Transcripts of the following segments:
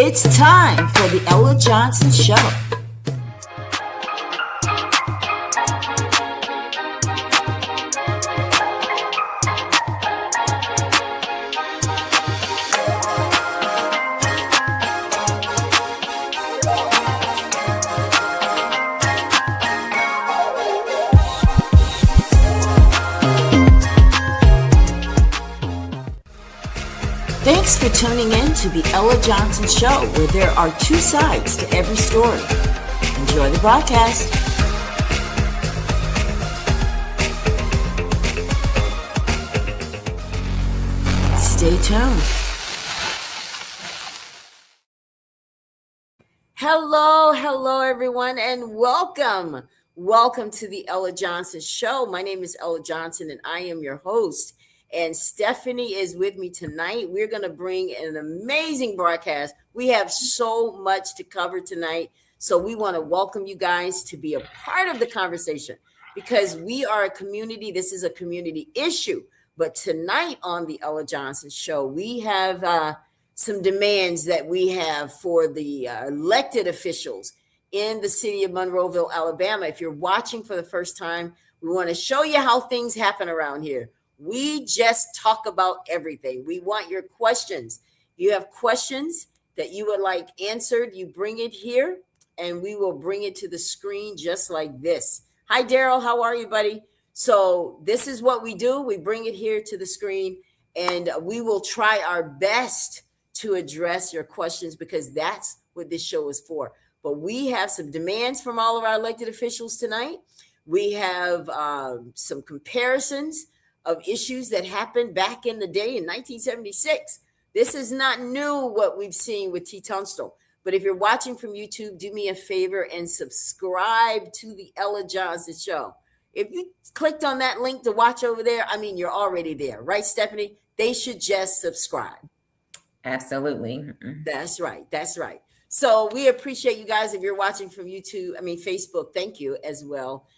It's time for the Ella Johnson Show. Thanks for tuning in to the Ella Johnson Show, where there are two sides to every story. Enjoy the broadcast. Stay tuned. Hello, everyone, and welcome. Welcome to the Ella Johnson Show. My name is Ella Johnson, and I am your host. And Stephanie is with me tonight. We're going to bring an amazing broadcast. We have so much to cover tonight. So we want to welcome you guys to be a part of the conversation because we are a community. This is a community issue. But tonight on the Ella Johnson Show, we have some demands that we have for the elected officials in the city of Monroeville, Alabama. If you're watching for the first time, we want to show you how things happen around here. We just talk about everything. We want your questions. If you have questions that you would like answered, you bring it here and we will bring it to the screen just like this. Hi, Daryl. How are you, buddy? So this is what we do. We bring it here to the screen and we will try our best to address your questions because that's what this show is for. But we have some demands from all of our elected officials tonight. We have some comparisons of issues that happened back in the day in 1976. This is not new what we've seen with T. Tunstall. But if you're watching from YouTube, do me a favor and subscribe to the Ella Johnson Show. If you clicked on that link to watch over there, I mean, you're already there, right, Stephanie? They should just subscribe. Absolutely. That's right. That's right. So we appreciate you guys. If you're watching from Facebook, thank you as well.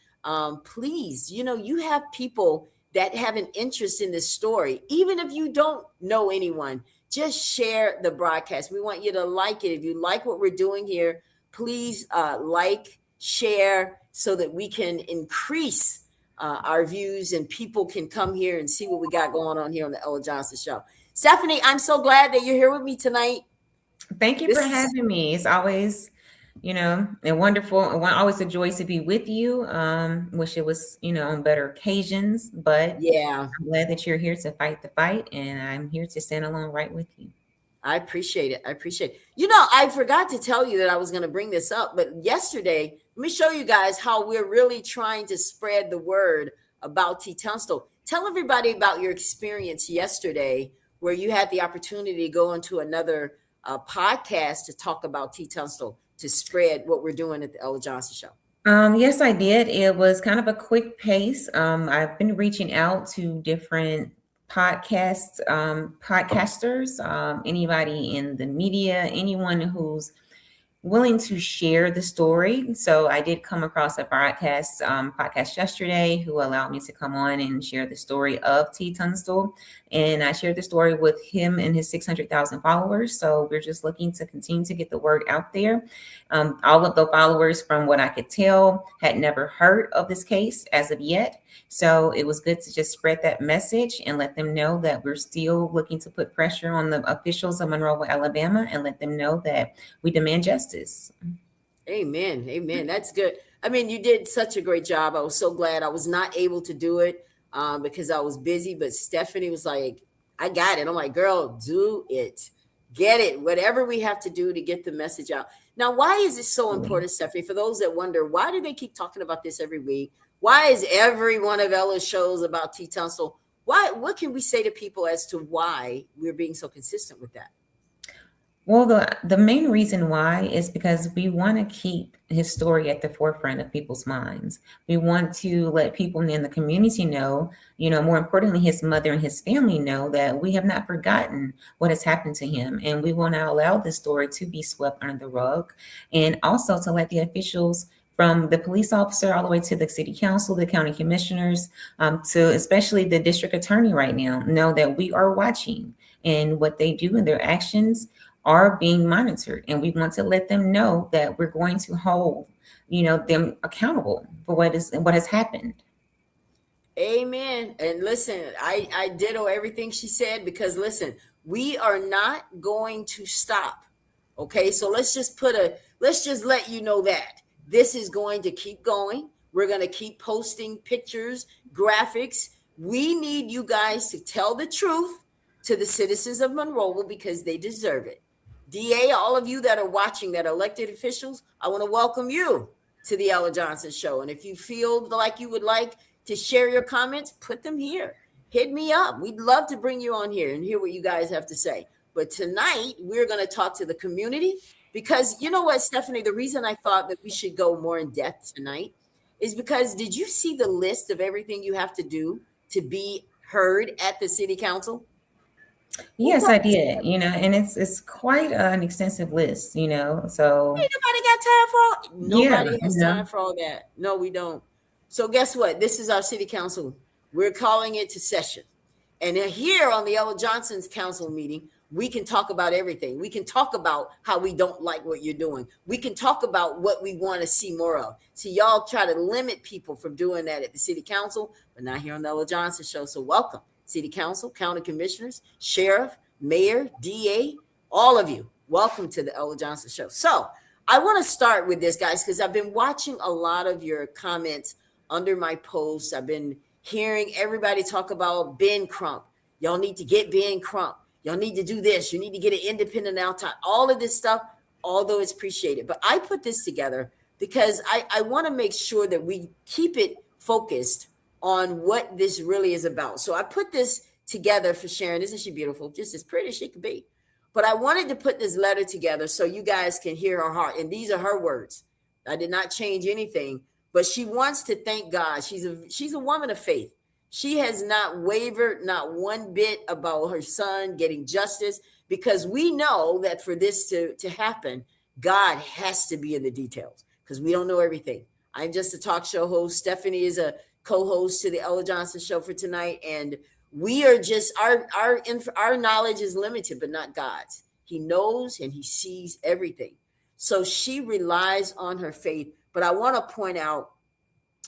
Please, you have people that have an interest in this story. Even if you don't know anyone, just share the broadcast. We want you to like it. If you like what we're doing here, please like, share so that we can increase our views and people can come here and see what we got going on here on the Ella Johnson Show. Stephanie, I'm so glad that you're here with me tonight. Thank you for having me. It's always, and wonderful. Always a joy to be with you. Wish it was, on better occasions, but yeah, I'm glad that you're here to fight the fight and I'm here to stand along right with you. I appreciate it. I forgot to tell you that I was going to bring this up, but yesterday, let me show you guys how we're really trying to spread the word about T. Tunstall. Tell everybody about your experience yesterday where you had the opportunity to go into another podcast to talk about T. Tunstall, to spread what we're doing at the Ella Johnson Show. Yes, I did. It was kind of a quick pace. I've been reaching out to different podcasters, anybody in the media, anyone who's willing to share the story. So I did come across a podcast yesterday who allowed me to come on and share the story of T. Tunstall. And I shared the story with him and his 600,000 followers. So we're just looking to continue to get the word out there. All of the followers, from what I could tell, had never heard of this case as of yet. So it was good to just spread that message and let them know that we're still looking to put pressure on the officials of Monroe, Alabama, and let them know that we demand justice. Amen. Amen. That's good. I mean, you did such a great job. I was so glad I was not able to do it because I was busy. But Stephanie was like, I got it. I'm like, girl, do it. Get it. Whatever we have to do to get the message out. Now, why is it so important, Stephanie? For those that wonder, why do they keep talking about this every week? Why is every one of Ella's shows about T. Tunstall? What can we say to people as to why we're being so consistent with that? Well, the main reason why is because we want to keep his story at the forefront of people's minds. We want to let people in the community know, more importantly, his mother and his family know that we have not forgotten what has happened to him. And we will not allow this story to be swept under the rug. And also to let the officials, from the police officer all the way to the city council, the county commissioners, to especially the district attorney right now, know that we are watching, and what they do in their actions are being monitored, and we want to let them know that we're going to hold, them accountable for what has happened. Amen. And listen, I ditto everything she said, because listen, we are not going to stop. Okay, so let's just let you know that this is going to keep going. We're going to keep posting pictures, graphics. We need you guys to tell the truth to the citizens of Monroe, because they deserve it. DA, all of you that are watching, that elected officials, I want to welcome you to the Ella Johnson Show. And if you feel like you would like to share your comments, put them here. Hit me up. We'd love to bring you on here and hear what you guys have to say. But tonight, we're going to talk to the community, because you know what, Stephanie, the reason I thought that we should go more in depth tonight is because, did you see the list of everything you have to do to be heard at the city council? Who Yes, brought I this did, together? and it's quite an extensive list, so Ain't nobody got time for all. yeah, Nobody has time for all that. No, we don't. So guess what? This is our city council. We're calling it to session. And here on the Ella Johnson's council meeting, we can talk about everything. We can talk about how we don't like what you're doing. We can talk about what we want to see more of. See, y'all try to limit people from doing that at the city council, but not here on the Ella Johnson Show. So welcome, city council, county commissioners, sheriff, mayor, DA, all of you. Welcome to the Ella Johnson Show. So I want to start with this, guys, because I've been watching a lot of your comments under my posts. I've been hearing everybody talk about Ben Crump. Y'all need to get Ben Crump. Y'all need to do this. You need to get an independent outside. All of this stuff, although it's appreciated. But I put this together because I want to make sure that we keep it focused on what this really is about. So I put this together for Sharon. Isn't she beautiful? Just as pretty as she could be. But I wanted to put this letter together so you guys can hear her heart. And these are her words. I did not change anything, but she wants to thank God. She's a woman of faith. She has not wavered, not one bit, about her son getting justice, because we know that for this to happen, God has to be in the details, because we don't know everything. I'm just a talk show host. Stephanie is a co-host to the Ella Johnson Show for tonight, and we are just our knowledge is limited, but not God's. He knows and he sees everything. So she relies on her faith. But I want to point out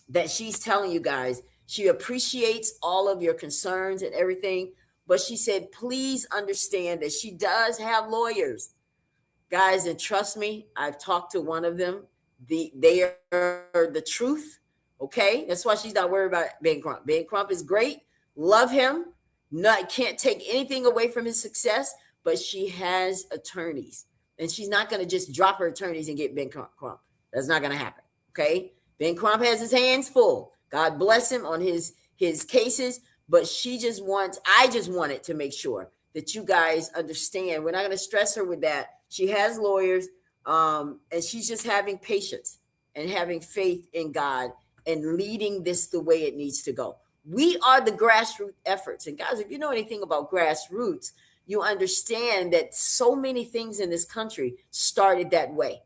that she's telling you guys she appreciates all of your concerns and everything. But she said, please understand that she does have lawyers, guys, and trust me, I've talked to one of them. They are the truth. Okay, that's why she's not worried about Ben Crump. Ben Crump is great. Love him. Not can't take anything away from his success. But she has attorneys, and she's not going to just drop her attorneys and get Ben Crump. That's not going to happen. Okay, Ben Crump has his hands full. God bless him on his cases. But I just wanted to make sure that you guys understand. We're not going to stress her with that. She has lawyers, and she's just having patience and having faith in God and leading this the way it needs to go. We are the grassroots efforts. And guys, if you know anything about grassroots, you understand that so many things in this country started that way.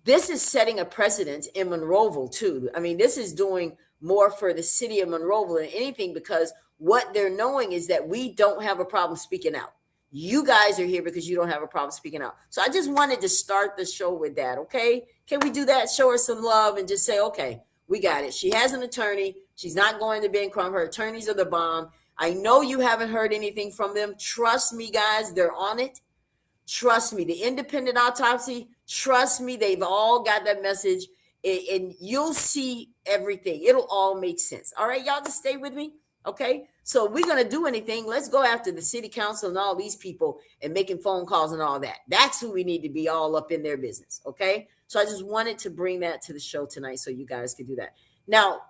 This is setting a precedent in Monroeville too. I mean, this is doing more for the city of Monroeville than anything, because what they're knowing is that we don't have a problem speaking out. You guys are here because you don't have a problem speaking out. So I just wanted to start the show with that. Okay, can we do that? Show her some love and just say, okay, we got it. She has an attorney. She's not going to Ben Crump. Her attorneys are the bomb. I know you haven't heard anything from them. Trust me, guys, they're on it. Trust me, the independent autopsy, trust me, they've all got that message, and you'll see everything. It'll all make sense. All right, y'all just stay with me. Okay, so we're going to do anything. Let's go after the city council and all these people and making phone calls and all that. That's who we need to be, all up in their business. Okay, so I just wanted to bring that to the show tonight so you guys could do that. Now,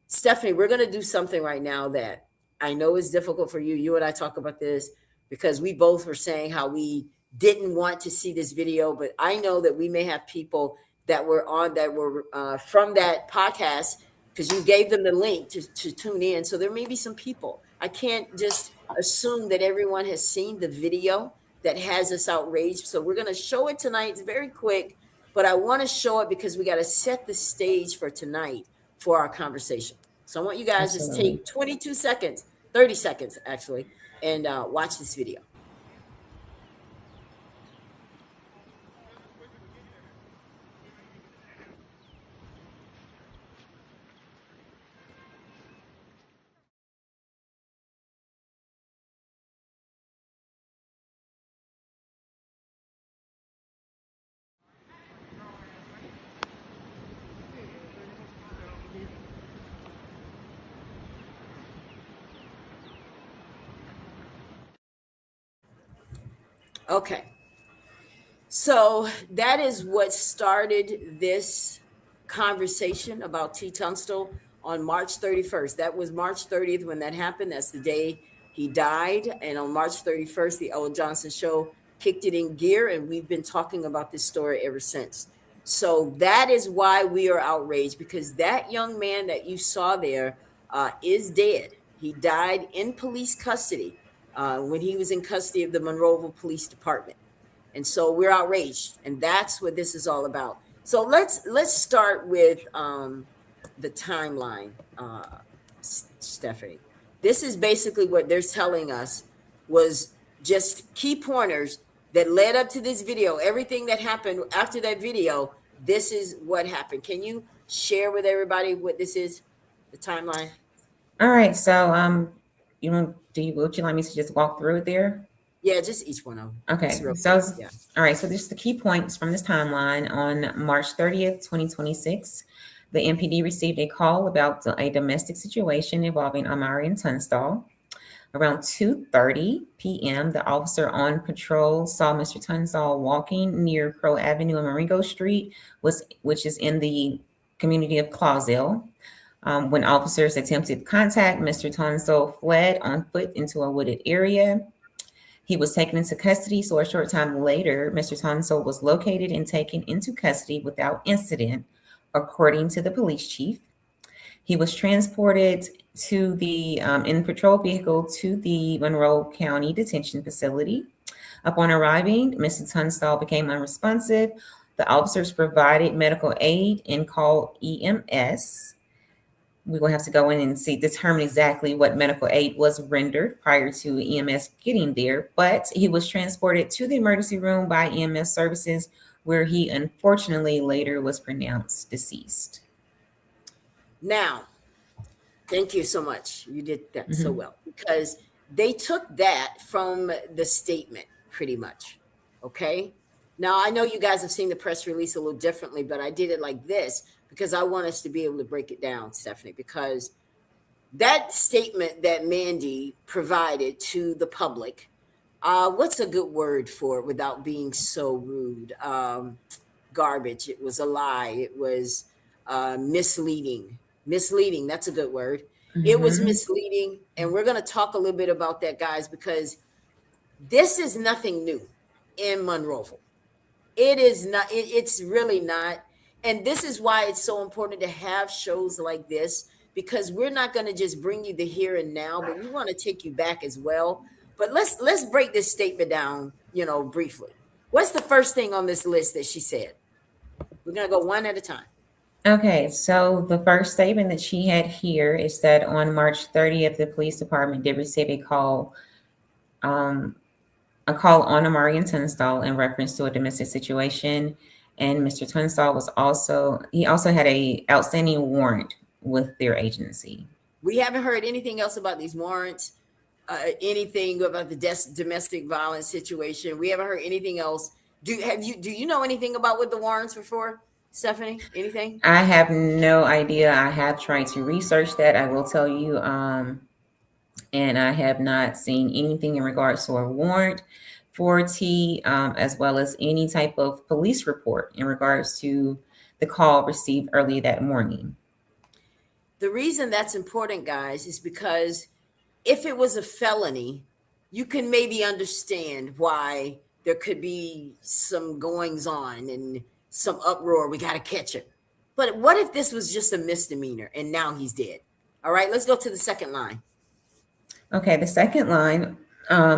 Stephanie, we're going to do something right now that I know is difficult for you. You and I talk about this because we both were saying how we didn't want to see this video, but I know that we may have people that were from that podcast, because you gave them the link to tune in. So there may be some people. I can't just assume that everyone has seen the video that has us outraged. So we're going to show it tonight. It's very quick, but I want to show it because we got to set the stage for tonight for our conversation. So I want you guys to just Absolutely. take 22 seconds, 30 seconds actually, and watch this video. Okay. So that is what started this conversation about T. Tunstall on March 31st. That was March 30th when that happened. That's the day he died. And on March 31st, the Ella Johnson Show kicked it in gear. And we've been talking about this story ever since. So that is why we are outraged, because that young man that you saw there is dead. He died in police custody when he was in custody of the Monroeville Police Department. And so we're outraged, and that's what this is all about. So let's start with the timeline, Stephanie. This is basically what they're telling us was just key pointers that led up to this video. Everything that happened after that video, this is what happened. Can you share with everybody what this is, the timeline? All right. So, would you like me to just walk through it there? Yeah, just each one of them. Okay. Real So, yeah. all right. So, this is the key points from this timeline. On March 30th, 2026, the MPD received a call about a domestic situation involving Amari Tunstall. Around 2:30 p.m., the officer on patrol saw Mr. Tunstall walking near Crow Avenue and Marengo Street, which is in the community of Clausville. When officers attempted contact, Mr. Tunstall fled on foot into a wooded area. He was taken into custody, so a short time later, Mr. Tunstall was located and taken into custody without incident, according to the police chief. He was transported to the in patrol vehicle to the Monroe County Detention Facility. Upon arriving, Mr. Tunstall became unresponsive. The officers provided medical aid and called EMS. We will have to go in and determine exactly what medical aid was rendered prior to EMS getting there. But he was transported to the emergency room by EMS services, where he unfortunately later was pronounced deceased. Now, thank you so much. You did that so well, because they took that from the statement pretty much. Okay. Now, I know you guys have seen the press release a little differently, but I did it like this because I want us to be able to break it down, Stephanie, because that statement that Mandy provided to the public, what's a good word for it without being so rude? Garbage. It was a lie. It was misleading. Misleading. That's a good word. It was misleading. And we're going to talk a little bit about that, guys, because this is nothing new in Monroeville. It is not, it's really not. And this is why it's so important to have shows like this, because we're not going to just bring you the here and now, but we want to take you back as well. But let's break this statement down, briefly. What's the first thing on this list that she said? We're going to go one at a time. Okay, so the first statement that she had here is that on March 30th, the police department did receive a call on Amari Tunstall in reference to a domestic situation. And Mr. Tunstall also had a outstanding warrant with their agency. We haven't heard anything else about these warrants, anything about the domestic violence situation. We haven't heard anything else. Do you know anything about what the warrants were for, Stephanie? Anything? I have no idea. I have tried to research that. I will tell you, and I have not seen anything in regards to a warrant for T, as well as any type of police report in regards to the call received early that morning. The reason that's important, guys, is because if it was a felony, you can maybe understand why there could be some goings on and some uproar. We got to catch him. But what if this was just a misdemeanor and now he's dead? All right, let's go to the second line. Okay, the second line,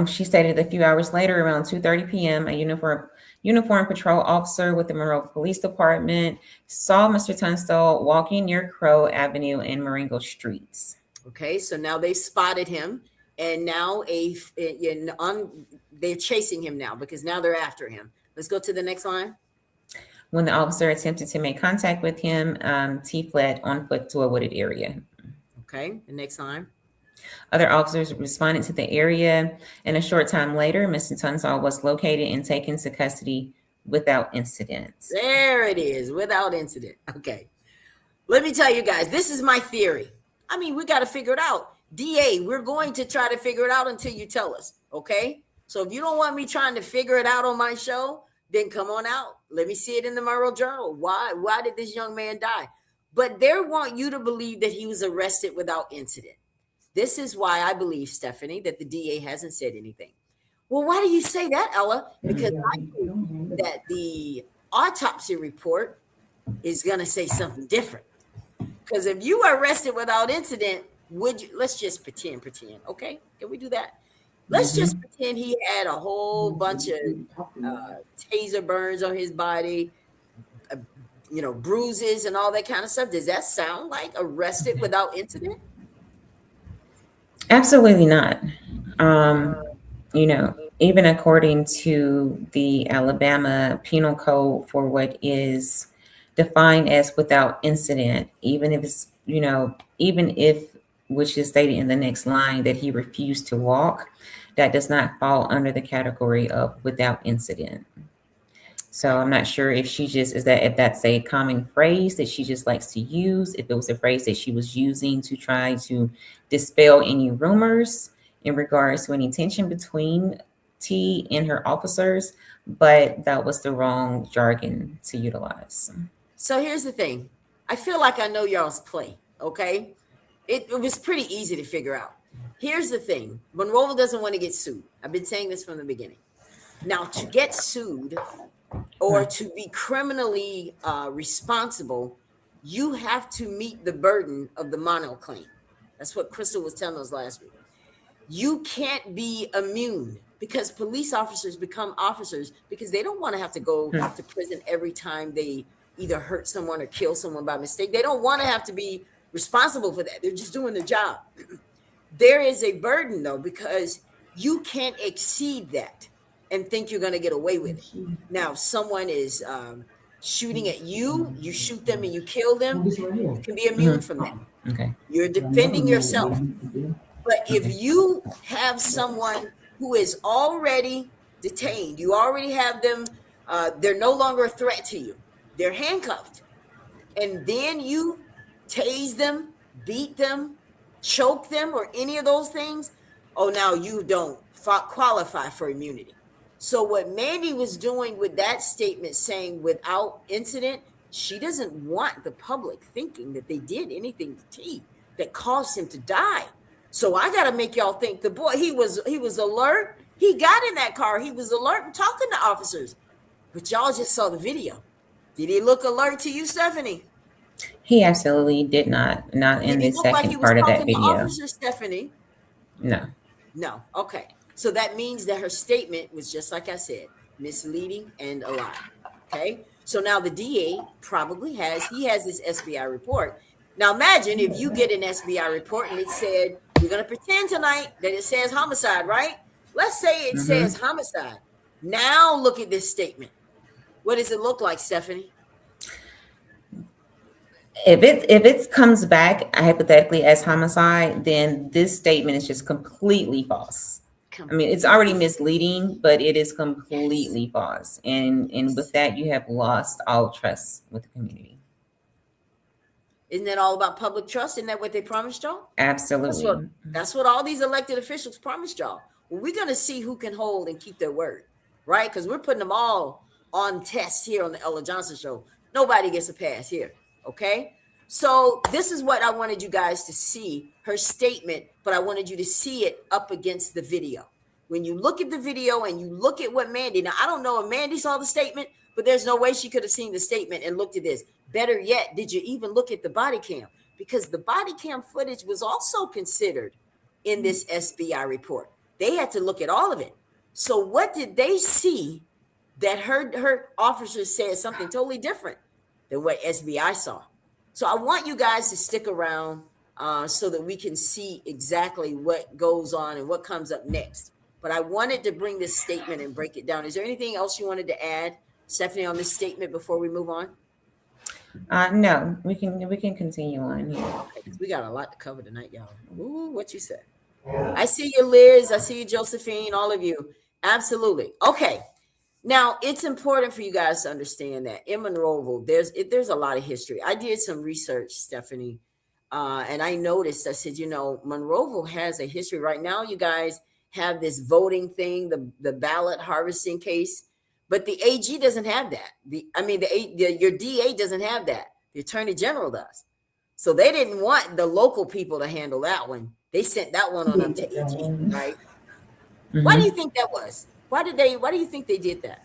she stated a few hours later, around 2:30 p.m., a uniformed patrol officer with the Monroe Police Department saw Mr. Tunstall walking near Crow Avenue and Marengo Streets. Okay, so now they spotted him, and now they're chasing him now because now they're after him. Let's go to the next line. When the officer attempted to make contact with him, T fled on foot to a wooded area. Okay, the next line. Other officers responded to the area, and a short time later, Mr. Tunstall was located and taken to custody without incident. There it is, without incident. Okay, let me tell you guys, this is my theory. We got to figure it out. DA, we're going to try to figure it out until you tell us, okay? So if you don't want me trying to figure it out on my show, then come on out. Let me see it in the Monroe Journal. Why did this young man die? But they want you to believe that he was arrested without incident. This is why I believe, Stephanie, that the DA hasn't said anything. Well, why do you say that, Ella? Because I think that the autopsy report is going to say something different. Because if you were arrested without incident, would you? Let's just pretend. Okay, can we do that? Let's just pretend he had a whole bunch of taser burns on his body, uh, bruises and all that kind of stuff. Does that sound like arrested without incident? Absolutely not. Even according to the Alabama Penal Code for what is defined as without incident, even if it's, even if, which is stated in the next line, that he refused to walk, that does not fall under the category of without incident. So I'm not sure if if that's a common phrase that she just likes to use, if it was a phrase that she was using to try to dispel any rumors in regards to any tension between T and her officers, but that was the wrong jargon to utilize. So here's the thing. I feel like I know y'all's play, okay? It was pretty easy to figure out. Here's the thing. MONROE doesn't want to get sued. I've been saying this from the beginning. Now, to get sued or to be criminally responsible, you have to meet the burden of the MONROE claim. That's what Crystal was telling us last week. You can't be immune because police officers become officers because they don't want to have to go to prison every time they either hurt someone or kill someone by mistake. They don't want to have to be responsible for that. They're just doing their job. There is a burden, though, because you can't exceed that and think you're going to get away with it. Now, if someone is shooting at you, you shoot them and you kill them, you can be immune from that. Okay. You're defending yourself. But if you have someone who is already detained, you already have them, they're no longer a threat to you, they're handcuffed, and then you tase them, beat them, choke them, or any of those things, oh, now you don't qualify for immunity. So what Mandy was doing with that statement saying without incident, she doesn't want the public thinking that they did anything to T that caused him to die. So I got to make y'all think the boy, he was alert. He got in that car. He was alert and talking to officers. But y'all just saw the video. Did he look alert to you, Stephanie? He absolutely did not. Not in the second part of that video. Officer Stephanie? No. No. Okay. So that means that her statement was, just like I said, misleading and a lie. Okay. So now the DA probably has this SBI report. Now imagine if you get an SBI report and it said, we're going to pretend tonight that it says homicide, right? Let's say it says homicide. Now look at this statement. What does it look like, Stephanie? If it comes back hypothetically as homicide, then this statement is just completely false. I mean, it's already misleading, but it is completely false. And with that, you have lost all trust with the community. Isn't that all about public trust? Isn't that what they promised y'all? Absolutely. That's what all these elected officials promised y'all. Well, we're going to see who can hold and keep their word, right? Because we're putting them all on test here on the Ella Johnson Show. Nobody gets a pass here, okay? So this is what I wanted you guys to see, her statement, but I wanted you to see it up against the video. When you look at the video and you look at what Mandy, now I don't know if Mandy saw the statement, but there's no way she could have seen the statement and looked at this. Better yet, did you even look at the body cam? Because the body cam footage was also considered in this SBI report. They had to look at all of it. So what did they see that her officers said something totally different than what SBI saw? So I want you guys to stick around so that we can see exactly what goes on and what comes up next. But I wanted to bring this statement and break it down. Is there anything else you wanted to add, Stephanie, on this statement before we move on? No, we can continue on here. Okay, we got a lot to cover tonight, y'all. Ooh, what you said. I see you, Liz. I see you, Josephine, all of you. Absolutely. Okay. Now, it's important for you guys to understand that in Monroe, there's a lot of history. I did some research, Stephanie, and I noticed, I said, Monroe has a history right now, you guys. have this voting thing, the ballot harvesting case, but the AG doesn't have that. Your DA doesn't have that. The Attorney General does. So they didn't want the local people to handle that one. They sent that one on up to AG, right? Why do you Mhm. think that was? Why do you think they did that?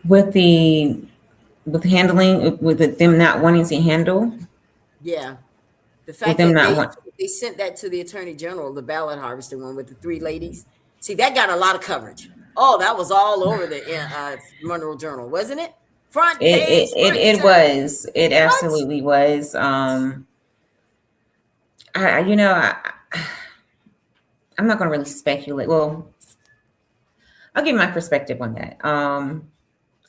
With the with handling with them not wanting to handle Yeah. The with fact them that not want. they sent that to the Attorney General, the ballot harvesting one with the three ladies. See, that got a lot of coverage. Oh, that was all over the Monroe Journal, wasn't it? Front It page, it it, front it center. was it What? absolutely was. I you know I'm not going to really speculate. Well, I'll give my perspective on that.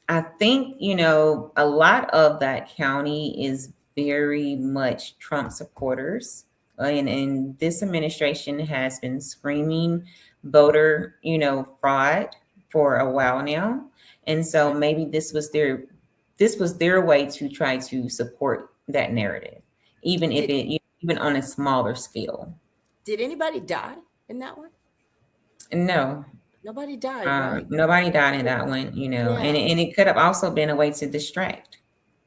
I think, a lot of that county is very much Trump supporters. And this administration has been screaming voter, fraud for a while now. And so Okay. maybe this was their way to try to support that narrative, even if Did even on a smaller scale. did anybody die in that one? No, Nobody died, right? nobody died in that one, and Yeah. it could have also been a way to distract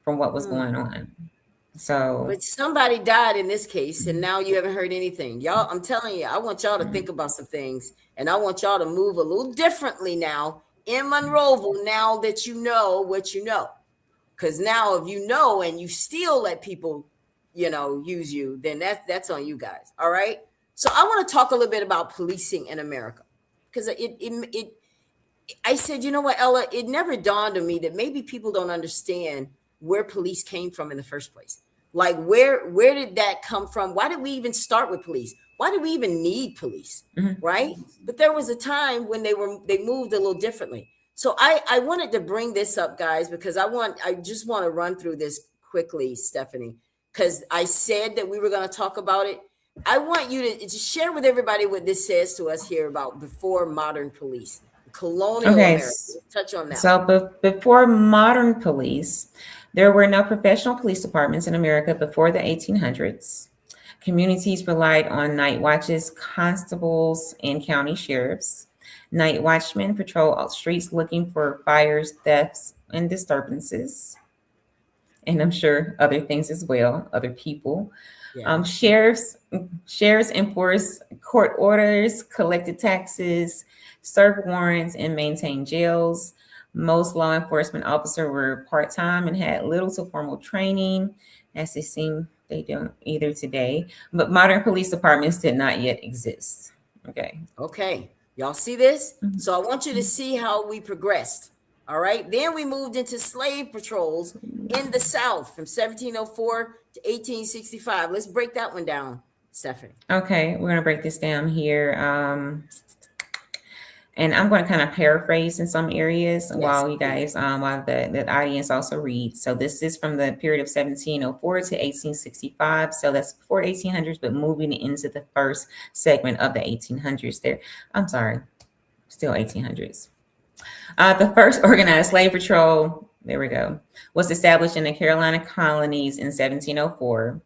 from what was Hmm. going on. So, But somebody died in this case, and now you haven't heard anything. Y'all, I'm telling you, I want y'all to think about some things, and I want y'all to move a little differently now in Monroeville now that you know what you know. Because now if you know and you still let people, use you, then that's on you guys. All right. So I want to talk a little bit about policing in America. Because I said, you know what, Ella, it never dawned on me that maybe people don't understand where police came from in the first place. Like where did that come from? Why did we even start with police? Why did we even need police? mhm. Right? But there was a time when they moved a little differently. So I wanted to bring this up, guys, because I just want to run through this quickly, Stephanie, because I said that we were going to talk about it. I want you to just share with everybody what this says to us here about before modern police, colonial Okay. America. Let's touch on that. So before modern police, there were no professional police departments in America before the 1800s. Communities relied on night watches, constables, and county sheriffs. Night watchmen patrol all streets looking for fires, thefts, and disturbances. And I'm sure other things as well, other people. Yeah. Sheriffs enforced court orders, collected taxes, served warrants, and maintained jails. Most law enforcement officers were part time and had little to formal training, as it seems they don't either today. But modern police departments did not yet exist. Okay. Okay. Y'all see this? Mhm. So I want you to see how we progressed. All right. Then we moved into slave patrols in the South from 1704 to 1865. Let's break that one down, Stephanie. Okay, we're gonna break this down here. And I'm going to kind of paraphrase in some areas Yes, while you please. guys, while the audience also reads. So this is from the period of 1704 to 1865. So that's before 1800s, but moving into the first segment of the 1800s there. I'm sorry, still 1800s. The first organized slave patrol, there we go, was established in the Carolina colonies in 1704.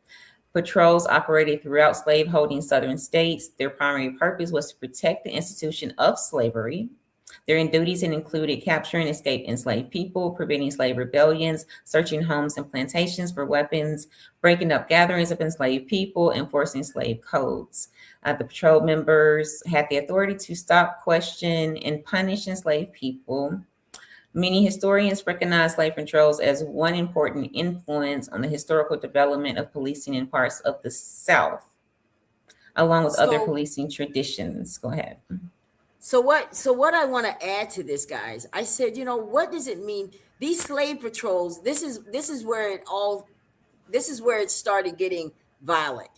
Patrols operated throughout slave-holding southern states. Their primary purpose was to protect the institution of slavery. Their duties included capturing escaped enslaved people, preventing slave rebellions, searching homes and plantations for weapons, breaking up gatherings of enslaved people, enforcing slave codes. The patrol members had the authority to stop, question, and punish enslaved people. Many historians recognize slave patrols as one important influence on the historical development of policing in parts of the South, along with other So policing traditions. Go ahead. so what I want to add to this, guys, I said, what does it mean? These slave patrols, this is where it started getting violent.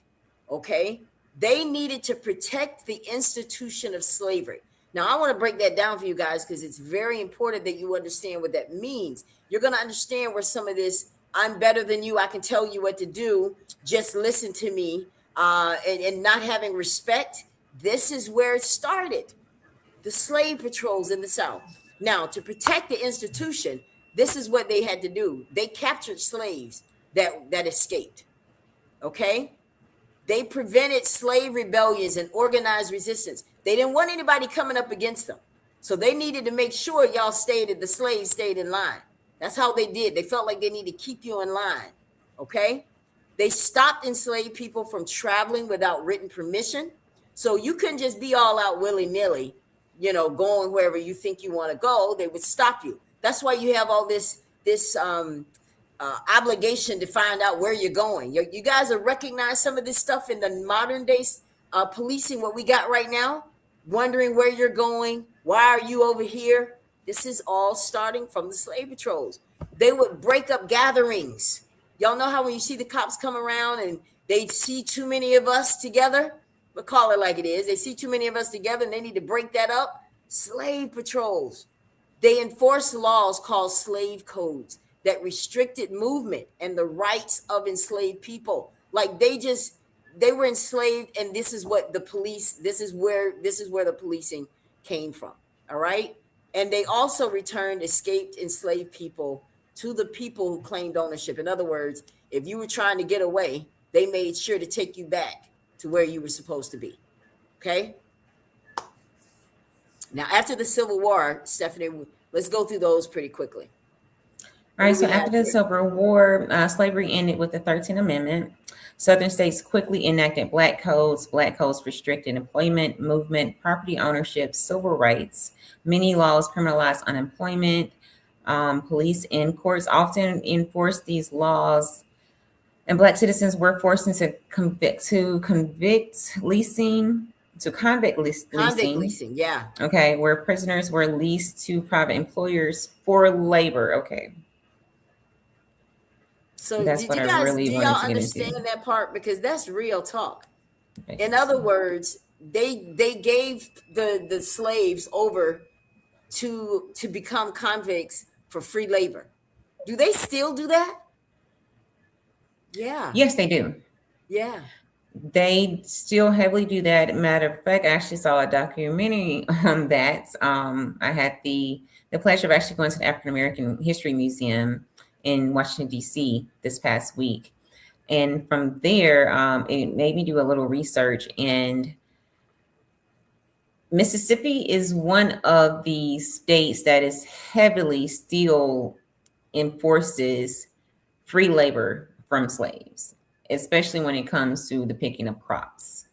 Okay. They needed to protect the institution of slavery. Now, I want to break that down for you guys because it's very important that you understand what that means. You're going to understand where some of this, I'm better than you, I can tell you what to do, just listen to me, and not having respect. This is where it started, the slave patrols in the South. Now, to protect the institution, this is what they had to do. They captured slaves that escaped. Okay? They prevented slave rebellions and organized resistance. They didn't want anybody coming up against them. So they needed to make sure y'all stayed, the slaves stayed in line. That's how they did. They felt like they needed to keep you in line. Okay. They stopped enslaved people from traveling without written permission. So you couldn't just be all out willy nilly, going wherever you think you want to go. They would stop you. That's why you have all this obligation to find out where you're going. You guys are recognize some of this stuff in the modern days policing, what we got right now, wondering where you're going. Why are you over here? This is all starting from the slave patrols. They would break up gatherings. Y'all know how when you see the cops come around and they see too many of us together, we'll call it like it is. They see too many of us together and they need to break that up. Slave patrols. They enforced laws called slave codes that restricted movement and the rights of enslaved people. Like they were enslaved, and this is what the police, this is where the policing came from. All right. And they also returned escaped enslaved people to the people who claimed ownership. In other words, if you were trying to get away, they made sure to take you back to where you were supposed to be. Okay. Now, after the Civil War, Stephanie, let's go through those pretty quickly. All right, so after the Civil War, slavery ended with the 13th Amendment. Southern states quickly enacted black codes. Black codes restricted employment, movement, property ownership, civil rights. Many laws criminalized unemployment. Police and courts often enforced these laws, and black citizens were forced into convict leasing. Convict leasing, yeah. Okay, where prisoners were leased to private employers for labor. Okay. So do y'all understand that part? Because that's real talk. Okay. In other words, they gave the slaves over to become convicts for free labor. Do they still do that? Yeah. Yes, they do. Yeah. They still heavily do that. Matter of fact, I actually saw a documentary on that. I had the pleasure of actually going to the African American History Museum in Washington, D.C. this past week. And from there, it made me do a little research. And Mississippi is one of the states that is heavily still enforces free labor from slaves, especially when it comes to the picking of crops.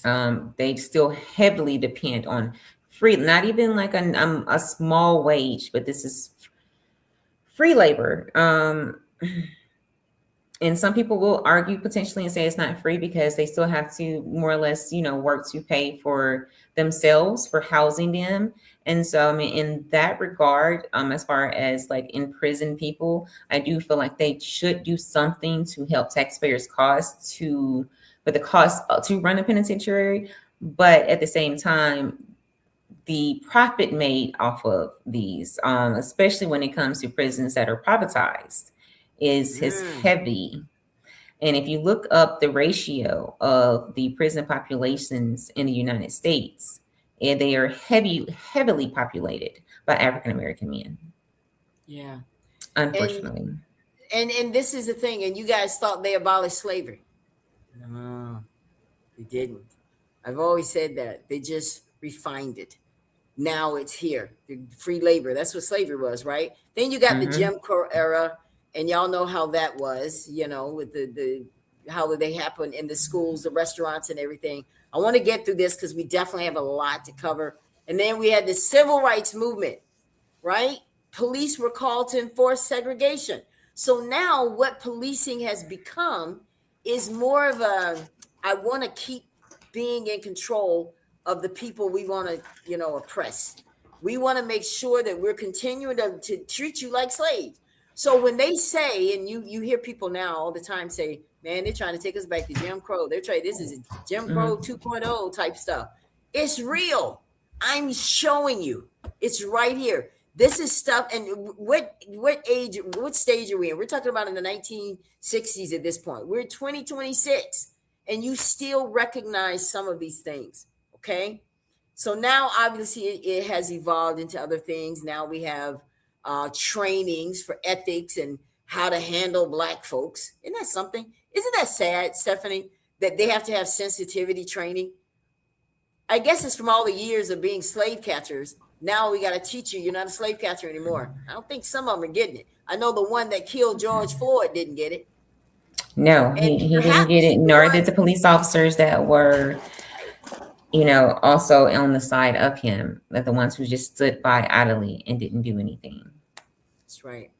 Yes. They still heavily depend on free, not even like a small wage, but this is free labor. And some people will argue potentially and say it's not free because they still have to more or less, work to pay for themselves, for housing them. And so, I mean, in that regard, as far as like in prison people, I do feel like they should do something to help taxpayers' costs to run a penitentiary. But at the same time, the profit made off of these, especially when it comes to prisons that are privatized, is heavy. And if you look up the ratio of the prison populations in the United States, they are heavily populated by African American men. Yeah. Unfortunately. And this is the thing, and you guys thought they abolished slavery. No, they didn't. I've always said that. They just refined it. Now it's here. The free labor. That's what slavery was, right? Then you got the Jim Crow era. And y'all know how that was, with the how they happen in the schools, the restaurants, and everything. I want to get through this because we definitely have a lot to cover. And then we had the civil rights movement, right? Police were called to enforce segregation. So now what policing has become is more of I want to keep being in control of the people we want to, oppress. We want to make sure that we're continuing to treat you like slaves. So when they say, and you hear people now all the time say, man, they're trying to take us back to Jim Crow. This is Jim Crow 2.0 type stuff. It's real. I'm showing you. It's right here. This is stuff. And what stage are we in? We're talking about in the 1960s at this point. We're 2026, and you still recognize some of these things. Okay. So now obviously it has evolved into other things. Now we have trainings for ethics and how to handle Black folks. Isn't that something? Isn't that sad, Stephanie, that they have to have sensitivity training? I guess it's from all the years of being slave catchers. Now we got to teach you you're not a slave catcher anymore. I don't think some of them are getting it. I know the one that killed George Floyd didn't get it. No, And he didn't get perhaps it, the nor did ones, the police officers that were, right, also on the side of him, that the ones who just stood by idly and didn't do anything. that's right.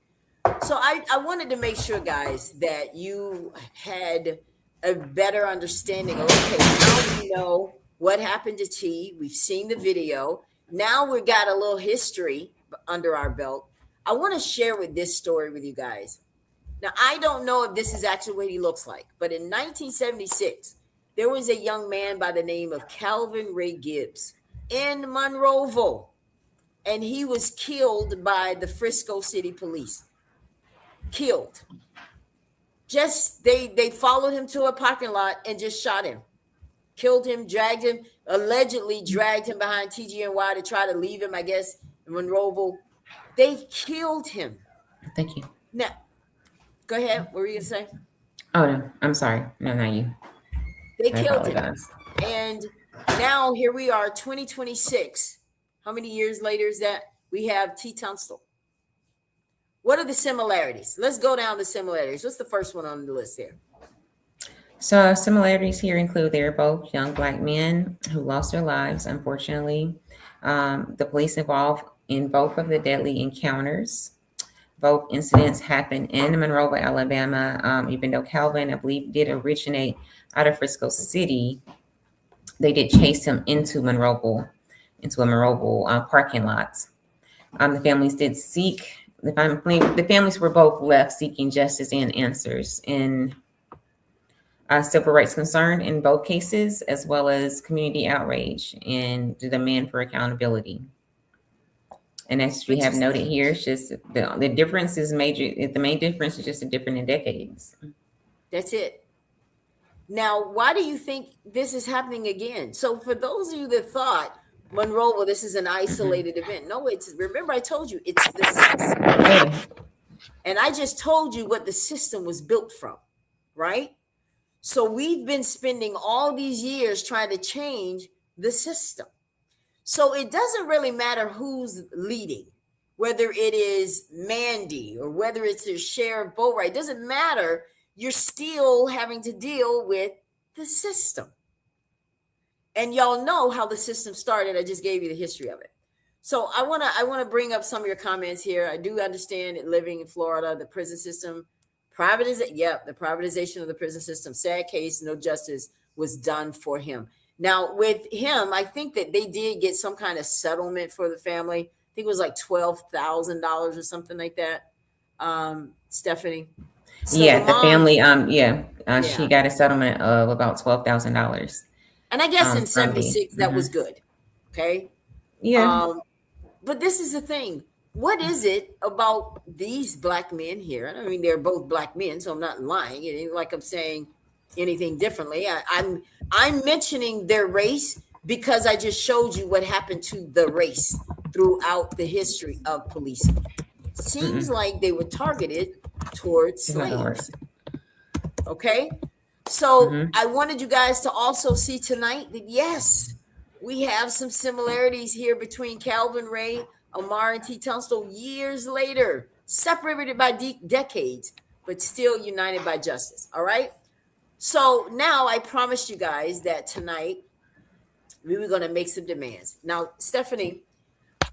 So I wanted to make sure, guys, that you had a better understanding of, okay, now we know what happened to T. We've seen the video. Now we've got a little history under our belt. I want to share with this story with you guys. Now, I don't know if this is actually what he looks like, but in 1976, there was a young man by the name of Calvin Ray Gibbs in Monroeville, and he was killed by the Frisco City Police. Killed. Just they followed him to a parking lot and just shot him. Killed him, dragged him, allegedly dragged him behind TGNY to try to leave him, I guess, in Monroeville. They killed him. Thank you. Now, go ahead. What were you gonna say? Oh no, I'm sorry. No, not you. They I killed him. apologize. And now here we are, 2026. How many years later is that? We have T. Tunstall. What are the similarities? Let's go down the similarities. What's the first one on the list here? So similarities here include they're both young Black men who lost their lives, unfortunately. The police involved in both of the deadly encounters. Both incidents happened in Monroe, Alabama. Even though Calvin, I believe, did originate out of Frisco City, they did chase him into a Monroe parking lot. The families did seek. The families were both left seeking justice and answers in civil rights concern in both cases, as well as community outrage and the demand for accountability. And as we have noted here, it's just the difference is major. The main difference is just a different in decades. That's it. Now, why do you think this is happening again? So for those of you that thought Monroe, well, this is an isolated event. No, remember I told you it's the system. Okay. And I just told you what the system was built from, right? So we've been spending all these years trying to change the system. So it doesn't really matter who's leading, whether it is Mandy or whether it's the Sheriff Boatwright. It doesn't matter. You're still having to deal with the system. And y'all know how the system started. I just gave you the history of it. So I want to bring up some of your comments here. I do understand that living in Florida, the prison system, the privatization of the prison system, sad case, no justice was done for him. Now, with him, I think that they did get some kind of settlement for the family. I think it was like $12,000 or something like that. Stephanie. So the family, she got a settlement of about $12,000. And I guess in 76, that was good. Okay. Yeah. But this is the thing. What is it about these Black men here? I mean, they're both Black men, so I'm not lying. It ain't like I'm saying anything differently. I'm mentioning their race because I just showed you what happened to the race throughout the history of policing. Seems like they were targeted towards slaves. Okay. So I wanted you guys to also see tonight that yes, we have some similarities here between Calvin Ray, Amar, and T. Tunstall years later, separated by decades, but still united by justice. All right. So now I promised you guys that tonight we were going to make some demands. Now, Stephanie,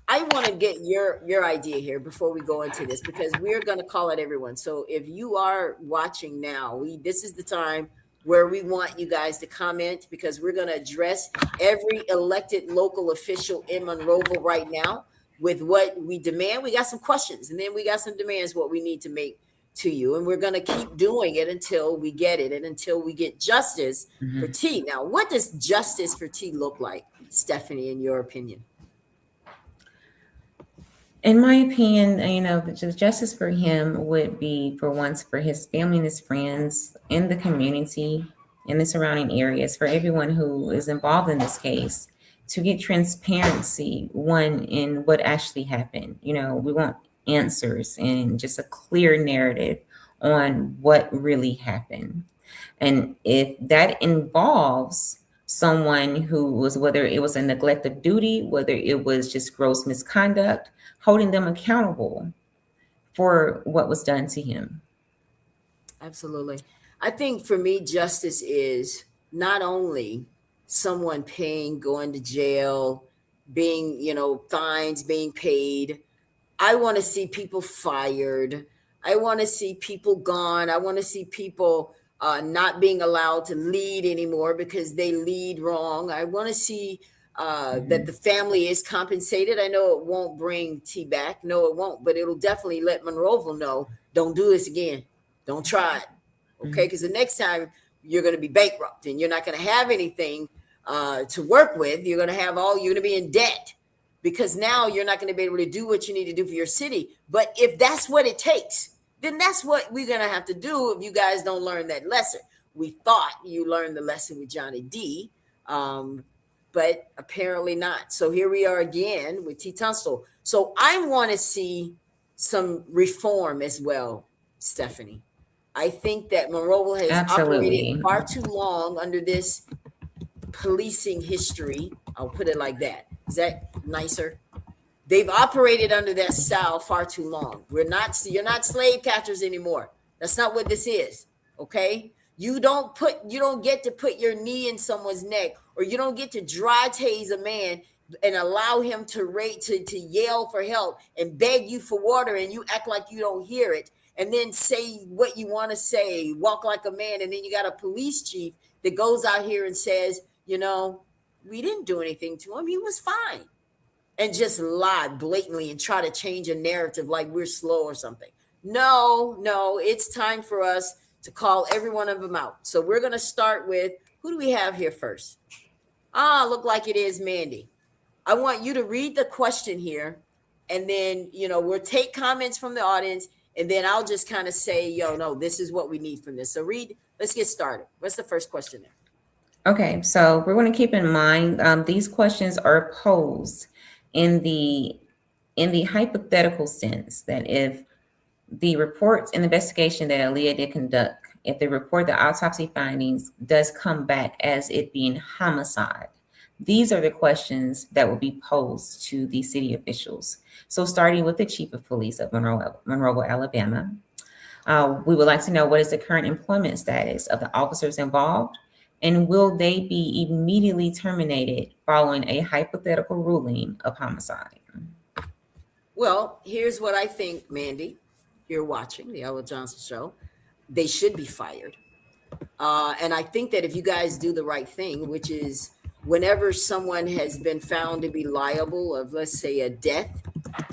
I want to get your idea here before we go into this, because we're going to call out everyone. So if you are watching now, this is the time where we want you guys to comment, because we're going to address every elected local official in Monroeville right now with what we demand. We got some questions, and then we got some demands, what we need to make to you. And we're going to keep doing it until we get it and until we get justice for T. Now, what does justice for T look like, Stephanie, in your opinion? In my opinion, the justice for him would be for once for his family and his friends in the community, in the surrounding areas, for everyone who is involved in this case, to get transparency, one, in what actually happened. We want answers and just a clear narrative on what really happened. And if that involves someone who was, whether it was a neglect of duty, whether it was just gross misconduct, holding them accountable for what was done to him. Absolutely. I think for me, justice is not only someone paying, going to jail, being, fines being paid. I want to see people fired. I want to see people gone. I want to see people not being allowed to lead anymore because they lead wrong. I want to see that Mhm. the family is compensated. I know it won't bring T back. No, it won't, but it'll definitely let Monroeville know, don't do this again. Don't try it. Okay. Mhm. Because the next time you're going to be bankrupt and you're not going to have anything to work with. You're going to you're going to be in debt because now you're not going to be able to do what you need to do for your city. But if that's what it takes, then that's what we're going to have to do if you guys don't learn that lesson. We thought you learned the lesson with Johnny D, but apparently not. So here we are again with T. Tunstall. So I want to see some reform as well, Stephanie. I think that Monroe has operated Absolutely. far too long under this policing history. I'll put it like that. Is that nicer? They've operated under that style far too long. You're not slave catchers anymore. That's not what this is. Okay? You don't get to put your knee in someone's neck, or you don't get to dry tase a man and allow him to to yell for help and beg you for water, and you act like you don't hear it, and then say what you want to say, walk like a man, and then you got a police chief that goes out here and says, we didn't do anything to him. He was fine, and just lie blatantly and try to change a narrative like we're slow or something. No, no, it's time for us to call every one of them out. So we're going to start with, who do we have here first? Look like it is Mandy. I want you to read the question here, and then, we'll take comments from the audience, and then I'll just kind of say, no, this is what we need from this. So let's get started. What's the first question there? Okay, so we're going to keep in mind these questions are posed in the hypothetical sense that if the reports and investigation that Aaliyah did conduct, if the report, the autopsy findings does come back as it being homicide, these are the questions that will be posed to the city officials. So starting with the chief of police of Monroe, Alabama, we would like to know, what is the current employment status of the officers involved, and will they be immediately terminated following a hypothetical ruling of homicide? Well, here's what I think, Mandy. You're watching the Ella Johnson show. They should be fired. And I think that if you guys do the right thing, which is whenever someone has been found to be liable of, let's say, a death,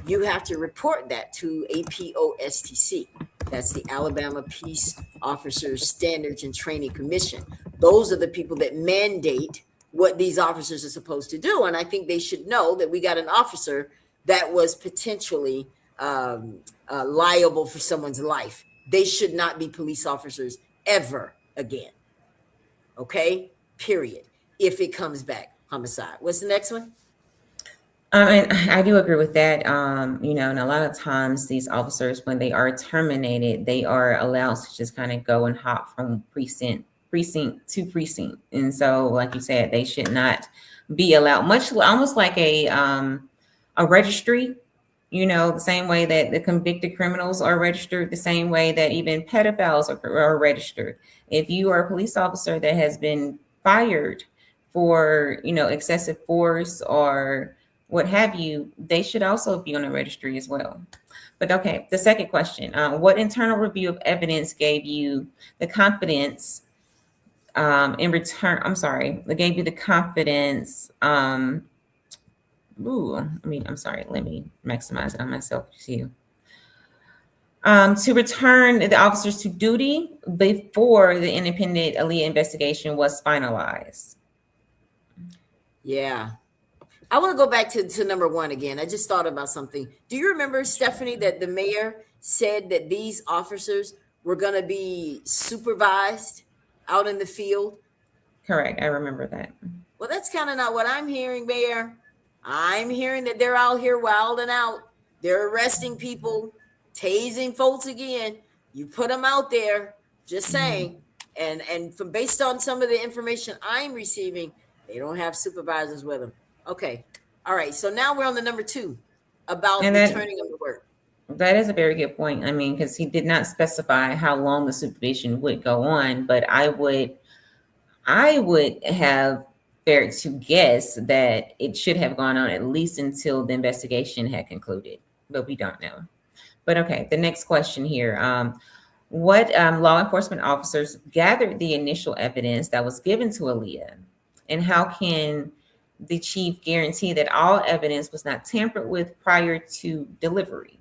you have to report that to APOSTC. That's the Alabama Peace Officers Standards and Training Commission. Those are the people that mandate what these officers are supposed to do. And I think they should know that we got an officer that was potentially liable for someone's life. They should not be police officers ever again. Okay? Period. If it comes back homicide. What's the next one? And I do agree with that. And a lot of times these officers, when they are terminated, they are allowed to just kind of go and hop from precinct to precinct. And so, like you said, they should not be allowed, much almost like a registry. The same way that the convicted criminals are registered, the same way that even pedophiles are registered. If you are a police officer that has been fired for, excessive force or what have you, they should also be on the registry as well. But okay, the second question, what internal review of evidence gave you the confidence in return? I'm sorry, that gave you the confidence. I'm sorry, let me maximize it on myself too. To return the officers to duty before the independent Aaliyah investigation was finalized. Yeah. I want to go back to number one again. I just thought about something. Do you remember, Stephanie, that the mayor said that these officers were going to be supervised out in the field? Correct. I remember that. Well, that's kind of not what I'm hearing, Mayor. I'm hearing that they're out here wilding out. They're arresting people, tasing folks again. You put them out there, just saying. And from based on some of the information I'm receiving, They don't have supervisors with them. Okay. All right. So now we're on the number two about And returning them to work. that is a very good point. I mean, because he did not specify how long the supervision would go on, but I would have fared to guess that it should have gone on at least until the investigation had concluded, but we don't know. But okay, the next question here. What law enforcement officers gathered the initial evidence that was given to Aaliyah? And how can the chief guarantee that all evidence was not tampered with prior to delivery?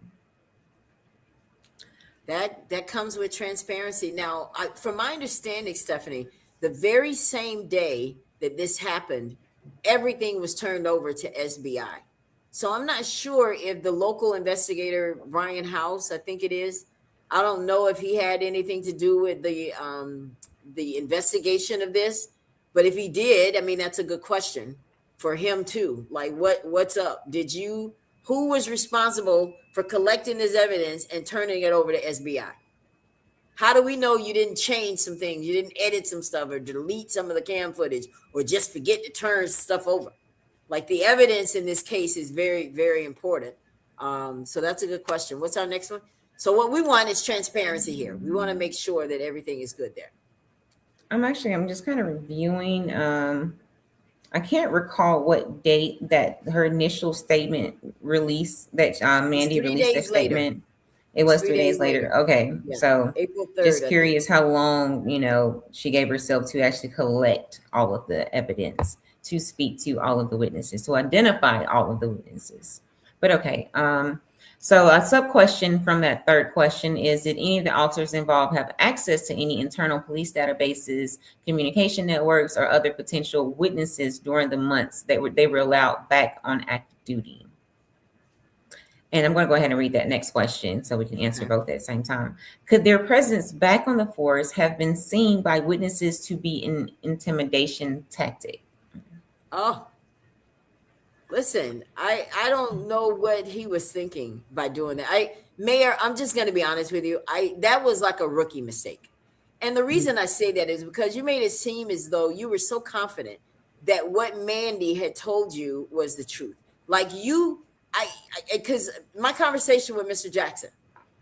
That comes with transparency. Now, from my understanding, Stephanie, the very same day that this happened, everything was turned over to SBI. So I'm not sure if the local investigator, Brian House, I think it is, I don't know if he had anything to do with the investigation of this, but if he did, I mean that's a good question for him too. Like what's up? Who was responsible for collecting this evidence and turning it over to SBI? How do we know you didn't change some things? You didn't edit some stuff or delete some of the cam footage or just forget to turn stuff over? Like the evidence in this case is very, very important. So that's a good question. What's our next one? So what we want is transparency here. We want to make sure that everything is good there. I'm just kind of reviewing. I can't recall what date that her initial statement released, that Mandy released that statement. It was 3 days later. Okay. Yeah. So April 3rd. just curious how long, she gave herself to actually collect all of the evidence, to speak to all of the witnesses, to identify all of the witnesses. But okay. So a sub question from that third question is, did any of the officers involved have access to any internal police databases, communication networks, or other potential witnesses during the months that they were allowed back on active duty? And I'm going to go ahead and read that next question so we can answer both at the same time. Could their presence back on the force have been seen by witnesses to be an intimidation tactic? Oh, listen, I don't know what he was thinking by doing that. Mayor, I'm just going to be honest with you. That was like a rookie mistake. And the reason I say that is because you made it seem as though you were so confident that what Mandy had told you was the truth. Like because my conversation with Mr. Jackson,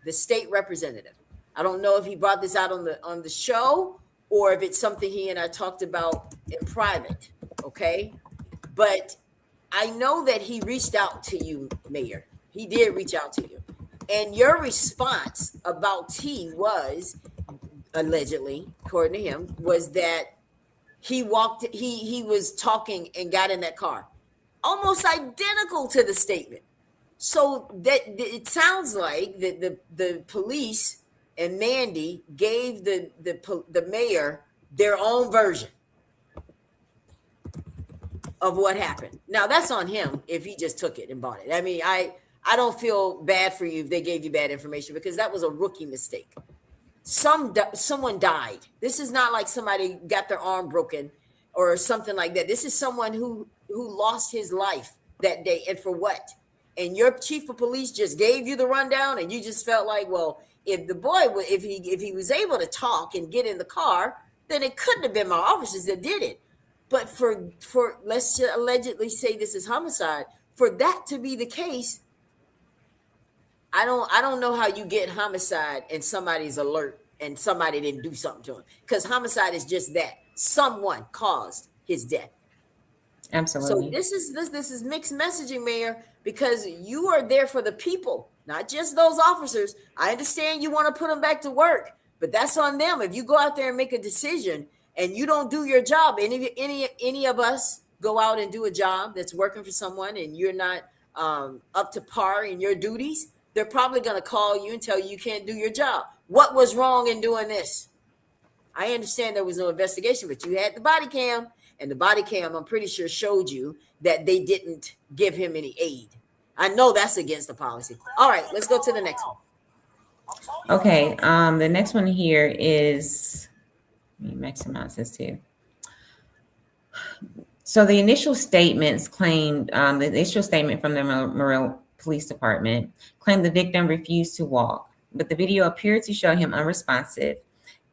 the state representative, I don't know if he brought this out on the show or if it's something he and I talked about in private. Okay. But I know that he reached out to you, Mayor. He did reach out to you. And your response about T was, allegedly, according to him, was that he was talking and got in that car. Almost identical to the statement. So that it sounds like that the police and Mandy gave the mayor their own version of what happened. Now that's on him if he just took it and bought it. I mean, I don't feel bad for you if they gave you bad information because that was a rookie mistake. Someone died. This is not like somebody got their arm broken or something like that. This is someone who lost his life that day, and for what? And your chief of police just gave you the rundown, and you just felt like, well, if the boy, if he was able to talk and get in the car, then it couldn't have been my officers that did it. But for let's just allegedly say this is homicide, for that to be the case, I don't know how you get homicide and somebody's alert and somebody didn't do something to him, because homicide is just that someone caused his death. Absolutely. So this is mixed messaging, Mayor, because you are there for the people, not just those officers. I understand you want to put them back to work, but that's on them. If you go out there and make a decision and you don't do your job, any of us go out and do a job that's working for someone and you're not up to par in your duties, they're probably going to call you and tell you can't do your job. What was wrong in doing this? I understand there was no investigation, but you had the body cam, and the body cam, I'm pretty sure, showed you that they didn't give him any aid. I know that's against the policy. All right, let's go to the next one. Okay, the next one here is, let me maximize this too. So the initial statements claimed, the initial statement from the MONROE Police Department claimed the victim refused to walk, but the video appeared to show him unresponsive.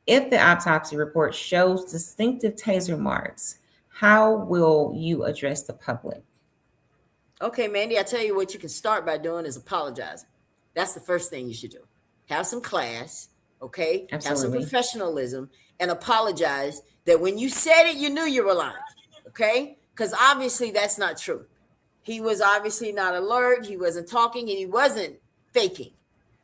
If the autopsy report shows distinctive taser marks, How will you address the public? Okay, Mandy, I tell you what you can start by doing is apologizing. That's the first thing you should do. Have some class, okay? Have some Absolutely. professionalism and apologize that when you said it, you knew you were lying, okay? Because obviously that's not true. He was obviously not alert. He wasn't talking and he wasn't faking.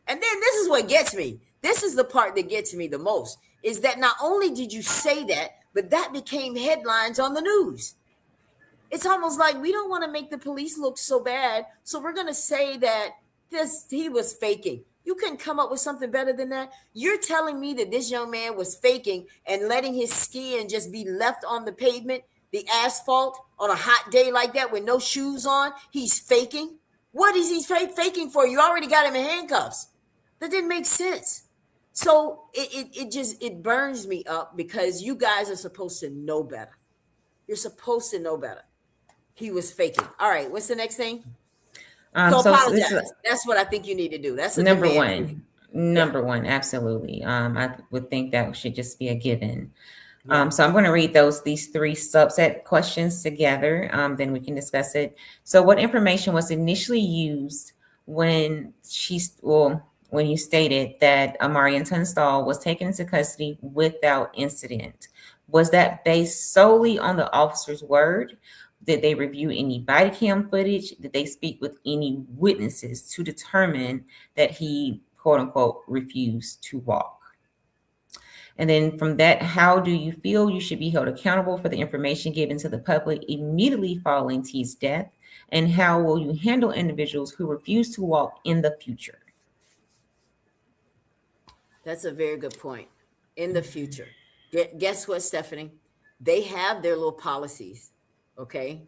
And then this is what gets me. This is the part that gets me the most is that not only did you say that, but that became headlines on the news. It's almost like we don't want to make the police look so bad, so we're going to say that this he was faking. You couldn't come up with something better than that. You're telling me that this young man was faking and letting his skin just be left on the pavement, the asphalt on a hot day like that with no shoes on? He's faking. What is he faking for? You already got him in handcuffs. That didn't make sense. So it just it burns me up because you guys are supposed to know better. You're supposed to know better. He was faking. All right, what's the next thing? So So this is apologize. That's what I think you need to do. That's a number demand. one. Yeah, Number one, absolutely. I would think that should just be a given. yeah. So I'm going to read these three subset questions together. Then we can discuss it. So, what information was initially used when when you stated that Amarian Tunstall was taken into custody without incident? Was that based solely on the officer's word? Did they review any body cam footage? Did they speak with any witnesses to determine that he, quote unquote, refused to walk? And then from that, how do you feel you should be held accountable for the information given to the public immediately following T's death? And how will you handle individuals who refuse to walk in the future? That's a very good point. In the future, guess what, Stephanie? They have their little policies. Okay.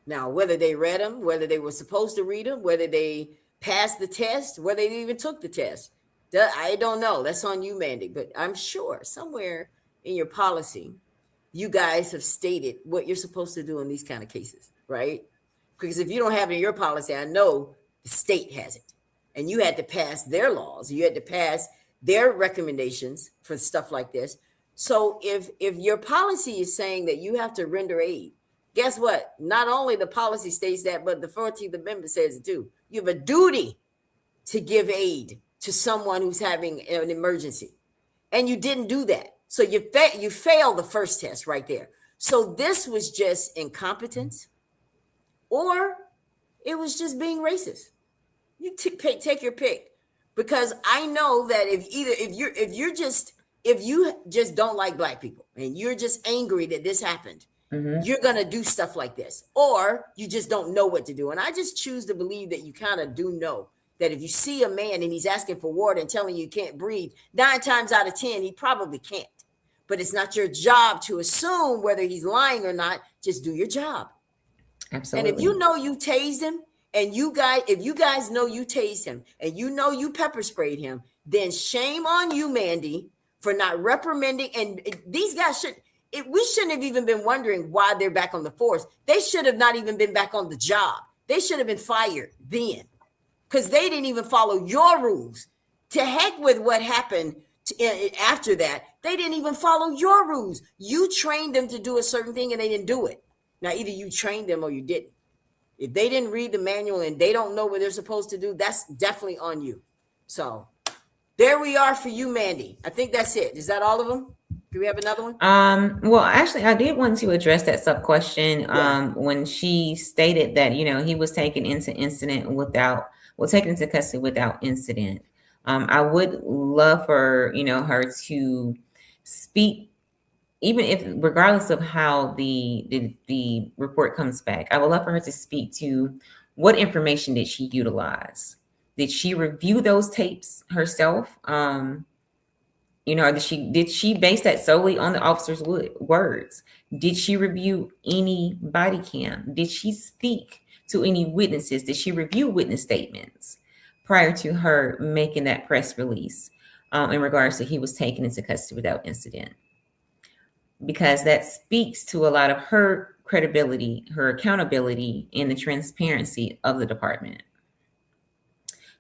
Now, whether they read them, whether they were supposed to read them, whether they passed the test, whether they even took the test, I don't know. That's on you, Mandy. But I'm sure somewhere in your policy, you guys have stated what you're supposed to do in these kind of cases, right? Because if you don't have it in your policy, I know the state has it. And you had to pass their laws. You had to pass their recommendations for stuff like this. So if your policy is saying that you have to render aid, guess what? Not only the policy states that, but the 14th Amendment says it too. You have a duty to give aid to someone who's having an emergency. And you didn't do that. So you failed the first test right there. So this was just incompetence or it was just being racist. You take your pick because I know that if you just don't like black people and you're just angry that this happened, you're going to do stuff like this, or you just don't know what to do. And I just choose to believe that you kind of do know that if you see a man and he's asking for water and telling you can't breathe, 9 times out of 10, he probably can't. But it's not your job to assume whether he's lying or not. Just do your job. Absolutely. And if you know you tased him, and if you guys know you tased him, and you know you pepper sprayed him, then shame on you, Mandy, for not reprimanding. And these guys we shouldn't have even been wondering why they're back on the force. They should have not even been back on the job. They should have been fired then because they didn't even follow your rules. To heck with what happened after that. They didn't even follow your rules. You trained them to do a certain thing and they didn't do it. Now, either you trained them or you didn't. If they didn't read the manual and they don't know what they're supposed to do, that's definitely on you. So there we are for you, Mandy. I think that's it. Is that all of them? Do we have another one? Well, actually, I did want to address that sub question. Yeah. When she stated that, he was taken into taken into custody without incident. I would love for, her to speak, even if, regardless of how the report comes back, I would love for her to speak to what information did she utilize? Did she review those tapes herself? Or did she base that solely on the officer's words? Did she review any body cam? Did she speak to any witnesses? Did she review witness statements prior to her making that press release in regards to he was taken into custody without incident? Because that speaks to a lot of her credibility, her accountability, and the transparency of the department.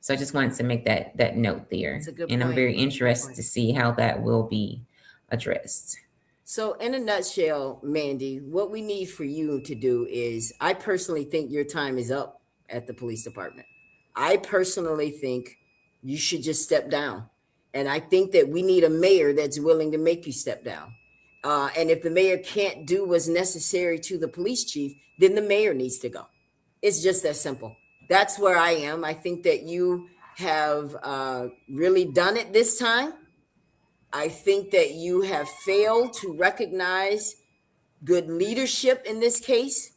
So I just wanted to make that note there. That's a good and point. I'm very interested to see how that will be addressed. So, in a nutshell, Mandy, what we need for you to do is I personally think your time is up at the police department. I personally think you should just step down. And I think that we need a mayor that's willing to make you step down. And if the mayor can't do what's necessary to the police chief, then the mayor needs to go. It's just that simple. That's where I am. I think that you have really done it this time. I think that you have failed to recognize good leadership in this case.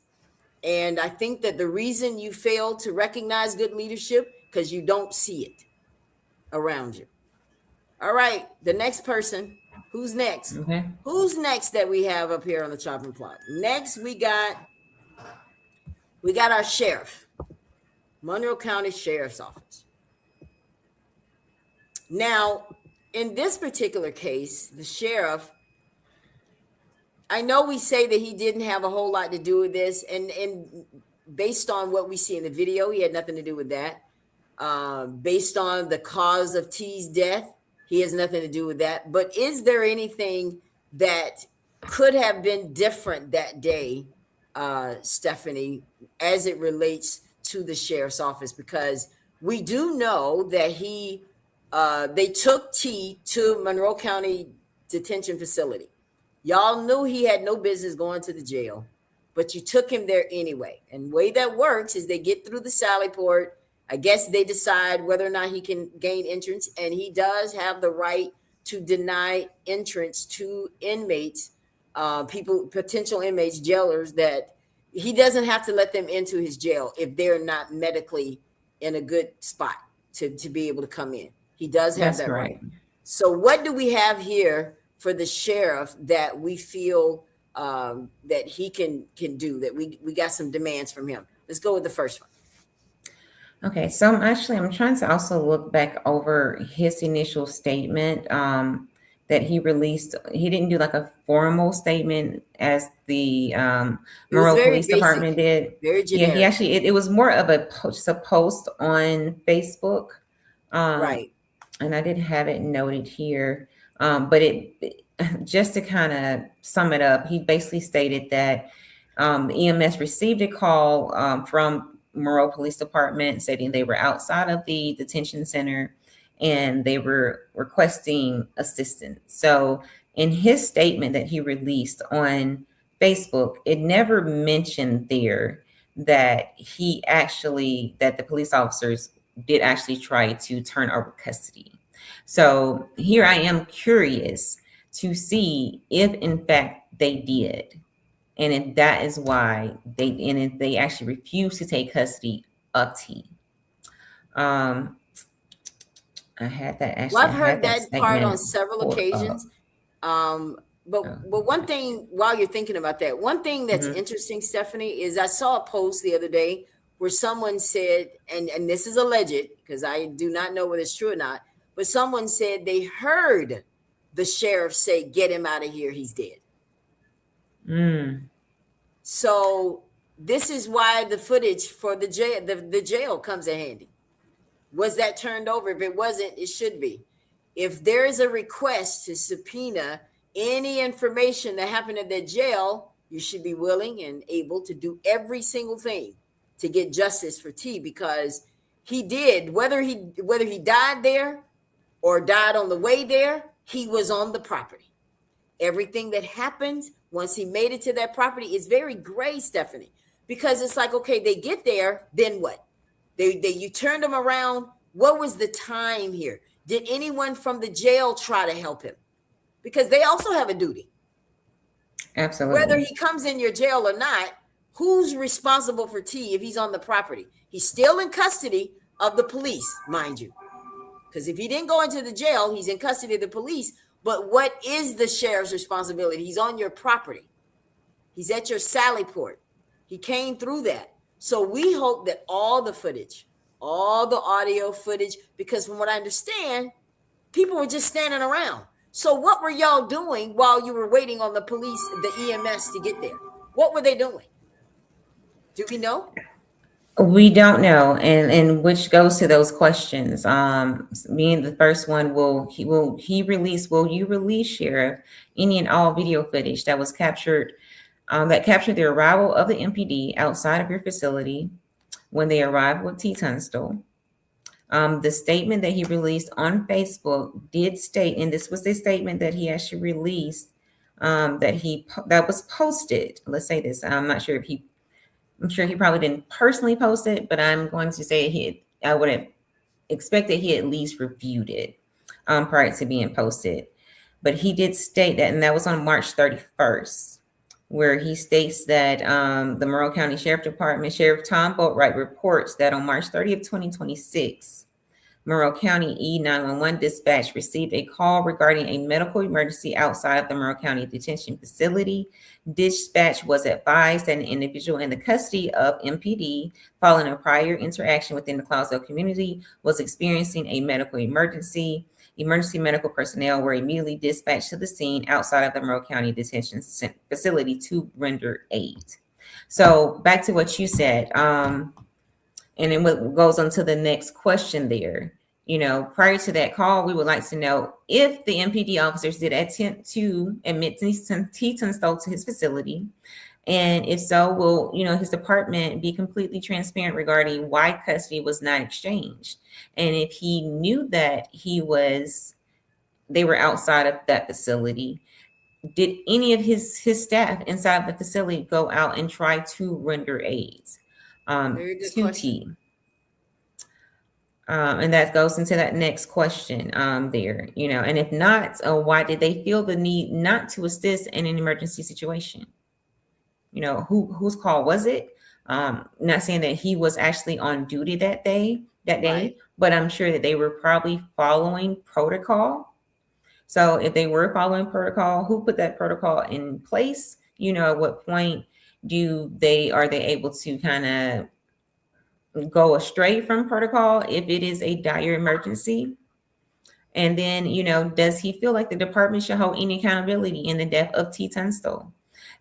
And I think that the reason you fail to recognize good leadership because you don't see it around you. All right, the next person. Who's next? Okay. Who's next that we have up here on the chopping block? Next, we got our sheriff, Monroe County Sheriff's Office. Now, in this particular case, the sheriff, I know we say that he didn't have a whole lot to do with this, and based on what we see in the video, he had nothing to do with that. Based on the cause of T's death, he has nothing to do with that. But is there anything that could have been different that day, Stephanie, as it relates to the sheriff's office? Because we do know that they took T to Monroe County Detention Facility. Y'all knew he had no business going to the jail, but you took him there anyway. And the way that works is they get through the Sally Port. I guess they decide whether or not he can gain entrance, and he does have the right to deny entrance to inmates, potential inmates, jailers, that he doesn't have to let them into his jail if they're not medically in a good spot to be able to come in. He does have That's that right. right. So what do we have here for the sheriff that we feel that he can do, that we got some demands from him? Let's go with the first one. Okay, so I'm trying to also look back over his initial statement that he released. He didn't do like a formal statement as the Monroe Police Department did. Very Yeah, generic. he actually it was more of just a post on Facebook. Right. And I did have it noted here, but just to kind of sum it up, he basically stated that EMS received a call from Monroe Police Department stating they were outside of the detention center and they were requesting assistance. So in his statement that he released on Facebook, it never mentioned there that that the police officers did actually try to turn over custody. So here I am curious to see if in fact they did. And if that is why if they actually refuse to take custody of T. I had that actually. Well, I've heard that part on several pulled up. occasions. But one thing, while you're thinking about that, one thing that's interesting, Stephanie, is I saw a post the other day where someone said, and this is alleged because I do not know whether it's true or not, but someone said they heard the sheriff say, "Get him out of here, he's dead." So this is why the footage for the jail comes in handy. Was that turned over? If it wasn't, it should be. If there is a request to subpoena any information that happened at that jail, you should be willing and able to do every single thing to get justice for T, because he did, whether he died there or died on the way there, he was on the property. Everything that happens once he made it to that property is very gray, Stephanie, because it's like, okay, they get there, then what? You turned them around. What was the time here? Did anyone from the jail try to help him? Because they also have a duty. Absolutely. Whether he comes in your jail or not, who's responsible for T if he's on the property? He's still in custody of the police, mind you. Because if he didn't go into the jail, he's in custody of the police. But what is the sheriff's responsibility? He's on your property. He's at your Sally Port. He came through that. So we hope that all the footage, all the audio footage, because from what I understand, people were just standing around. So what were y'all doing while you were waiting on the police, the EMS to get there? What were they doing? Do we know? We don't know, and which goes to those questions. Being the first one, will you release, Sheriff, any and all video footage that was captured that captured the arrival of the MPD outside of your facility when they arrived with T Tunstall? The statement that he released on Facebook did state, and this was the statement that he actually released, that was posted. Let's say this. I'm sure he probably didn't personally post it, but I'm going to say I would have expected he at least reviewed it prior to being posted. But he did state that, and that was on March 31st, where he states that the Monroe County Sheriff Department, Sheriff Tom Boatwright reports that on March 30th, 2026, Monroe County E911 dispatch received a call regarding a medical emergency outside of the Monroe County Detention Facility. Dispatch was advised that an individual in the custody of MPD, following a prior interaction within the Clydesdale community, was experiencing a medical emergency. Emergency medical personnel were immediately dispatched to the scene outside of the Monroe County Detention Facility to render aid. So back to what you said. And then what goes on to the next question there, prior to that call, we would like to know if the MPD officers did attempt to admit T. Tunstall to his facility. And if so, will, his department be completely transparent regarding why custody was not exchanged? And if he knew that they were outside of that facility, did any of his staff inside the facility go out and try to render aids? Very good To question. T. And that goes into that next question there, and if not, why did they feel the need not to assist in an emergency situation? Whose call was it? Not saying that he was actually on duty that day, Right. but I'm sure that they were probably following protocol. So if they were following protocol, who put that protocol in place? At what point are they able to kind of go astray from protocol if it is a dire emergency? And then, does he feel like the department should hold any accountability in the death of T. Tunstall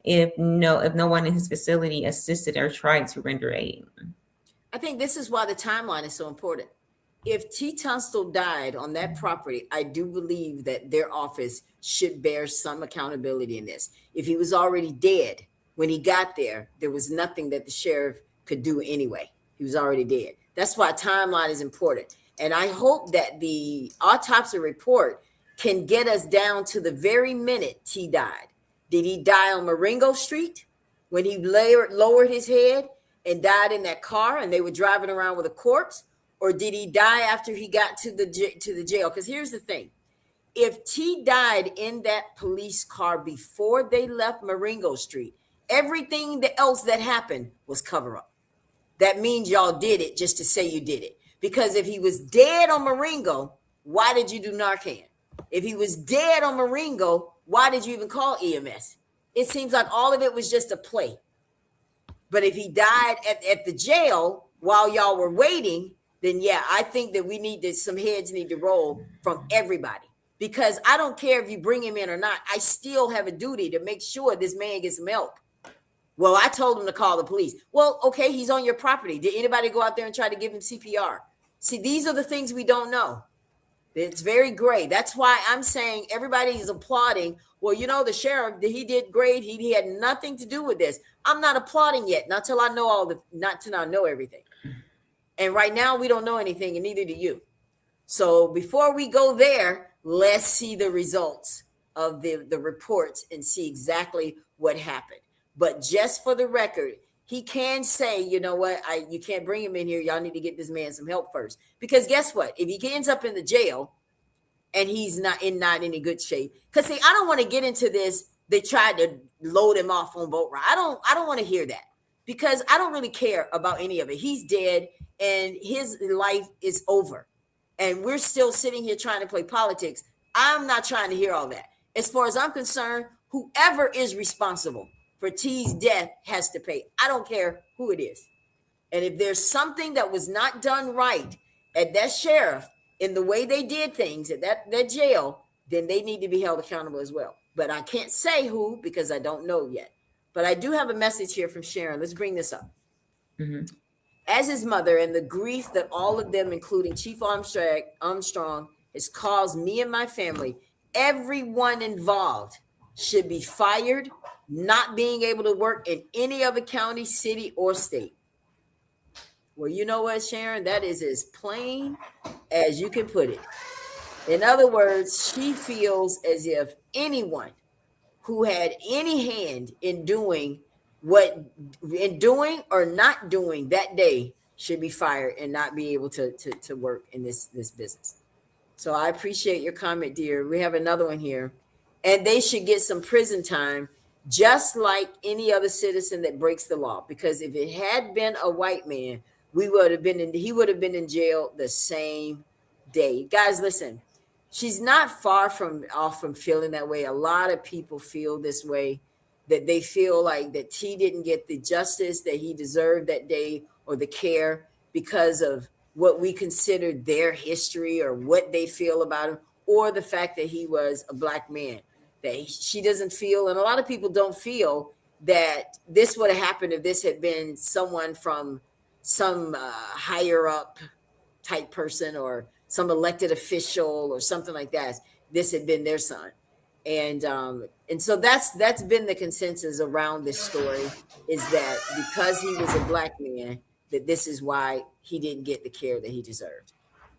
if no one in his facility assisted or tried to render aid? I think this is why the timeline is so important. If T. Tunstall died on that property, I do believe that their office should bear some accountability in this. If he was already dead when he got there, there was nothing that the sheriff could do anyway. He was already dead. That's why timeline is important. And I hope that the autopsy report can get us down to the very minute T died. Did he die on Marengo Street when he lowered his head and died in that car and they were driving around with a corpse? Or did he die after he got to the jail? Because here's the thing. If T died in that police car before they left Marengo Street, everything else that happened was cover up. That means y'all did it just to say you did it. Because if he was dead on Marengo, why did you do Narcan? If he was dead on Marengo, why did you even call EMS? It seems like all of it was just a play. But if he died at the jail while y'all were waiting, then yeah, I think that some heads need to roll from everybody. Because I don't care if you bring him in or not, I still have a duty to make sure this man gets some help. Well, I told him to call the police. Well, okay, he's on your property. Did anybody go out there and try to give him CPR? See, these are the things we don't know. It's very gray. That's why I'm saying everybody is applauding. Well, the sheriff, he did great. He had nothing to do with this. I'm not applauding yet, not till I know not till I know everything. And right now we don't know anything, and neither do you. So before we go there, let's see the results of the reports and see exactly what happened. But just for the record, he can say, you know what, you can't bring him in here. Y'all need to get this man some help first. Because guess what? If he ends up in the jail and he's not in any good shape, because see, I don't want to get into this. They tried to load him off on boat ride. I don't want to hear that, because I don't really care about any of it. He's dead and his life is over. And we're still sitting here trying to play politics. I'm not trying to hear all that. As far as I'm concerned, whoever is responsible for T's death has to pay. I don't care who it is. And if there's something that was not done right at that sheriff in the way they did things at that jail, then they need to be held accountable as well. But I can't say who because I don't know yet. But I do have a message here from Sharon. Let's bring this up. Mm-hmm. as his mother, and the grief that all of them, including Chief Armstrong, has caused me and my family, everyone involved should be fired, not being able to work in any other county, city, or state. Well, you know what, Sharon? That is as plain as you can put it. In other words, she feels as if anyone who had any hand in what doing or not doing that day should be fired and not be able to work in this business. So I appreciate your comment, dear. We have another one here. And they should get some prison time, just like any other citizen that breaks the law. Because if it had been a white man, he would have been in jail the same day. Guys, listen, she's not far from off from feeling that way. A lot of people feel this way, that they feel like that T didn't get the justice that he deserved that day or the care because of what we consider their history or what they feel about him, or the fact that he was a black man. She doesn't feel, and a lot of people don't feel, that this would have happened if this had been someone from some higher up type person or some elected official or something like that. This had been their son. And so that's been the consensus around this story, is that because he was a black man, that this is why he didn't get the care that he deserved.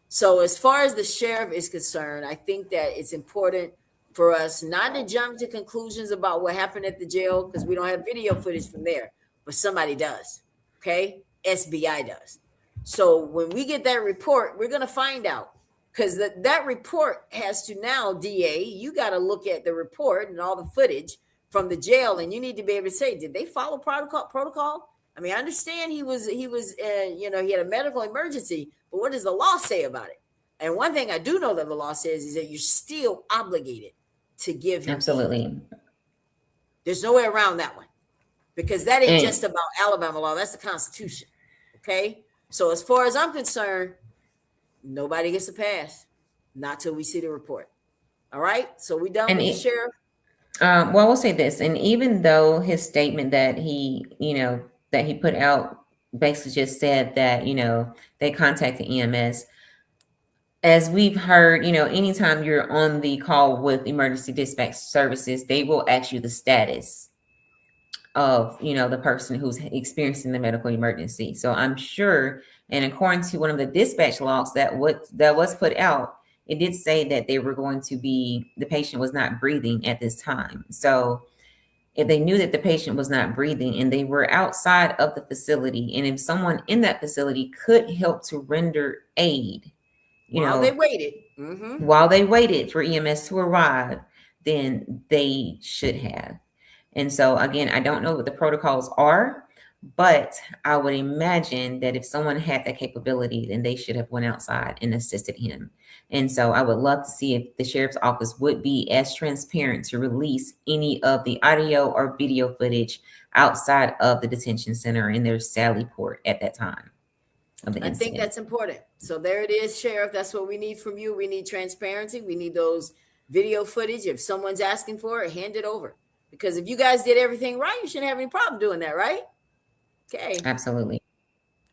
So as far as the sheriff is concerned, I think that it's important for us not to jump to conclusions about what happened at the jail, because we don't have video footage from there, but somebody does. Okay, SBI does. So when we get that report, we're going to find out, because that report has to now, DA, you got to look at the report and all the footage from the jail, and you need to be able to say, did they follow protocol? I mean, I understand he was he had a medical emergency, but what does the law say about it? And one thing I do know that the law says is that you're still obligated to give him Absolutely. aid. There's no way around that one, because that ain't And just about Alabama law. That's the Constitution. Okay. So as far as I'm concerned, nobody gets a pass, not till we see the report. All right. So we done and with the it, sheriff. well, we'll say this, and even though his statement that he put out basically just said that they contacted EMS, as we've heard, anytime you're on the call with emergency dispatch services, they will ask you the status of the person who's experiencing the medical emergency. So I'm sure, and according to one of the dispatch logs that was put out, it did say that the patient was not breathing at this time. So if they knew that the patient was not breathing and they were outside of the facility, and if someone in that facility could help to render aid, While they waited. Mm-hmm. while they waited for EMS to arrive, then they should have. And so again, I don't know what the protocols are, but I would imagine that if someone had that capability, then they should have went outside and assisted him. And so I would love to see if the sheriff's office would be as transparent to release any of the audio or video footage outside of the detention center in their Sally Port at that time of the I think incident. that's important. So there it is, Sheriff. That's what we need from you. We need transparency. We need those video footage. If someone's asking for it, hand it over. Because if you guys did everything right, you shouldn't have any problem doing that, right? Okay. Absolutely.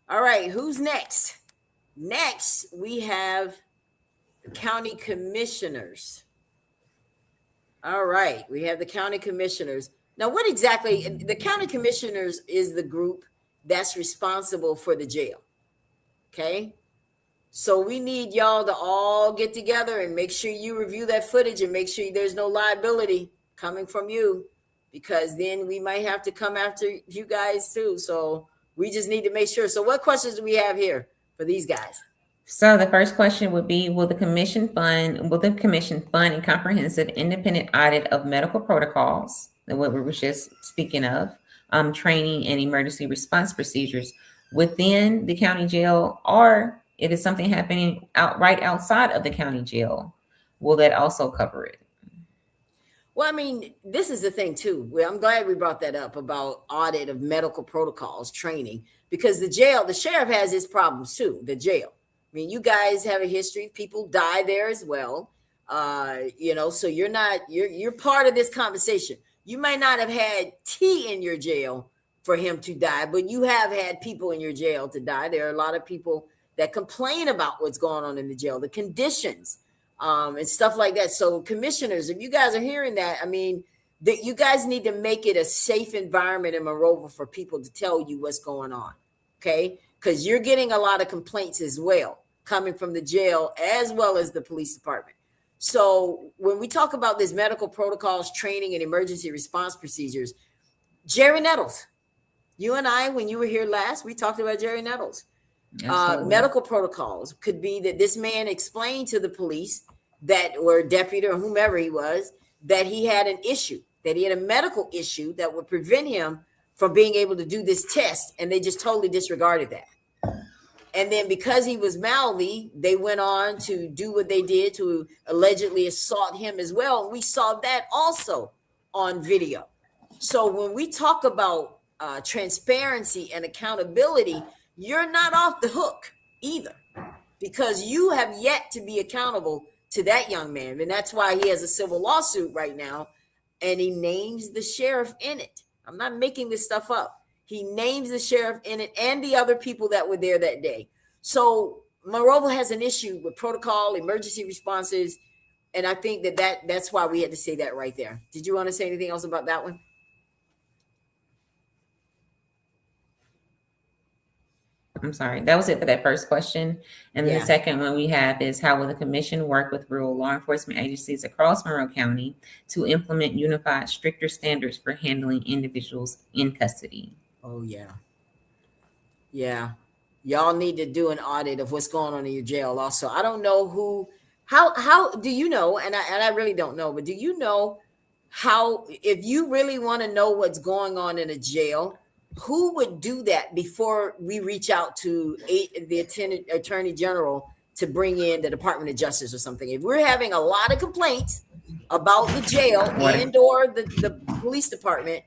All right. Who's next? Next, we have the county commissioners. All right. We have the county commissioners. Now, what exactly? The county commissioners is the group that's responsible for the jail. Okay. So we need y'all to all get together and make sure you review that footage and make sure there's no liability coming from you, because then we might have to come after you guys too. So we just need to make sure. So what questions do we have here for these guys? So the first question would be, will the commission fund a comprehensive independent audit of medical protocols, what we were just speaking of, training and emergency response procedures within the county jail, or if it's something happening right outside of the county jail, will that also cover it? Well, I mean, this is the thing too. I'm glad we brought that up about audit of medical protocols, training, because the sheriff has his problems too, the jail. I mean, you guys have a history. People die there as well. So you're part of this conversation. You might not have had tea in your jail, for him to die, but you have had people in your jail to die. There are a lot of people that complain about what's going on in the jail, the conditions, and stuff like that. So, commissioners, if you guys are hearing that, I mean, that you guys need to make it a safe environment in Monroe for people to tell you what's going on, okay? Because you're getting a lot of complaints as well coming from the jail as well as the police department. So, when we talk about this medical protocols, training, and emergency response procedures, Jerry Nettles, you and I, when you were here last, we talked about Jerry Nettles. Absolutely. Medical protocols could be that this man explained to the police that, or deputy or whomever he was, that he had an issue, that he had a medical issue that would prevent him from being able to do this test. And they just totally disregarded that. And then because he was mouthy, they went on to do what they did to allegedly assault him as well. And we saw that also on video. So when we talk about transparency and accountability, you're not off the hook either, because you have yet to be accountable to that young man. And that's why he has a civil lawsuit right now. And he names the sheriff in it. I'm not making this stuff up. He names the sheriff in it and the other people that were there that day. So Monroe has an issue with protocol, emergency responses, and I think that's why we had to say that right there. Did you want to say anything else about that one? I'm sorry. That was it for that first question. And then Yeah. the second one we have is, how will the commission work with rural law enforcement agencies across Monroe County to implement unified, stricter standards for handling individuals in custody? Oh, yeah. Yeah. Y'all need to do an audit of what's going on in your jail also. I don't know how do you know, and I really don't know, but do you know how, if you really want to know what's going on in a jail, who would do that before we reach out to the attorney general to bring in the Department of Justice or something? If we're having a lot of complaints about the jail and or the police department,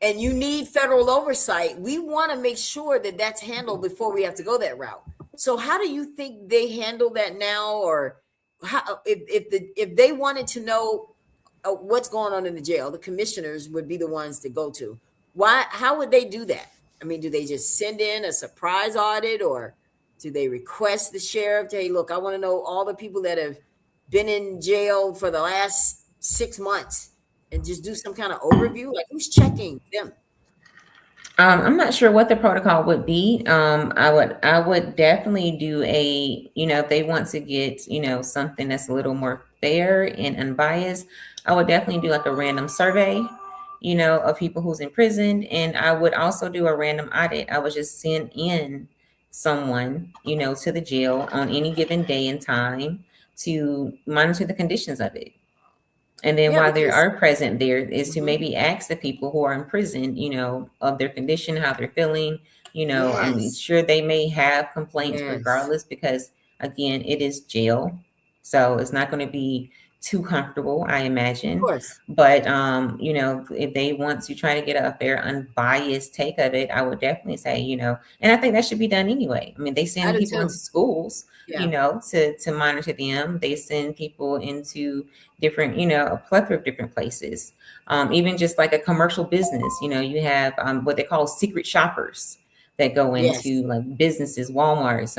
and you need federal oversight, we want to make sure that that's handled before we have to go that route. So how do you think they handle that now? Or how, if they wanted to know what's going on in the jail, the commissioners would be the ones to go to. How would they do that? I mean, do they just send in a surprise audit, or do they request the sheriff to, hey, look, I want to know all the people that have been in jail for the last 6 months, and just do some kind of overview? Like, who's checking them? I'm not sure what the protocol would be. I would definitely do if they want to get, something that's a little more fair and unbiased, I would definitely do like a random survey, of people who's in prison. And I would also do a random audit. I would just send in someone, to the jail on any given day and time to monitor the conditions of it. And then Yeah, while they because are present there, is to maybe ask the people who are in prison, of their condition, how they're feeling. I'm yes, sure they may have complaints yes, regardless, because again, it is jail. So it's not going to be too comfortable, I of imagine. course, But if they want to try to get a fair, unbiased take of it, I would definitely say, and I think that should be done anyway. I mean, they I send do people into too. schools, Yeah, to monitor them. They send people into different, a plethora of different places. Even just like a commercial business, you have what they call secret shoppers that go yes. into like businesses, Walmarts.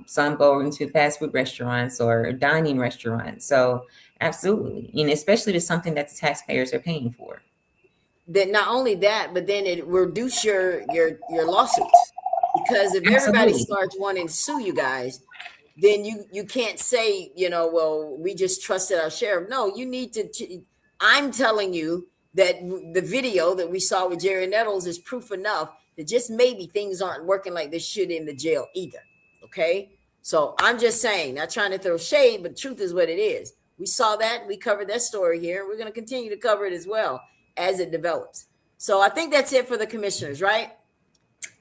Some go into fast food restaurants or dining restaurants. So absolutely, and especially to something that the taxpayers are paying for. Then not only that, but then it reduce your lawsuits, because if everybody Absolutely. starts wanting to sue you guys, then you can't say, well, we just trusted our sheriff. No, you need to. I'm telling you that the video that we saw with Jerry Nettles is proof enough that just maybe things aren't working like they should in the jail either. Okay, so I'm just saying, not trying to throw shade, but truth is what it is. We saw that, we covered that story here. We're going to continue to cover it as well as it develops. So I think that's it for the commissioners, right?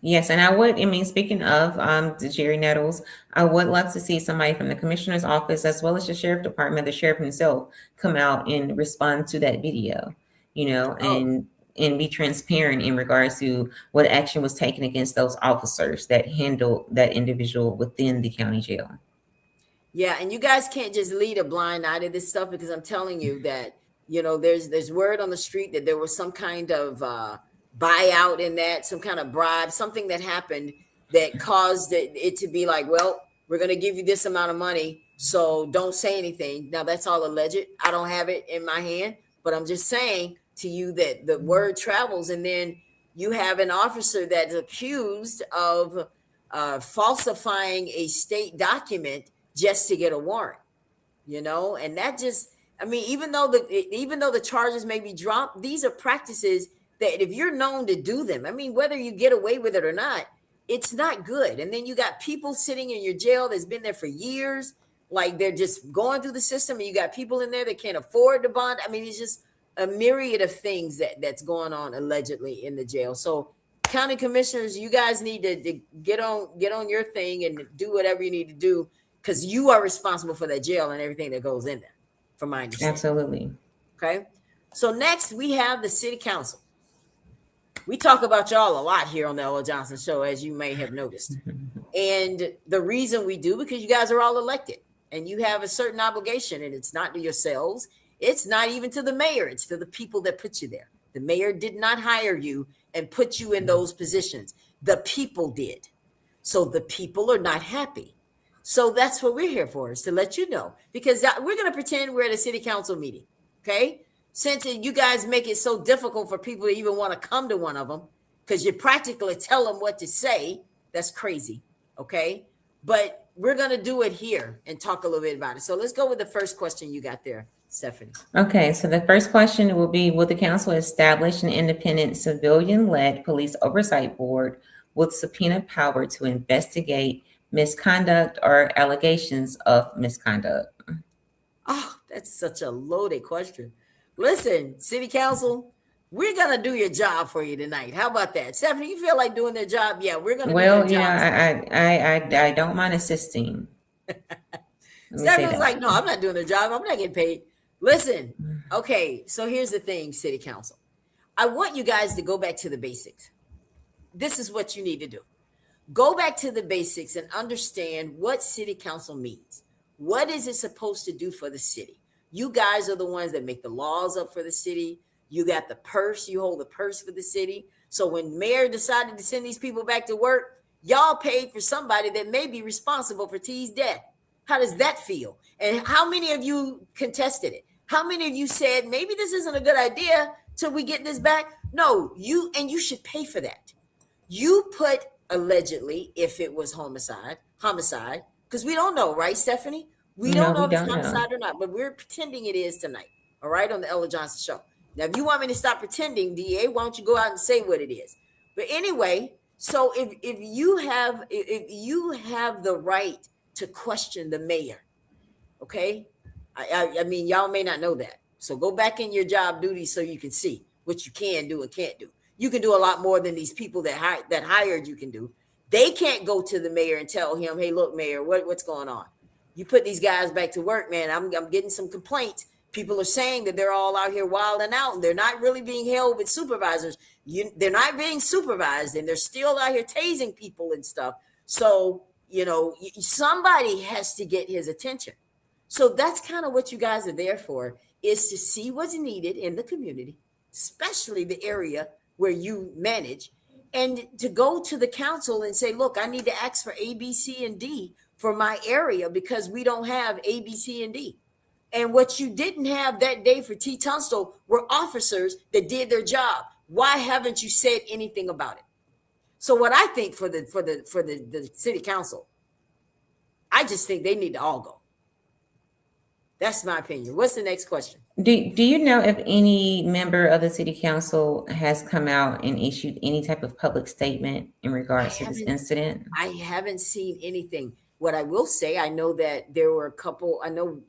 Yes, and speaking of the Jerry Nettles, I would love to see somebody from the commissioner's office as well as the sheriff department, the sheriff himself, come out and respond to that video, Oh, and be transparent in regards to what action was taken against those officers that handled that individual within the county jail. yeah, and you guys can't just lead a blind eye to this stuff, because I'm telling you that there's word on the street that there was some kind of buyout in that, some kind of bribe, something that happened that caused it to be like, well, we're going to give you this amount of money, so don't say anything. Now, that's all alleged. I don't have it in my hand, but I'm just saying to you that the word travels, and then you have an officer that's accused of falsifying a state document just to get a warrant, and that just, I mean, even though the charges may be dropped, these are practices that if you're known to do them, I mean, whether you get away with it or not, it's not good. And then you got people sitting in your jail that's been there for years, like they're just going through the system, and you got people in there that can't afford the bond. I mean, it's just a myriad of things that's going on allegedly in the jail. So county commissioners, you guys need to get on your thing and do whatever you need to do, because you are responsible for that jail and everything that goes in there, from my understanding. Absolutely. Okay. So next we have the city council. We talk about y'all a lot here on the Ella Johnson Show, as you may have noticed. And the reason we do, because you guys are all elected and you have a certain obligation, and it's not to yourselves. It's not even to the mayor. It's to the people that put you there. The mayor did not hire you and put you in those positions. The people did. So the people are not happy. So that's what we're here for, is to let you know, because we're going to pretend we're at a city council meeting. Okay. Since you guys make it so difficult for people to even want to come to one of them, because you practically tell them what to say. That's crazy. Okay. But we're going to do it here and talk a little bit about it. So let's go with the first question you got there, Stephanie. Okay, so the first question will be, will the council establish an independent civilian-led police oversight board with subpoena power to investigate misconduct or allegations of misconduct? Oh, that's such a loaded question. Listen, city council, we're going to do your job for you tonight. How about that? Stephanie, you feel like doing their job? Yeah, we're going to do their job. I don't mind assisting. Stephanie's like, no, I'm not doing their job. I'm not getting paid. Listen, okay, so here's the thing, city council. I want you guys to go back to the basics. This is what you need to do. Go back to the basics and understand what city council means. What is it supposed to do for the city? You guys are the ones that make the laws up for the city. You got the purse. You hold the purse for the city. So when mayor decided to send these people back to work, y'all paid for somebody that may be responsible for T's death. How does that feel? And how many of you contested it? How many of you said, maybe this isn't a good idea till we get this back? No, you should pay for that. You put, allegedly, if it was homicide, because we don't know, right, Stephanie? We don't know if it's homicide or not, but we're pretending it is tonight, all right, on the Ella Johnson Show. Now, if you want me to stop pretending, DA, why don't you go out and say what it is? But anyway, so if you have the right to question the mayor, okay? I mean, y'all may not know that. So go back in your job duties so you can see what you can do and can't do. You can do a lot more than these people that hired you can do. They can't go to the mayor and tell him, hey, look, mayor, what's going on? You put these guys back to work, man. I'm getting some complaints. People are saying that they're all out here wilding out, and they're not really being held with supervisors. They're not being supervised, and they're still out here tasing people and stuff. So, somebody has to get his attention. So that's kind of what you guys are there for, is to see what's needed in the community, especially the area where you manage, and to go to the council and say, look, I need to ask for A, B, C, and D for my area because we don't have A, B, C, and D. And what you didn't have that day for T. Tunstall were officers that did their job. Why haven't you said anything about it? So what I think for the city council, I just think they need to all go. That's my opinion. What's the next question? Do you know if any member of the city council has come out and issued any type of public statement in regards to this incident? I haven't seen anything. What I will say, I know that there were a couple. I know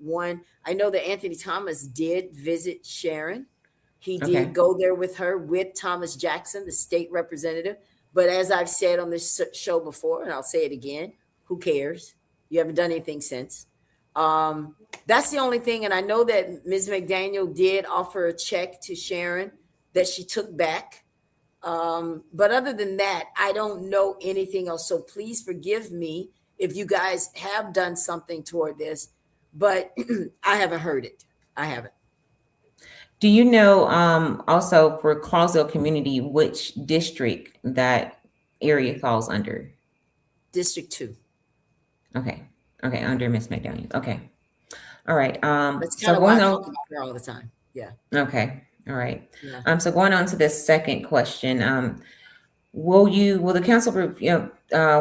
that Anthony Thomas did visit Sharon. He did go there with her, with Thomas Jackson, the state representative. But as I've said on this show before, and I'll say it again, who cares? You haven't done anything since. That's the only thing. And I know that Ms. McDaniel did offer a check to Sharon that she took back. But other than that, I don't know anything else. So please forgive me if you guys have done something toward this, but I haven't heard it. I haven't. Do you know also for Causville community which district that area falls under? District 2. Okay. Okay, under Miss McDaniel. Okay. All right. That's kind So of why going I on. talk about her all the time. Yeah. Okay. All right. Yeah. So going on to the second question. Will the council,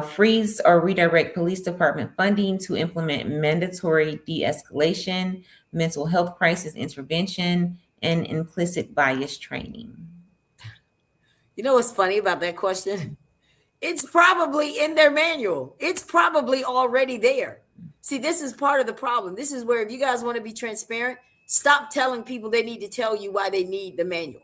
freeze or redirect police department funding to implement mandatory de-escalation, mental health crisis intervention, and implicit bias training? You know what's funny about that question? It's probably in their manual. It's probably already there. See, this is part of the problem. This is where, if you guys want to be transparent, stop telling people they need to tell you why they need the manual.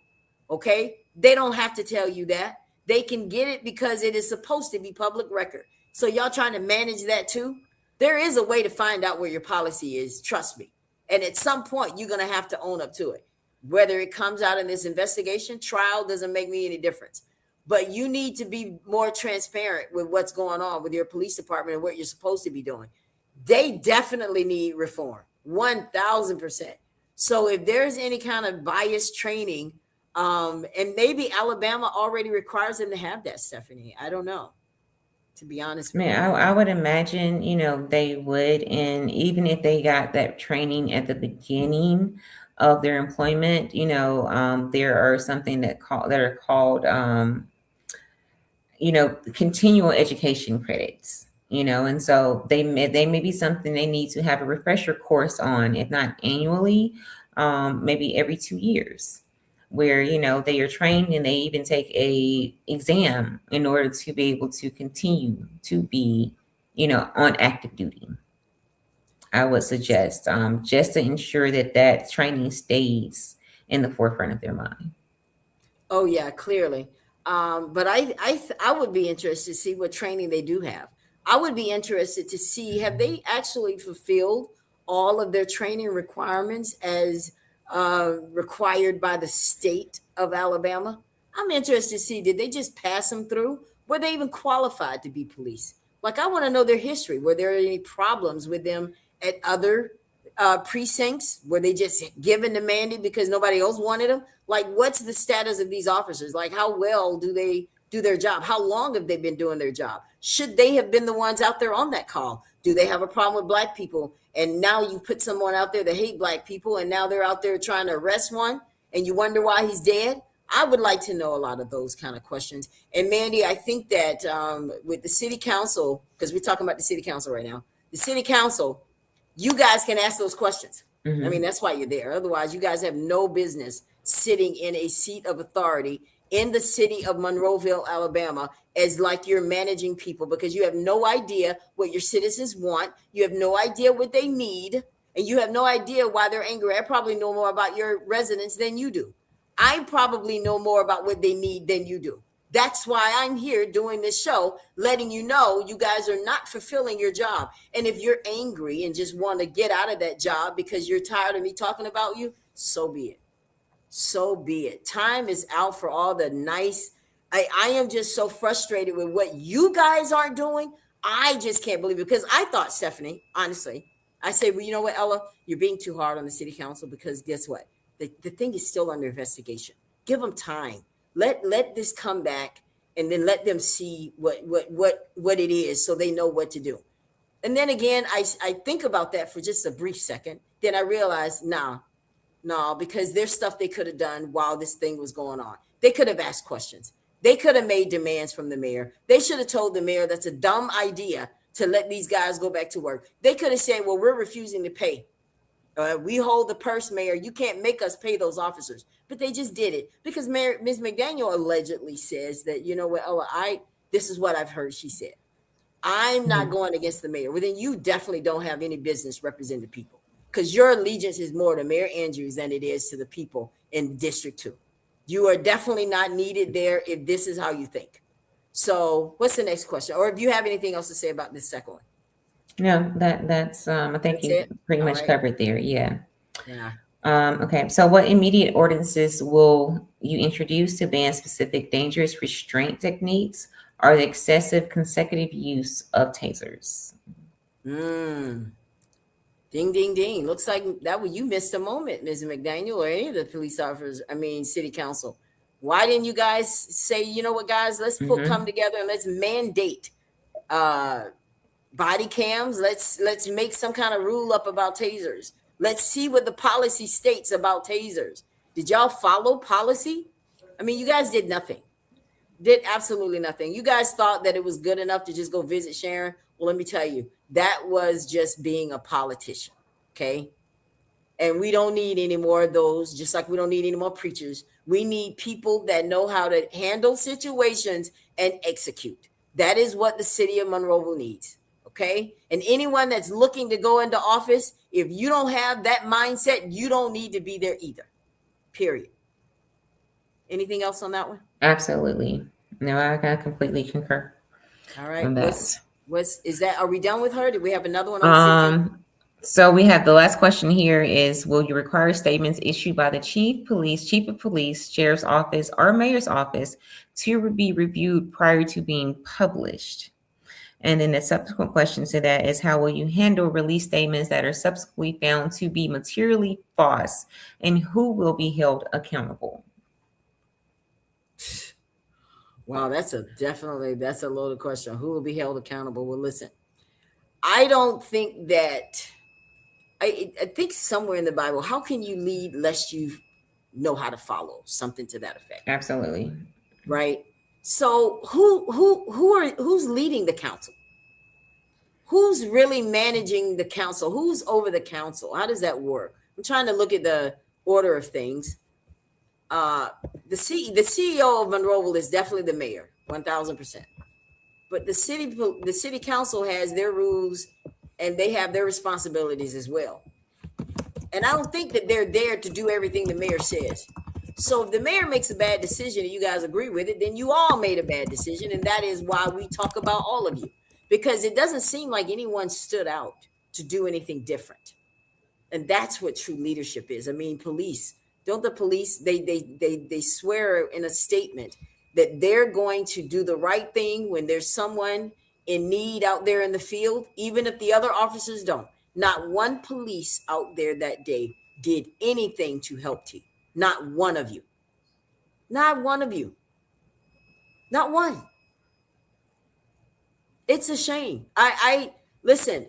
Okay? They don't have to tell you that. They can get it because it is supposed to be public record. So, y'all trying to manage that too? There is a way to find out where your policy is. Trust me. And at some point, you're going to have to own up to it. Whether it comes out in this investigation, trial doesn't make me any difference. But you need to be more transparent with what's going on with your police department and what you're supposed to be doing. They definitely need reform, 1000%. So if there's any kind of bias training, and maybe Alabama already requires them to have that, Stephanie. I don't know, to be honest with Man, you. I would imagine, they would, and even if they got that training at the beginning of their employment, there are something that are called, continual education credits, and so they may be something they need to have a refresher course on, if not annually, maybe every 2 years, where they are trained and they even take a exam in order to be able to continue to be on active duty. I would suggest, just to ensure that training stays in the forefront of their mind. Oh yeah, clearly. But I would be interested to see what training they do have. I would be interested to see, have they actually fulfilled all of their training requirements as required by the state of Alabama. I'm interested to see, did they just pass them through? Were they even qualified to be police? Like, I want to know their history. Were there any problems with them at other precincts? Were they just given the mandate because nobody else wanted them? Like, what's the status of these officers? Like, how well do they do their job? How long have they been doing their job? Should they have been the ones out there on that call? Do they have a problem with black people? And now you put someone out there that hate black people, and now they're out there trying to arrest one, and you wonder why he's dead. I would like to know a lot of those kind of questions. And Mandy, I think that with the city council, because we're talking about the city council right now, the city council, you guys can ask those questions. I mean, that's why you're there. Otherwise, you guys have no business sitting in a seat of authority in the city of Monroeville, Alabama, as like you're managing people, because you have no idea what your citizens want. You have no idea what they need, and you have no idea why they're angry. I probably know more about your residents than you do. I probably know more about what they need than you do. That's why I'm here doing this show, letting you know you guys are not fulfilling your job. And if you're angry and just want to get out of that job because you're tired of me talking about you, so be it. So be it. Time is out for all the nice. I am just so frustrated with what you guys aren't doing. I just can't believe it, because I thought, Stephanie, honestly, I say, well, you know what, Ella, you're being too hard on the city council, because guess what? The thing is still under investigation. Give them time. Let this come back, and then let them see what it is, so they know what to do. And then again, I think about that for just a brief second. Then I realize, nah, no, because there's stuff they could have done while this thing was going on. They could have asked questions. They could have made demands from the mayor. They should have told the mayor that's a dumb idea to let these guys go back to work. They could have said, well, we're refusing to pay. We hold the purse, mayor. You can't make us pay those officers. But they just did it because Mayor Ms. McDaniel allegedly says that, you know what, Ella, this is what I've heard, she said. I'm not going against the mayor. Well, then you definitely don't have any business representing the people, because your allegiance is more to Mayor Andrews than it is to the people in District 2. You are definitely not needed there if this is how you think. So what's the next question? Or if you have anything else to say about this second one? No, that's I think That's you it? pretty All much right. covered there. Yeah. Yeah. Okay. So what immediate ordinances will you introduce to ban specific dangerous restraint techniques or the excessive consecutive use of tasers? The Ding, ding, ding. Looks like that you missed a moment, Ms. McDaniel, or any of the police officers. I mean, city council. Why didn't you guys say, you know what, guys, let's come Hmm. together and let's mandate uh, body cams. Let's make some kind of rule up about tasers. Let's see what the policy states about tasers. Did y'all follow policy? I mean, you guys did nothing. Did absolutely nothing. You guys thought that it was good enough to just go visit Sharon. Well, let me tell you, that was just being a politician. Okay. And we don't need any more of those, just like we don't need any more preachers. We need people that know how to handle situations and execute. That is what the city of Monroeville needs. Okay. And anyone that's looking to go into office, if you don't have that mindset, you don't need to be there either. Period. Anything else on that one? Absolutely. No, I completely concur All right. on that. What's is that? Are we done with her? Did we have another one on Cynthia? Um, so we have the last question here is, will you require statements issued by the chief of police, sheriff's office, or mayor's office to be reviewed prior to being published? And then the subsequent question to that is, how will you handle release statements that are subsequently found to be materially false, and who will be held accountable? Wow, that's a loaded question. Who will be held accountable? Well, listen, I don't think that I think somewhere in the Bible, how can you lead lest you know how to follow? Something to that effect, Absolutely. right? So who's leading the council? Who's really managing the council? Who's over the council? How does that work? I'm trying to look at the order of things. Uh, the CEO of Monroeville is definitely the mayor, 1,000%. But the city council has their rules and they have their responsibilities as well. And I don't think that they're there to do everything the mayor says. So if the mayor makes a bad decision and you guys agree with it, then you all made a bad decision. And that is why we talk about all of you, because it doesn't seem like anyone stood out to do anything different. And that's what true leadership is. I mean, police, don't the police, they swear in a statement that they're going to do the right thing when there's someone in need out there in the field, even if the other officers don't. Not one police out there that day did anything to help T. Not one of you. Not one of you. Not one. It's a shame. I listen.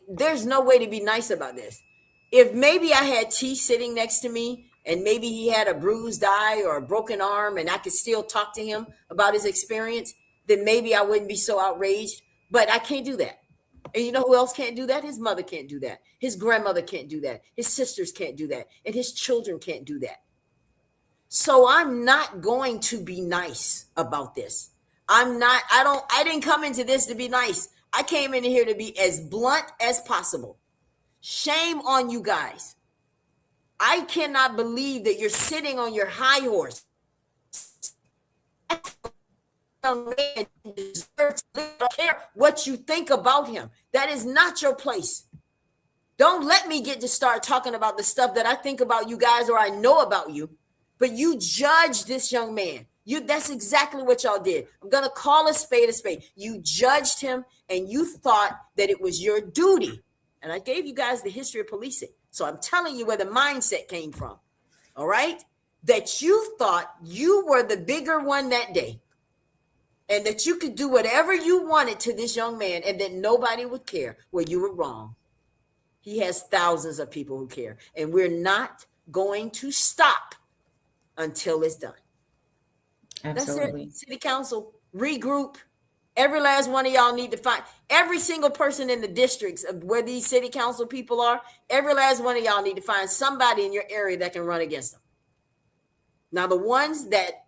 There's no way to be nice about this. If maybe I had T sitting next to me and maybe he had a bruised eye or a broken arm and I could still talk to him about his experience, then maybe I wouldn't be so outraged. But I can't do that. And you know who else can't do that? His mother can't do that. His grandmother can't do that. His sisters can't do that. And his children can't do that. So I'm not going to be nice about this. I didn't come into this to be nice. I came in here to be as blunt as possible. Shame on you guys. I cannot believe that you're sitting on your high horse. Young man deserves to live. I don't care what you think about him. That is not your place. Don't let me get to start talking about the stuff that I think about you guys or I know about you. But you judged this young man. That's exactly what y'all did. I'm going to call a spade a spade. You judged him and you thought that it was your duty. And I gave you guys the history of policing. So I'm telling you where the mindset came from. All right? That you thought you were the bigger one that day. And that you could do whatever you wanted to this young man and that nobody would care. Well, you were wrong. He has thousands of people who care. And we're not going to stop until it's done. Absolutely. That's it. City council, regroup. Every last one of y'all need to find every single person in the districts of where these city council people are. Every last one of y'all need to find somebody in your area that can run against them. Now, the ones that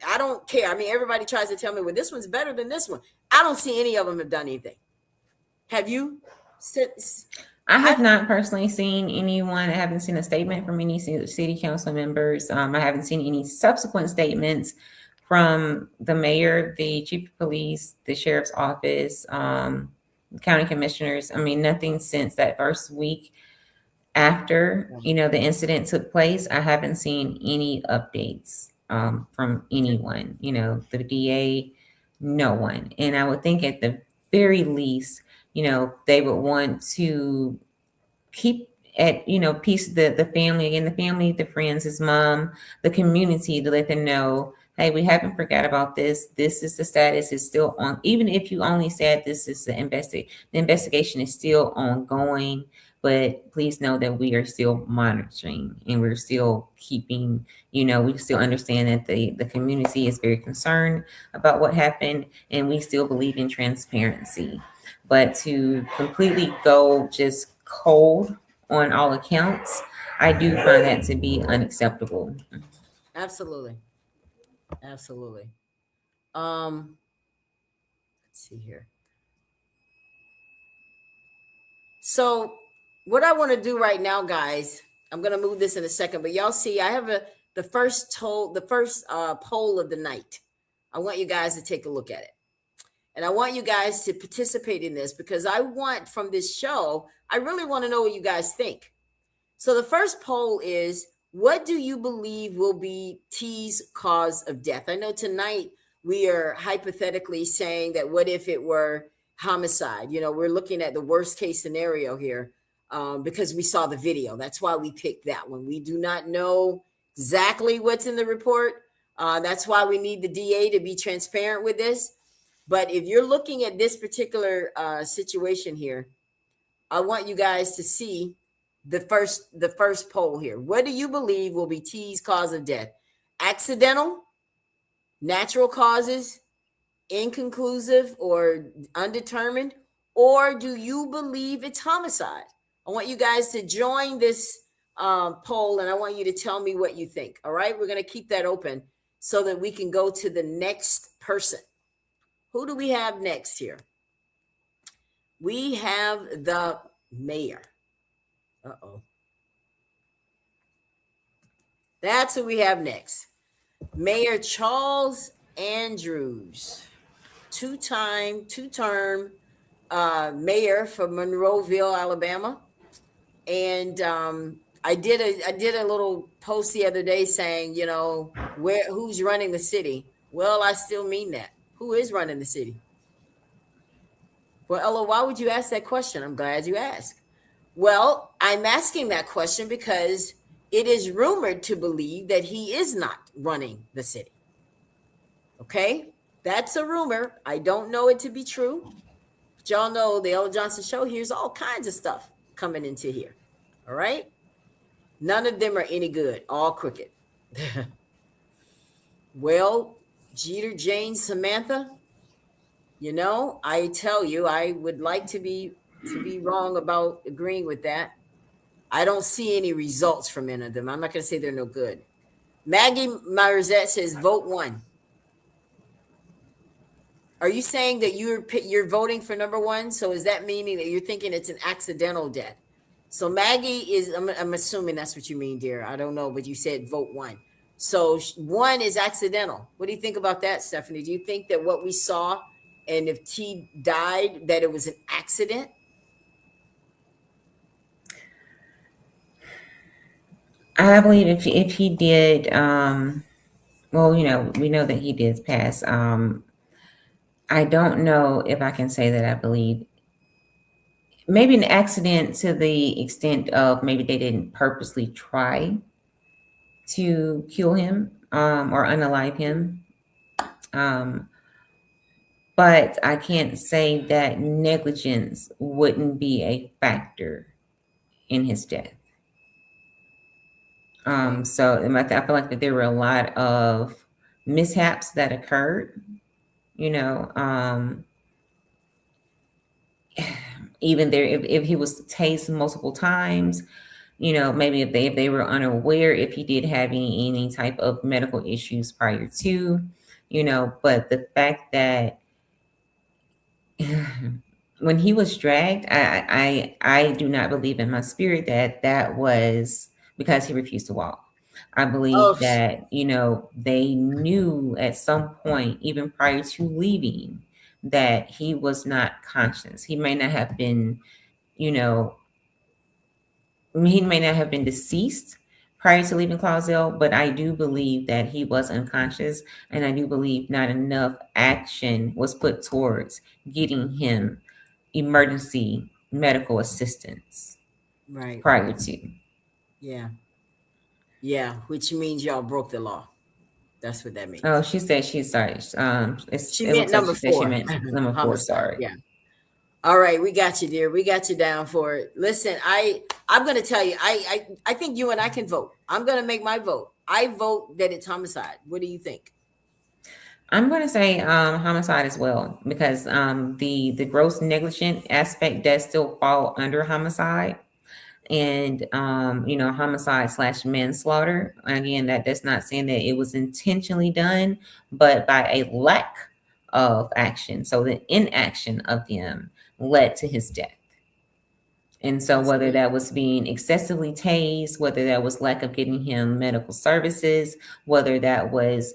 I don't care. I mean, everybody tries to tell me, well, this one's better than this one. I don't see any of them have done anything. Have you? I have not personally seen anyone. I haven't seen a statement from any city council members. I haven't seen any subsequent statements from the mayor, the chief of police, the sheriff's office, county commissioners. I mean, nothing since that first week after, the incident took place. I haven't seen any updates from anyone, the DA, no one. And I would think at the very least, they would want to keep at peace the family, again, the family, the friends, his mom, the community, to let them know, hey, we haven't forgot about this. This is the status, is still on. Even if you only said this is the investigation is still ongoing, but please know that we are still monitoring, and we're still keeping, we still understand that the community is very concerned about what happened, and we still believe in transparency. But to completely go just cold on all accounts, I do find that to be unacceptable. Absolutely. Absolutely. Um, let's see here. So what I want to do right now, guys, I'm gonna move this in a second, but y'all see I have the first poll of the night. I want you guys to take a look at it. And I want you guys to participate in this because I want from this show, I really want to know what you guys think. So the first poll is, what do you believe will be T's cause of death? I know tonight we are hypothetically saying that what if it were homicide? We're looking at the worst case scenario here, because we saw the video. That's why we picked that one. We do not know exactly what's in the report. That's why we need the DA to be transparent with this. But if you're looking at this particular situation here, I want you guys to see the first poll here. What do you believe will be T's cause of death? Accidental, natural causes, inconclusive or undetermined, or do you believe it's homicide? I want you guys to join this poll, and I want you to tell me what you think. All right, we're going to keep that open so that we can go to the next person. Who do we have next here? We have the mayor. Uh-oh. That's who we have next. Mayor Charles Andrews, two-term mayor for Monroeville, Alabama. And I did a little post the other day saying, who's running the city? Well, I still mean that. Who is running the city? Well, Ella, why would you ask that question? I'm glad you asked. Well, I'm asking that question because it is rumored to believe that he is not running the city. Okay? That's a rumor. I don't know it to be true. But y'all know the Ella Johnson Show here's all kinds of stuff coming into here. All right? None of them are any good. All crooked. Well, Jeter, Jane, Samantha, I tell you, I would like to be wrong about agreeing with that. I don't see any results from any of them. I'm not going to say they're no good. Maggie Marizette says vote one. Are you saying that you're voting for number one? So is that meaning that you're thinking it's an accidental death? So Maggie is, I'm assuming that's what you mean, dear. I don't know, but you said vote one. So one is accidental. What do you think about that, Stephanie? Do you think that what we saw, and if T died, that it was an accident? I believe if he did, well, we know that he did pass. I don't know if I can say that I believe maybe an accident to the extent of maybe they didn't purposely try to kill him or unalive him. But I can't say that negligence wouldn't be a factor in his death. So I feel like that there were a lot of mishaps that occurred, even there, if he was tased multiple times, maybe if they were unaware, if he did have any type of medical issues prior to, but the fact that when he was dragged, I do not believe in my spirit that was because he refused to walk. I believe that, they knew at some point, even prior to leaving, that he was not conscious. He may not have been, he may not have been deceased prior to leaving Clausel, but I do believe that he was unconscious, and I do believe not enough action was put towards getting him emergency medical assistance Right. prior to. Yeah. Yeah. Which means y'all broke the law. That's what that Oh, means. she said she's sorry. She It meant looks like number she said she four, meant number four. homicide. Sorry. Yeah. All right, we got you, dear. We got you down for it. Listen, I'm gonna tell you, I think you and I can vote. I'm gonna make my vote. I vote that it's homicide. What do you think? I'm going to say homicide as well because the gross negligent aspect does still fall under homicide, and homicide slash manslaughter. Again, that does not saying that it was intentionally done, but by a lack of action. So the inaction of them led to his death. And so, That's whether good. that was being excessively tased, whether that was lack of getting him medical services, whether that was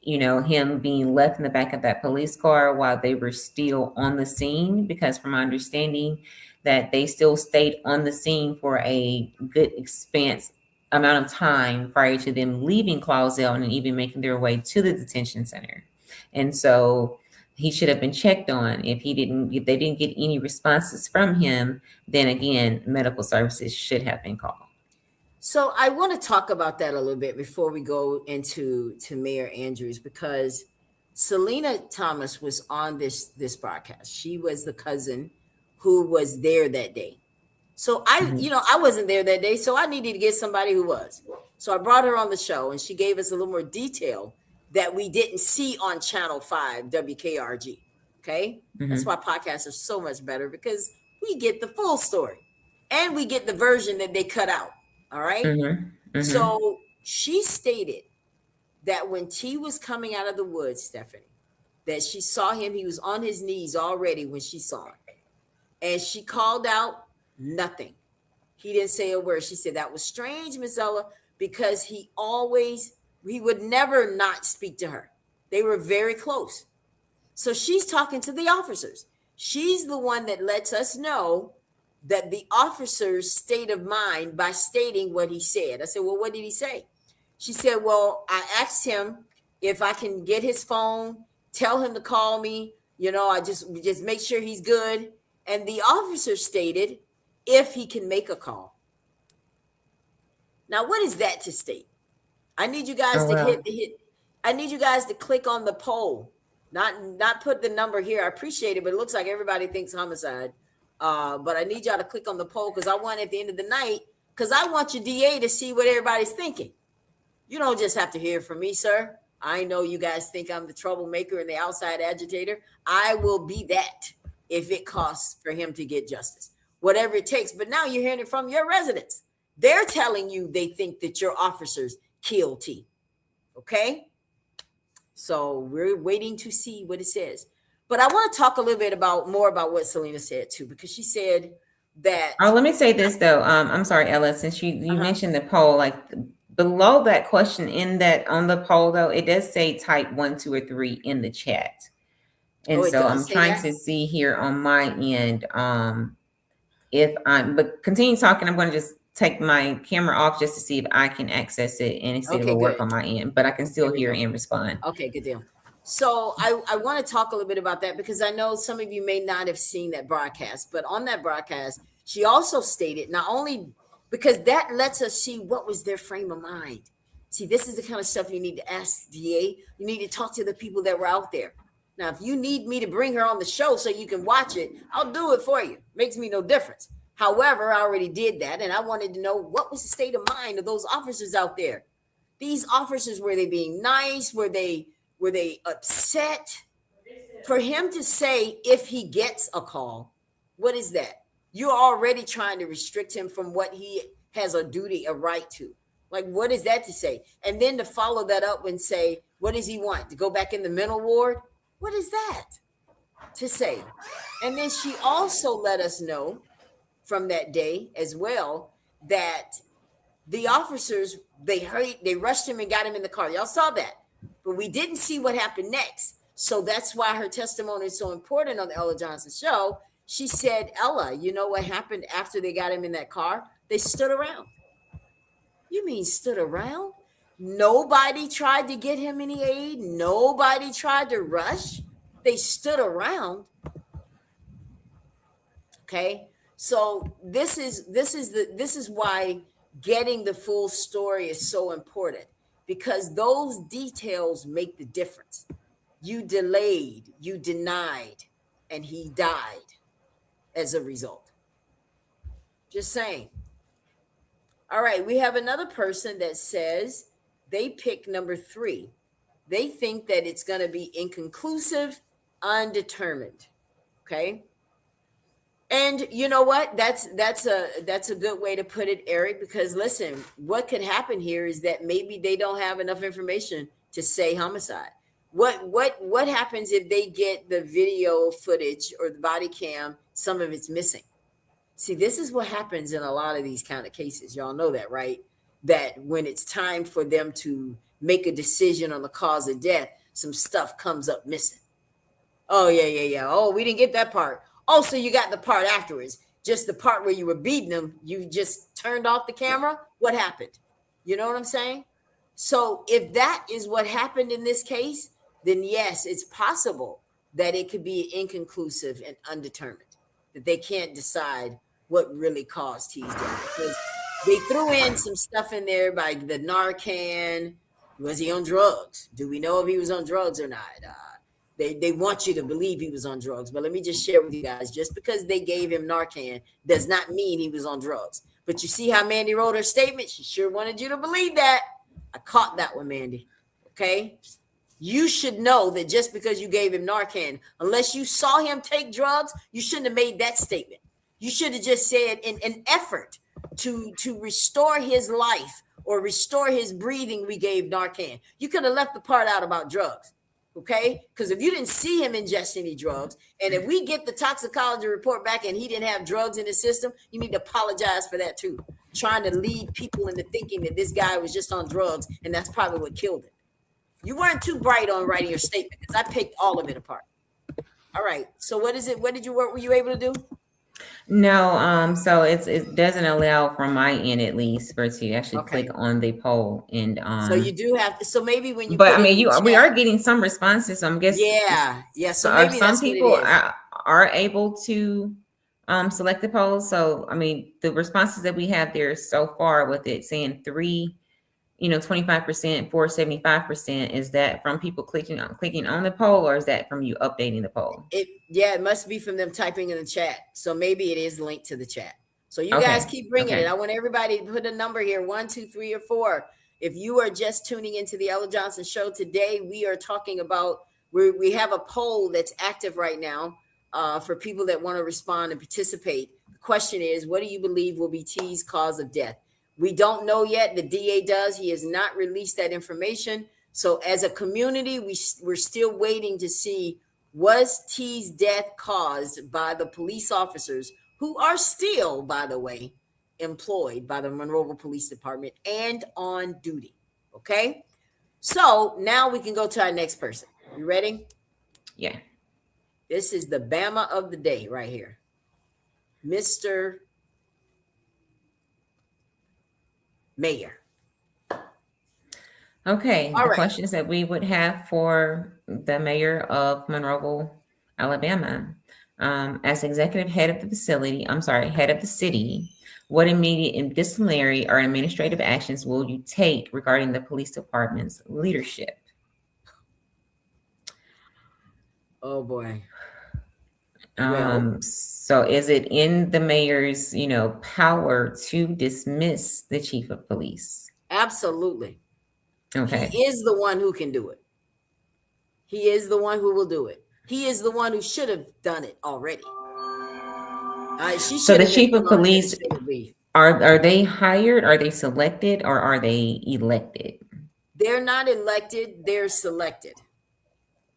him being left in the back of that police car while they were still on the scene, because from my understanding that they still stayed on the scene for a good expanse amount of time prior to them leaving Clausel and even making their way to the detention center. And so he should have been checked on. If they didn't get any responses from him, then again, medical services should have been called. So I want to talk about that a little bit before we go into Mayor Andrews, because Selena Thomas was on this broadcast. She was the cousin who was there that day. So Mhm. I wasn't there that day, so I needed to get somebody who was. So I brought her on the show, and she gave us a little more detail that we didn't see on Channel 5 WKRG. Okay? That's Mhm. why podcasts are so much better, because we get the full story and we get the version that they cut out. All right? Mhm. Mhm. So she stated that when T was coming out of the woods, Stephanie, that she saw him, he was on his knees already when she saw him. And she called out nothing. He didn't say a word. She said that was strange, Miss Ella, because he would never not speak to her. They were very close. So she's talking to the officers. She's the one that lets us know that the officer's state of mind by stating what he said. I said, well, what did he say? She said, well, I asked him if I can get his phone, tell him to call me. I just make sure he's good. And the officer stated if he can make a call. Now, what is that to state? I need you guys Oh to well. hit. I need you guys to click on the poll, not put the number here. I appreciate it, but it looks like everybody thinks homicide. But I need y'all to click on the poll, because I want at the end of the night, because I want your DA to see what everybody's thinking. You don't just have to hear from me, sir. I know you guys think I'm the troublemaker and the outside agitator. I will be that if it costs for him to get justice, whatever it takes. But now you're hearing it from your residents. They're telling you they think that your officers killed T. Okay? So we're waiting to see what it says. But I want to talk a little bit more about what Selena said too, because she said that. Oh, let me say this though. I'm sorry, Ella, since you Uh-huh. mentioned the poll, like below that question in that on the poll though, it does say type 1, 2, or 3 in the chat. Oh, And it so does I'm say trying that. to see here on my end. If I'm but continue talking, I'm gonna just take my camera off just to see if I can access it and see if Okay, it'll work good. on my end. But I can There still we hear go. and respond. Okay, good deal. So I want to talk a little bit about that, because I know some of you may not have seen that broadcast, but on that broadcast, she also stated not only, because that lets us see what was their frame of mind. See, this is the kind of stuff you need to ask DA. You need to talk to the people that were out there. Now, if you need me to bring her on the show so you can watch it, I'll do it for you. Makes me no difference. However, I already did that, and I wanted to know what was the state of mind of those officers out there. These officers, were they being nice? Were they upset? For him to say if he gets a call, what is that? You're already trying to restrict him from what he has a duty, a right to. Like, what is that to say? And then to follow that up and say, what does he want? To go back in the mental ward? What is that to say? And then she also let us know from that day as well that the officers, they rushed him and got him in the car. Y'all saw that, but we didn't see what happened next. So that's why her testimony is so important on the Ella Johnson show. She said, Ella, you know what happened after they got him in that car? They stood around. You mean stood around? Nobody tried to get him any aid. Nobody tried to rush. They stood around. Okay. So this is why getting the full story is so important, because those details make the difference. You delayed, you denied, and he died as a result. Just saying. All right, we have another person that says they pick number three. They think that it's going to be inconclusive, undetermined. Okay. And you know what? That's a good way to put it, Eric, because listen, what could happen here is that maybe they don't have enough information to say homicide. What happens if they get the video footage or the body cam, some of it's missing? See, this is what happens in a lot of these kind of cases. Y'all know that, right? That when it's time for them to make a decision on the cause of death, some stuff comes up missing. Oh, yeah, yeah, yeah. Oh, we didn't get that part. Oh, so you got the part afterwards. Just the part where you were beating them. You just turned off the camera. What happened? You know what I'm saying? So if that is what happened in this case, then yes, it's possible that it could be inconclusive and undetermined, that they can't decide what really caused T's death. Because they threw in some stuff in there by the Narcan. Was he on drugs? Do we know if he was on drugs or not? They want you to believe he was on drugs. But let me just share with you guys, just because they gave him Narcan does not mean he was on drugs. But you see how Mandy wrote her statement? She sure wanted you to believe that. I caught that one, Mandy. Okay? You should know that just because you gave him Narcan, unless you saw him take drugs, you shouldn't have made that statement. You should have just said in an effort to restore his life or restore his breathing, we gave Narcan. You could have left the part out about drugs. Okay, because if you didn't see him ingest any drugs, and if we get the toxicology report back and he didn't have drugs in his system, you need to apologize for that too. Trying to lead people into thinking that this guy was just on drugs, and that's probably what killed him. You weren't too bright on writing your statement, because I picked all of it apart. All right, so what is it? What were you able to do? No, so it doesn't allow from my end at least for to actually click on the poll and So you do have to. So maybe when you but put I mean in the we chat, are getting some responses. So I'm guessing yeah. So are maybe some that's people what it is. are able to select the poll. So I mean the responses that we have there so far with it saying 25% for 75%, is that from people clicking on the poll, or is that from you updating the poll? It must be from them typing in the chat. So maybe it is linked to the chat. So you guys Okay. keep bringing it. I want everybody to put a number here, 1, 2, 3, or 4. If you are just tuning into the Ella Johnson Show today, we are talking about, we have a poll that's active right now for people that want to respond and participate. The question is, what do you believe will be T's cause of death? We don't know yet. The DA does. He has not released that information. So as a community, we're still waiting to see, was T's death caused by the police officers who are still, by the way, employed by the Monroe Police Department and on duty? Okay. So now we can go to our next person. You ready? Yeah. This is the Bama of the day right here. Mr. Mayor. Okay. All The right. questions that we would have for the mayor of Monroe, Alabama, as executive head of the head of the city, what immediate and disciplinary or administrative actions will you take regarding the police department's leadership? Oh boy. So is it in the mayor's, power to dismiss the chief of police? Absolutely. Okay. He is the one who can do it. He is the one who will do it. He is the one who should have done it already. So the chief of police, are they hired? Are they selected, or are they elected? They're not elected. They're selected.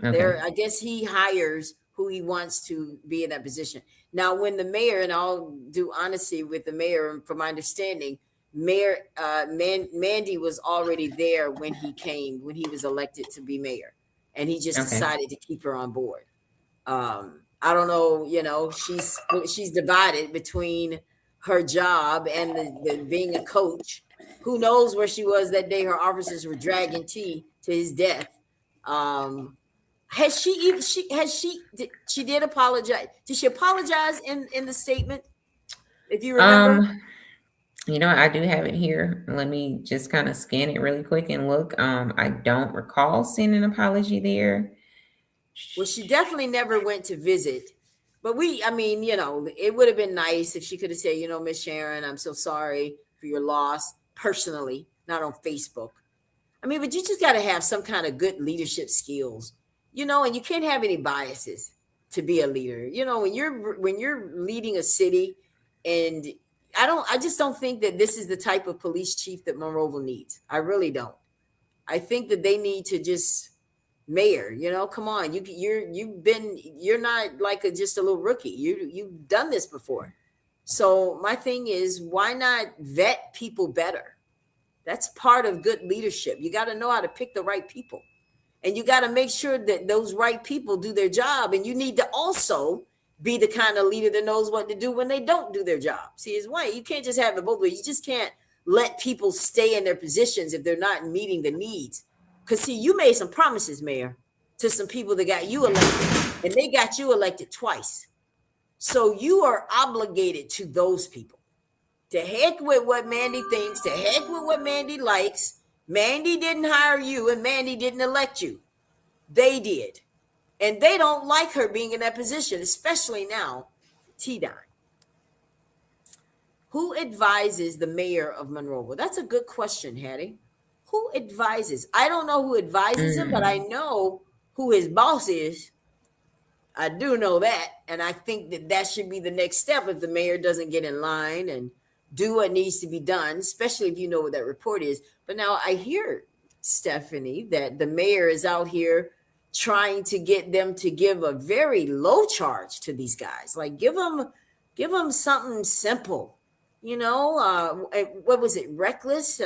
Okay. I guess he hires who he wants to be in that position. Now, when the mayor, and I'll do honesty with the mayor, from my understanding, Mayor Mandy was already there when he was elected to be mayor, and he just decided to keep her on board. I don't know, she's divided between her job and the being a coach. Who knows where she was that day her officers were dragging T to his death. She did apologize? Did she apologize in the statement? If you remember, Um, I do have it here. Let me just kind of scan it really quick and look. I don't recall seeing an apology there. well, she definitely never went to visit. But I mean, it would have been nice if she could have said, Miss Sharon, I'm so sorry for your loss personally, not on Facebook. I mean, but you just got to have some kind of good leadership skills, and you can't have any biases to be a leader. When you're leading a city, and I just don't think that this is the type of police chief that Monroeville needs. I really don't. I think that they need to just mayor. Come on, you're not like just a little rookie. You've done this before. So my thing is, why not vet people better? That's part of good leadership. You got to know how to pick the right people. And you got to make sure that those right people do their job. And you need to also be the kind of leader that knows what to do when they don't do their job. See, it's one, you can't just have it both ways. You just can't let people stay in their positions if they're not meeting the needs. Because, see, you made some promises, Mayor, to some people that got you elected, and they got you elected twice. So you are obligated to those people. To heck with what Mandy thinks, to heck with what Mandy likes. Mandy didn't hire you and Mandy didn't elect you. They did. And they don't like her being in that position, especially now, T-Dine. Who advises the mayor of Monroeville? That's a good question, Hattie. Who advises? I don't know who advises him, but I know who his boss is. I do know that. And I think that should be the next step if the mayor doesn't get in line and do what needs to be done, especially if you know what that report is. But now I hear, Stephanie, that the mayor is out here trying to get them to give a very low charge to these guys. Like give them something simple. What was it? Reckless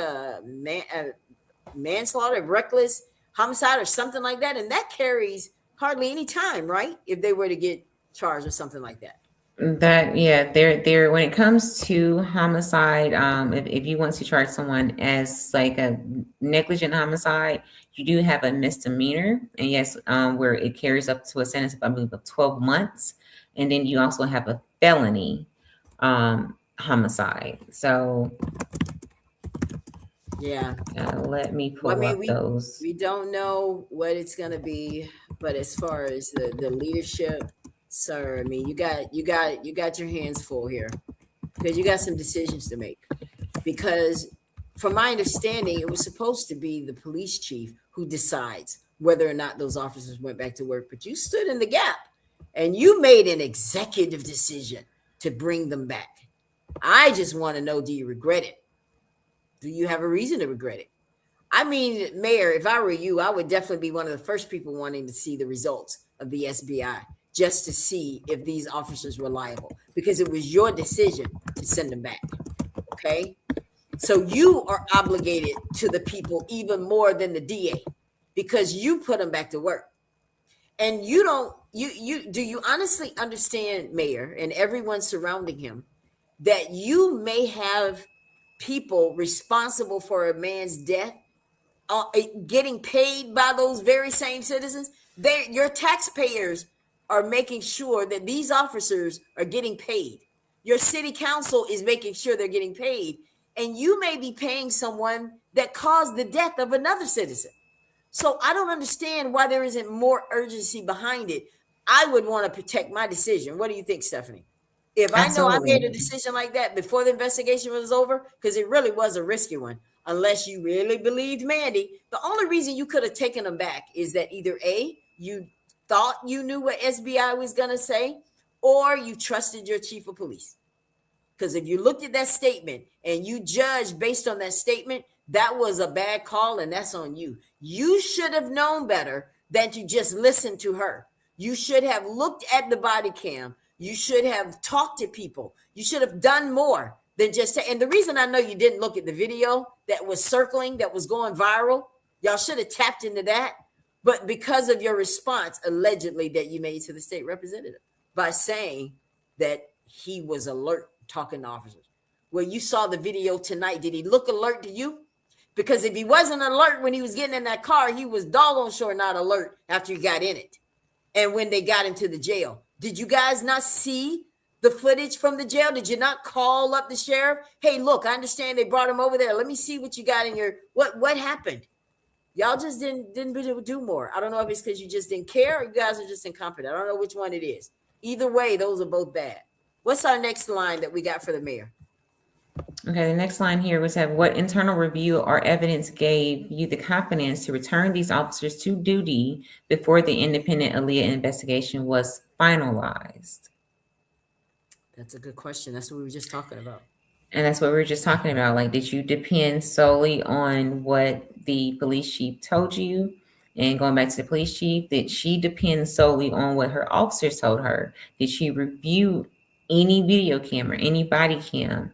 manslaughter, reckless homicide, or something like that. And that carries hardly any time, right? If they were to get charged or something like that. There when it comes to homicide, if you want to charge someone as like a negligent homicide, you do have a misdemeanor, and yes, where it carries up to a sentence of, I believe, of 12 months, and then you also have a felony homicide. So yeah, let me pull up those. We don't know what it's gonna be, but as far as the leadership, sir, I mean, you got your hands full here because you got some decisions to make. Because from my understanding, it was supposed to be the police chief who decides whether or not those officers went back to work, but you stood in the gap and you made an executive decision to bring them back. I just want to know, do you regret it? Do you have a reason to regret it? I mean, Mayor, if I were you, I would definitely be one of the first people wanting to see the results of the SBI just to see if these officers were liable, because it was your decision to send them back. Okay. So you are obligated to the people even more than the DA because you put them back to work. And do you honestly understand, Mayor, and everyone surrounding him, that you may have people responsible for a man's death getting paid by those very same citizens? Your taxpayers are making sure that these officers are getting paid. Your city council is making sure they're getting paid. And you may be paying someone that caused the death of another citizen. So I don't understand why there isn't more urgency behind it. I would want to protect my decision. What do you think, Stephanie? If I know I made a Absolutely. decision like that before the investigation was over, because it really was a risky one, unless you really believed Mandy, the only reason you could have taken them back is that either A, you thought you knew what SBI was going to say, or you trusted your chief of police. Because if you looked at that statement and you judged based on that statement, that was a bad call and that's on you. You should have known better than to just listen to her. You should have looked at the body cam. You should have talked to people. You should have done more than just say. And the reason I know you didn't look at the video that was circling, that was going viral, y'all should have tapped into that. But because of your response, allegedly, that you made to the state representative by saying that he was alert talking to officers. Well, you saw the video tonight. Did he look alert to you? Because if he wasn't alert when he was getting in that car, he was doggone sure not alert after he got in it. And when they got him to the jail, did you guys not see the footage from the jail? Did you not call up the sheriff? Hey, look, I understand they brought him over there. Let me see what you got in your what happened. Y'all just didn't do more. I don't know if it's because you just didn't care or you guys are just incompetent. I don't know which one it is. Either way, those are both bad. What's our next line that we got for the mayor? Okay, the next line here was that what internal review or evidence gave you the confidence to return these officers to duty before the independent Aaliyah investigation was finalized? That's a good question. That's what we were just talking about. And that's what we were just talking about. Like, did you depend solely on what the police chief told you? And going back to the police chief, did she depend solely on what her officers told her? Did she review any video camera, any body cam?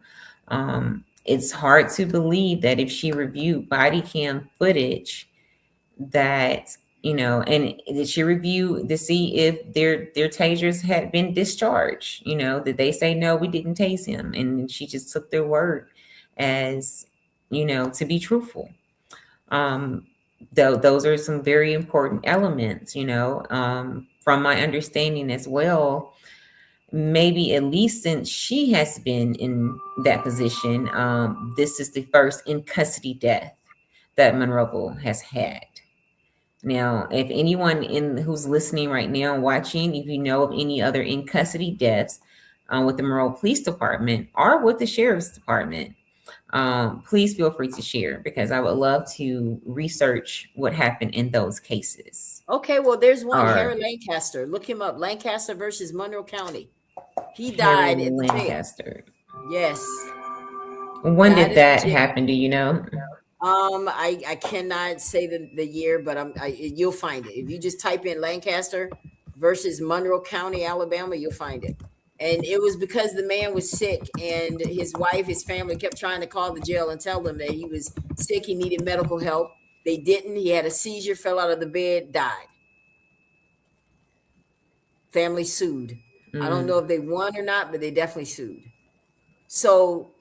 It's hard to believe that if she reviewed body cam footage, that and did she review to see if their tasers had been discharged? Did they say no, we didn't tase him, and she just took their word as to be truthful? Though those are some very important elements, from my understanding as well. Maybe at least since she has been in that position, this is the first in custody death that MONROE has had. Now, if anyone who's listening right now, watching, if you know of any other in custody deaths with the MONROE Police Department or with the Sheriff's Department, please feel free to share, because I would love to research what happened in those cases. Okay, well, there's one, Harry Lancaster. Look him up. Lancaster versus Monroe County. He Harry died in the jail. Lancaster. Yes. When did that happen? Do you know? I cannot say the year, but you'll find it. If you just type in Lancaster versus Monroe County, Alabama, you'll find it. And it was because the man was sick, and his wife, his family kept trying to call the jail and tell them that he was sick, he needed medical help. They didn't. He had a seizure, fell out of the bed, died. Family sued. I don't know if they won or not, but they definitely sued. So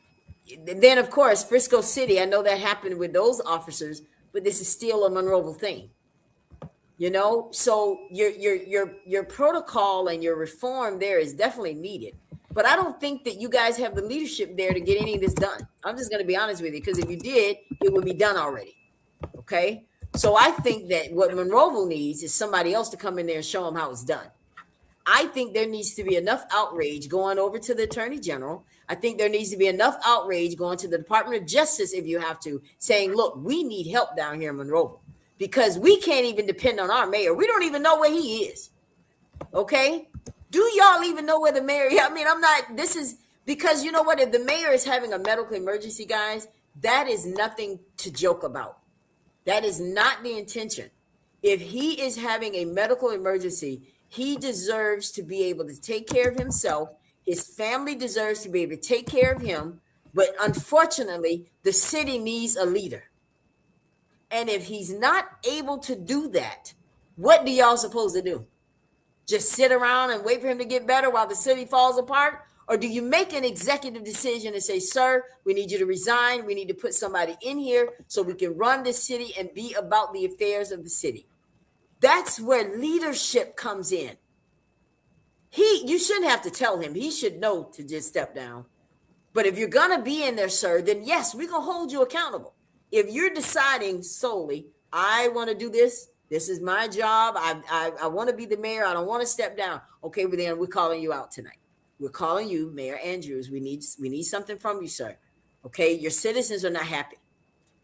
then, of course, Frisco City, I know that happened with those officers, but this is still a MONROE thing. So your protocol and your reform there is definitely needed. But I don't think that you guys have the leadership there to get any of this done. I'm just going to be honest with you, because if you did, it would be done already. Okay? So I think that what MONROE needs is somebody else to come in there and show them how it's done. I think there needs to be enough outrage going over to the Attorney General. I think there needs to be enough outrage going to the Department of Justice, if you have to, saying, look, we need help down here in MONROE, because we can't even depend on our mayor. We don't even know where he is. Okay? Do y'all even know where the mayor is? I mean, this is because, you know what? If the mayor is having a medical emergency, guys, that is nothing to joke about. That is not the intention. If he is having a medical emergency, he deserves to be able to take care of himself. His family deserves to be able to take care of him. But unfortunately, the city needs a leader. And if he's not able to do that, what do y'all supposed to do? Just sit around and wait for him to get better while the city falls apart? Or do you make an executive decision and say, sir, we need you to resign. We need to put somebody in here so we can run this city and be about the affairs of the city? That's where leadership comes in. You shouldn't have to tell him. He should know to just step down. But if you're going to be in there, sir, then yes, we're going to hold you accountable. If you're deciding solely, I want to do this, this is my job, I want to be the mayor, I don't want to step down. Okay, well then we're calling you out tonight. We're calling you, Mayor Andrews. We need something from you, sir. Okay, your citizens are not happy.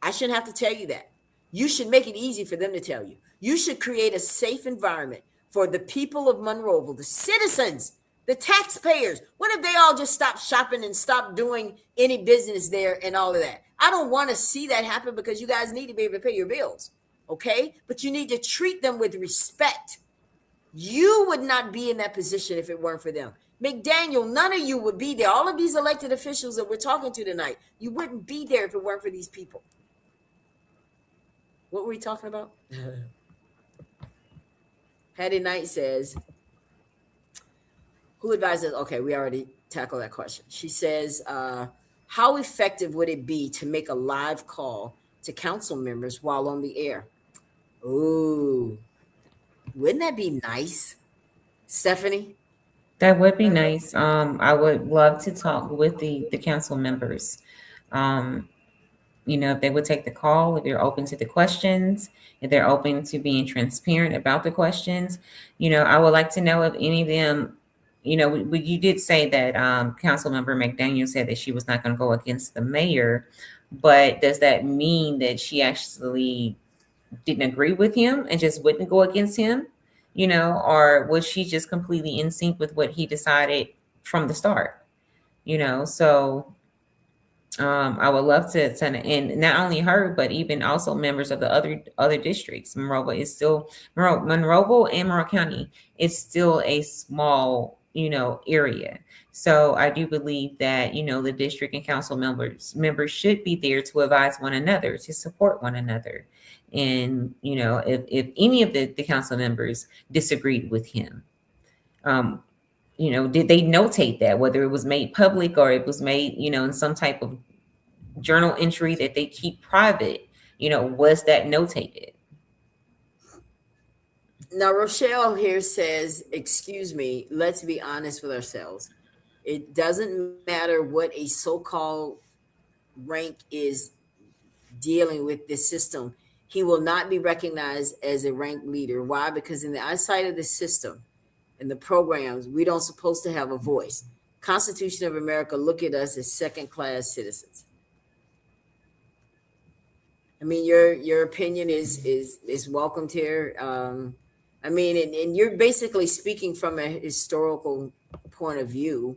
I shouldn't have to tell you that. You should make it easy for them to tell you. You should create a safe environment for the people of MONROE, the citizens, the taxpayers. What if they all just stopped shopping and stopped doing any business there and all of that? I don't want to see that happen, because you guys need to be able to pay your bills, okay? But you need to treat them with respect. You would not be in that position if it weren't for them. McDaniel, none of you would be there. All of these elected officials that we're talking to tonight, you wouldn't be there if it weren't for these people. What were we talking about? Hattie Knight says, who advises? Okay, we already tackled that question. She says, how effective would it be to make a live call to council members while on the air. Ooh, wouldn't that be nice, Stephanie? That would be nice. I would love to talk with the council members. Um, if they would take the call, if they're open to the questions, if they're open to being transparent about the questions. I would like to know if any of them, you did say that council member McDaniel said that she was not going to go against the mayor, but does that mean that she actually didn't agree with him and just wouldn't go against him? Or was she just completely in sync with what he decided from the start? So I would love to, and not only her, but even also members of the other districts. Monroe and Monroe County is still a small, area. So I do believe that the district and council members should be there to advise one another, to support one another, and if any of the council members disagreed with him, um, did they notate that, whether it was made public or it was made, in some type of journal entry that they keep private, was that notated? Now, Rochelle here says, excuse me, let's be honest with ourselves. It doesn't matter what a so called rank is dealing with this system. He will not be recognized as a rank leader. Why? Because in the eyesight of the system and the programs, we don't supposed to have a voice. Constitution of America look at us as second class citizens. I mean, your opinion is welcomed here. I mean, and you're basically speaking from a historical point of view.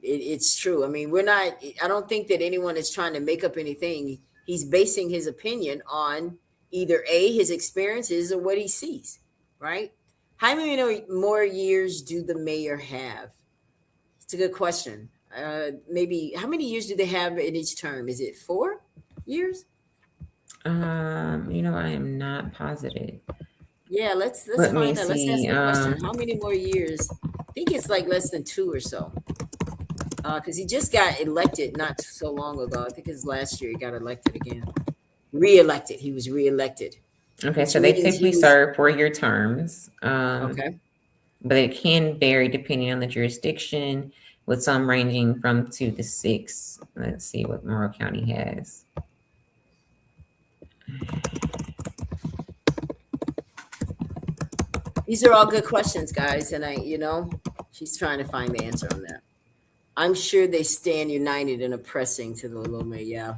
It's true. I mean, we're not. I don't think that anyone is trying to make up anything. He's basing his opinion on either his experiences or what he sees. Right? How many more years do the mayor have? It's a good question. Maybe how many years do they have in each term? Is it 4 years? I am not positive. Yeah, let's Let me find out. Let's ask see. the question. How many more years? I think it's like less than 2 or so. Because he just got elected not so long ago. I think it's last year he got elected again. Re-elected. He was re-elected. Okay, Which so they means typically serve 4-year terms. Okay. But it can vary depending on the jurisdiction, with some ranging from 2 to 6. Let's see what Monroe County has. These are all good questions, guys. And she's trying to find the answer on that. I'm sure they stand united in oppressing to the Lome. Yeah.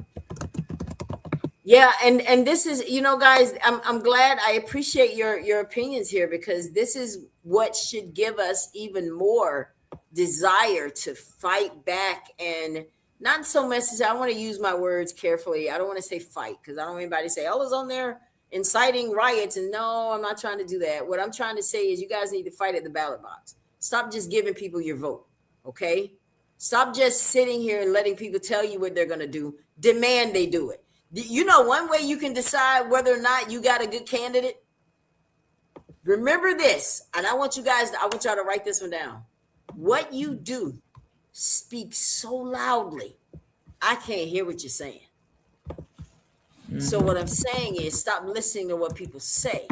Yeah, and this is, guys, I'm glad. I appreciate your opinions here, because this is what should give us even more desire to fight back, and not so much as, I want to use my words carefully. I don't want to say fight, because I don't want anybody to say, oh, it's on there inciting riots. And no, I'm not trying to do that. What I'm trying to say is you guys need to fight at the ballot box. Stop just giving people your vote. Okay? Stop just sitting here and letting people tell you what they're going to do. Demand they do it. One way you can decide whether or not you got a good candidate. Remember this, and I want y'all to write this one down. What you do speaks so loudly, I can't hear what you're saying. Mm-hmm. So what I'm saying is, stop listening to what people say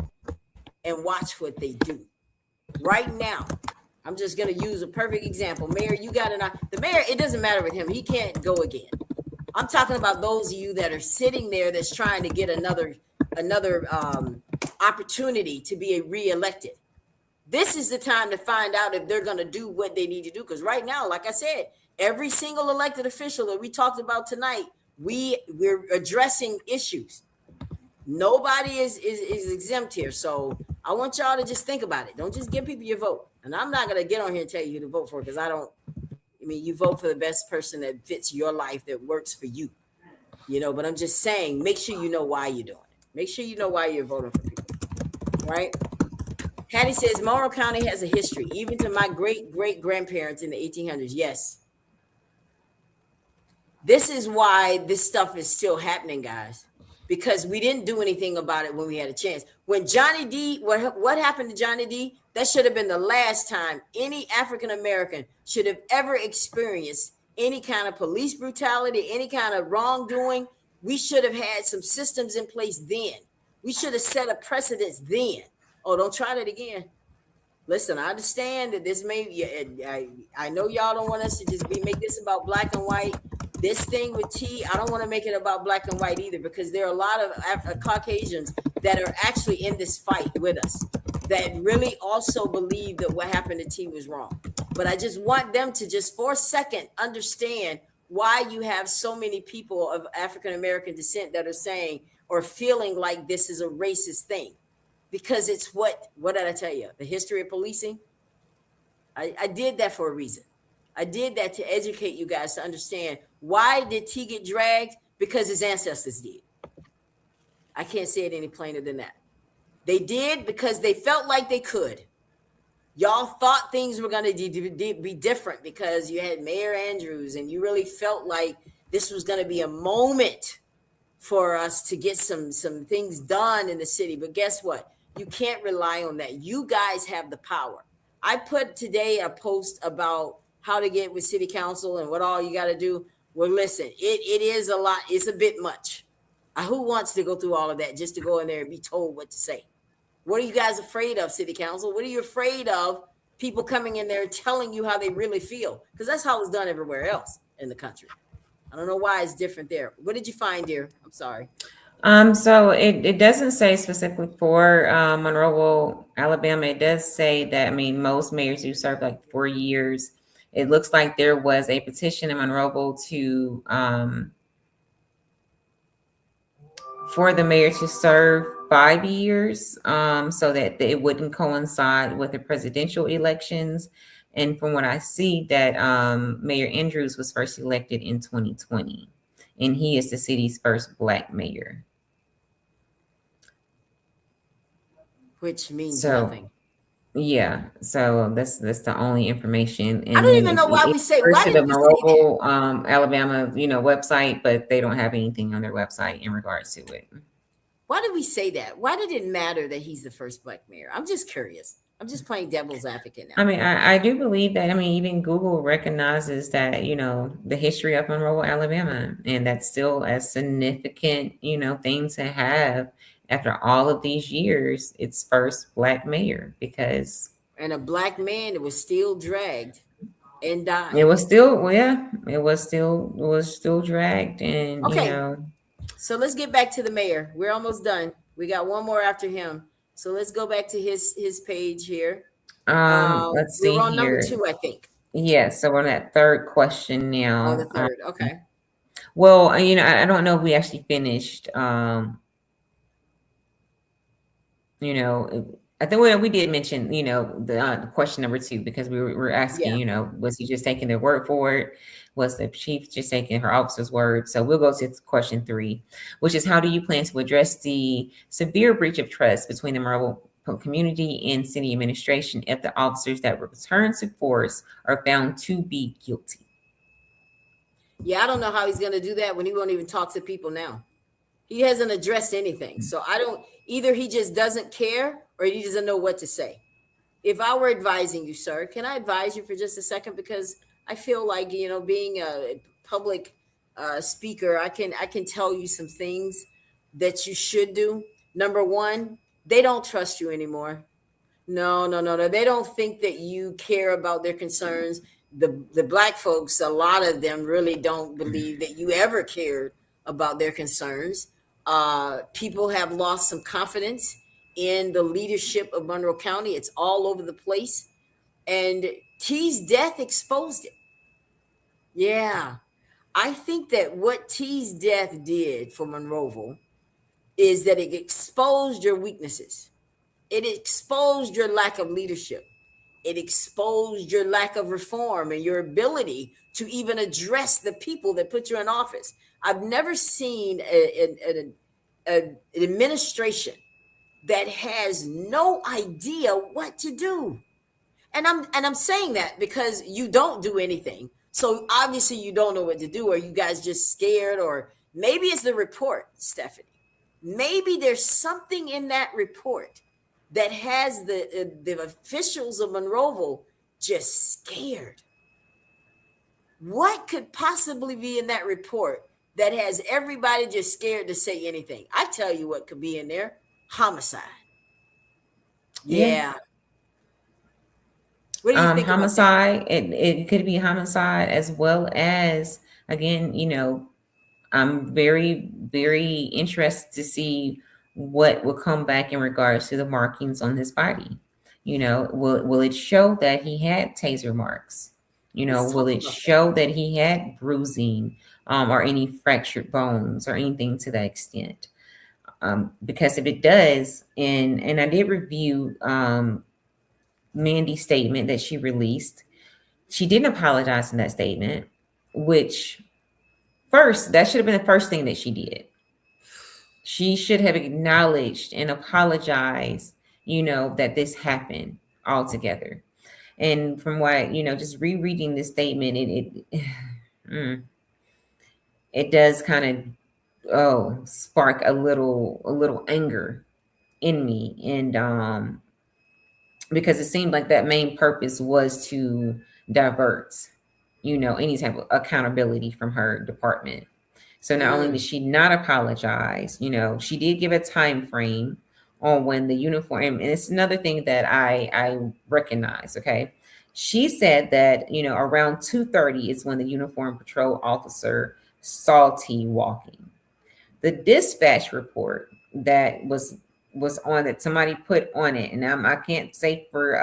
and watch what they do. Right now, I'm just going to use a perfect example. Mayor, the mayor, it doesn't matter with him. He can't go again. I'm talking about those of you that are sitting there that's trying to get another opportunity to be reelected. This is the time to find out if they're going to do what they need to do. Because right now, like I said, every single elected official that we talked about tonight, we're addressing issues. Nobody is exempt here. So I want y'all to just think about it. Don't just give people your vote. And I'm not going to get on here and tell you who to vote for, because you vote for the best person that fits your life, that works for you, but I'm just saying, make sure you know why you're doing it. Make sure you know why you're voting for people, right? Hattie says, Monroe County has a history, even to my great-great-grandparents in the 1800s. Yes. This is why this stuff is still happening, guys, because we didn't do anything about it when we had a chance. When Johnny D, what happened to Johnny D? That should have been the last time any African American should have ever experienced any kind of police brutality, any kind of wrongdoing. We should have had some systems in place then. We should have set a precedence then. Oh, don't try that again. Listen, I understand that this may. I know y'all don't want us to just make this about black and white. This thing with T, I don't want to make it about black and white either, because there are a lot of Caucasians that are actually in this fight with us that really also believe that what happened to T was wrong. But I just want them to just for a second understand why you have so many people of African American descent that are saying or feeling like this is a racist thing, because it's what did I tell you? The history of policing. I did that for a reason. I did that to educate you guys to understand why did T get dragged? Because his ancestors did. I can't say it any plainer than that. They did because they felt like they could. Y'all thought things were going to be different because you had Mayor Andrews, and you really felt like this was going to be a moment for us to get some things done in the city. But guess what? You can't rely on that. You guys have the power. I put today a post about how to get with city council and what all you got to do. Well, listen, it is a lot. It's a bit much. Who wants to go through all of that just to go in there and be told what to say? What are you guys afraid of, city council? What are you afraid of? People coming in there telling you how they really feel? Because that's how it's done everywhere else in the country. I don't know why it's different there. What did you find, dear? I'm sorry. So it doesn't say specifically for Monroe, Alabama. It does say that, I mean, most mayors do serve like 4 years. It looks like there was a petition in Monroe to for the mayor to serve 5 years, so that it wouldn't coincide with the presidential elections. And from what I see, that Mayor Andrews was first elected in 2020, and he is the city's first Black mayor. Which means So nothing. yeah, so that's the only information. I And don't then even know why it we say. refers Why to did the we say that? Monroe, Alabama, website, but they don't have anything on their website in regards to it. Why did we say that? Why did it matter that he's the first Black mayor? I'm just curious. I'm just playing devil's advocate now. I mean, I do believe that. I mean, even Google recognizes that, the history of Monroe, Alabama, and that's still a significant, thing to have after all of these years. Its first Black mayor, because And a Black man that was still dragged and it died. was still, well, yeah, it was still dragged, and Okay, so let's get back to the mayor. We're almost done. We got one more after him. So let's go back to his page here. let's We were see on number here. 2, I think. Yeah, so we're on that third question Oh, the now. third. Okay. Well, I don't know if we actually finished. I think we did mention, the question number 2, because we were asking, Yeah. was he just taking their word for it? Was the chief just taking her officer's word? So we'll go to question 3, which is, how do you plan to address the severe breach of trust between the Monroe community and city administration if the officers that return to force are found to be guilty? Yeah, I don't know how he's going to do that when he won't even talk to people now. He hasn't addressed anything. So I don't, either he just doesn't care or he doesn't know what to say. If I were advising you, sir, can I advise you for just a second? Because I feel like, being a public speaker, I can tell you some things that you should do. Number one, they don't trust you anymore. No, no, no, no. They don't think that you care about their concerns. The Black folks, a lot of them really don't believe that you ever cared about their concerns. People have lost some confidence in the leadership of Monroe County. It's all over the place. And T's death exposed it. Yeah. I think that what T's death did for Monroeville is that it exposed your weaknesses. It exposed your lack of leadership. It exposed your lack of reform and your ability to even address the people that put you in office. I've never seen an administration that has no idea what to do. And I'm saying that because you don't do anything. So obviously you don't know what to do, or you guys just scared, or maybe it's the report, Stephanie. Maybe there's something in that report that has the officials of Monroeville just scared. What could possibly be in that report that has everybody just scared to say anything. I tell you what could be in there: homicide. Yeah. Yeah. What do you think about that? Homicide. It could be homicide as well as, again, I'm very, very interested to see what will come back in regards to the markings on his body. Will it show that he had taser marks? Let's Will talk it about that. show that he had bruising, or any fractured bones or anything to that extent? Because if it does, and I did review Mandy's statement that she released. She didn't apologize in that statement, which first, that should have been the first thing that she did. She should have acknowledged and apologized, that this happened altogether. And from what, just rereading this statement, mm, it does kind of, spark a little anger in me. And because it seemed like that main purpose was to divert, any type of accountability from her department. So not only did Mm, she not apologize, she did give a time frame on when the uniform, and it's another thing that I recognize. Okay, she said that around 2:30 is when the uniform patrol officer saw T walking. The dispatch report that was on that somebody put on it, and I can't say for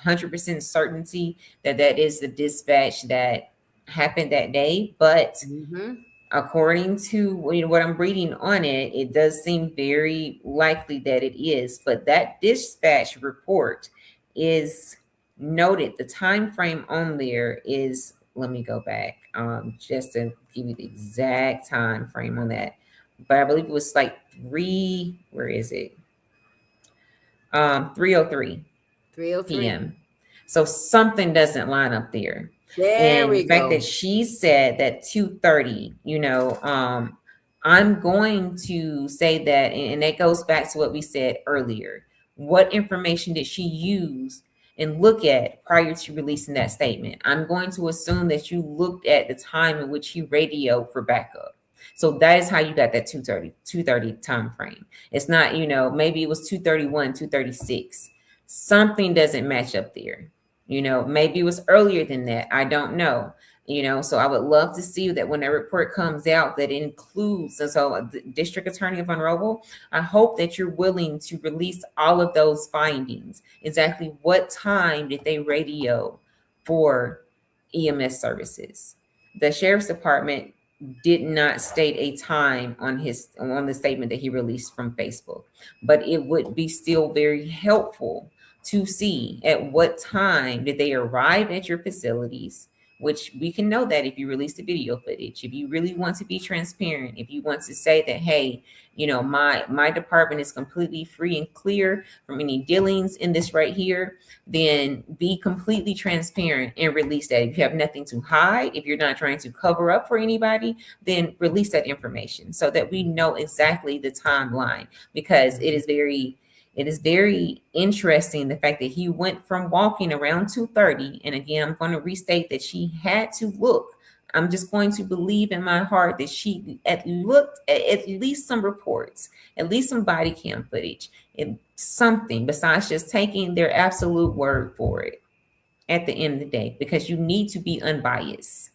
100% certainty that that is the dispatch that happened that day, but mm-hmm. according to what I'm reading on it, it does seem very likely that it is. But that dispatch report is noted. The time frame on there is, let me go back, just to give you the exact time frame on that. But I believe it was like where is it? 3:03 303. p.m. So something doesn't line up there. There And the we fact that go. she said that 2:30, I'm going to say that, and that goes back to what we said earlier. What information did she use and look at prior to releasing that statement? I'm going to assume that you looked at the time in which you radioed for backup. So that is how you got that 2:30 time frame. It's not, maybe it was 2:31, 2:36. Something doesn't match up there. Maybe it was earlier than that. I don't know. So I would love to see that when that report comes out, that includes, and so the District Attorney of Monroe, I hope that you're willing to release all of those findings. Exactly what time did they radio for EMS services? The Sheriff's Department did not state a time on the statement that he released from Facebook, but it would be still very helpful to see at what time did they arrive at your facilities, which we can know that if you release the video footage. If you really want to be transparent, if you want to say that, hey, my department is completely free and clear from any dealings in this right here, then be completely transparent and release that. If you have nothing to hide, if you're not trying to cover up for anybody, then release that information so that we know exactly the timeline, because it is very interesting the fact that he went from walking around 2:30, and again, I'm going to restate that she had to look. I'm just going to believe in my heart that she looked at least some reports, at least some body cam footage, and something besides just taking their absolute word for it at the end of the day, because you need to be unbiased.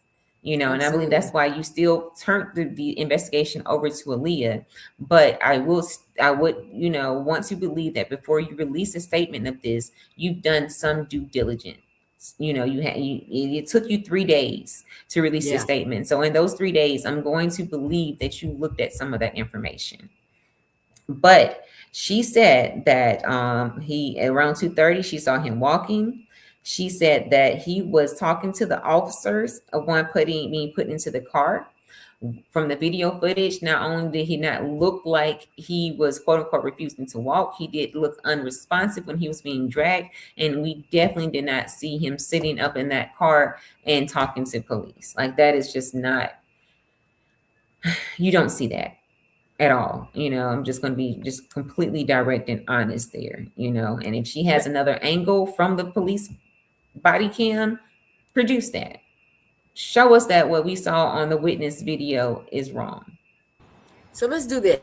And I believe that's Absolutely. why you still turned the investigation over to Aaliyah. But I would, want to believe that before you release a statement of this, you've done some due diligence. It took you 3 days to release this Yeah. statement. So in those 3 days, I'm going to believe that you looked at some of that information. But she said that he around 2:30, she saw him walking. She said that he was talking to the officers of one being put into the car. From the video footage, not only did he not look like he was quote unquote refusing to walk, he did look unresponsive when he was being dragged. And we definitely did not see him sitting up in that car and talking to police. Like, that is just not, you don't see that at all. I'm just going to be just completely direct and honest there. And if she has another angle from the police body cam, produce that. show us that what we saw on the witness video is wrong. So let's do this.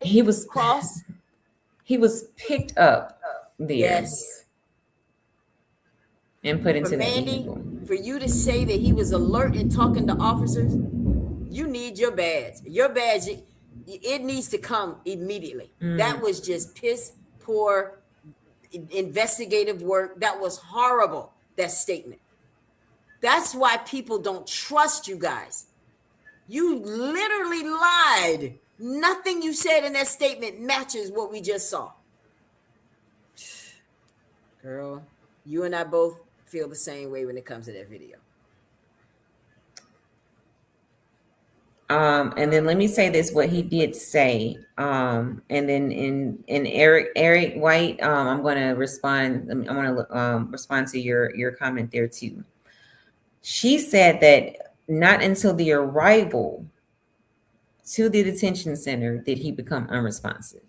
He was Cross. he was picked up there Yes. and put For into that Mandy, vehicle. for you to say that he was alert and talking to officers, you need your badge. Your badge, it needs to come immediately. That Mm. was just piss poor investigative work. That was horrible, that statement. That's why people don't trust you guys. You literally lied. Nothing you said in that statement matches what we just saw. Girl, you and I both feel the same way when it comes to that video. And then let me say this: what he did say, and then in Eric White, I'm going to respond. I want to respond to your comment there too. She said that not until the arrival to the detention center did he become unresponsive.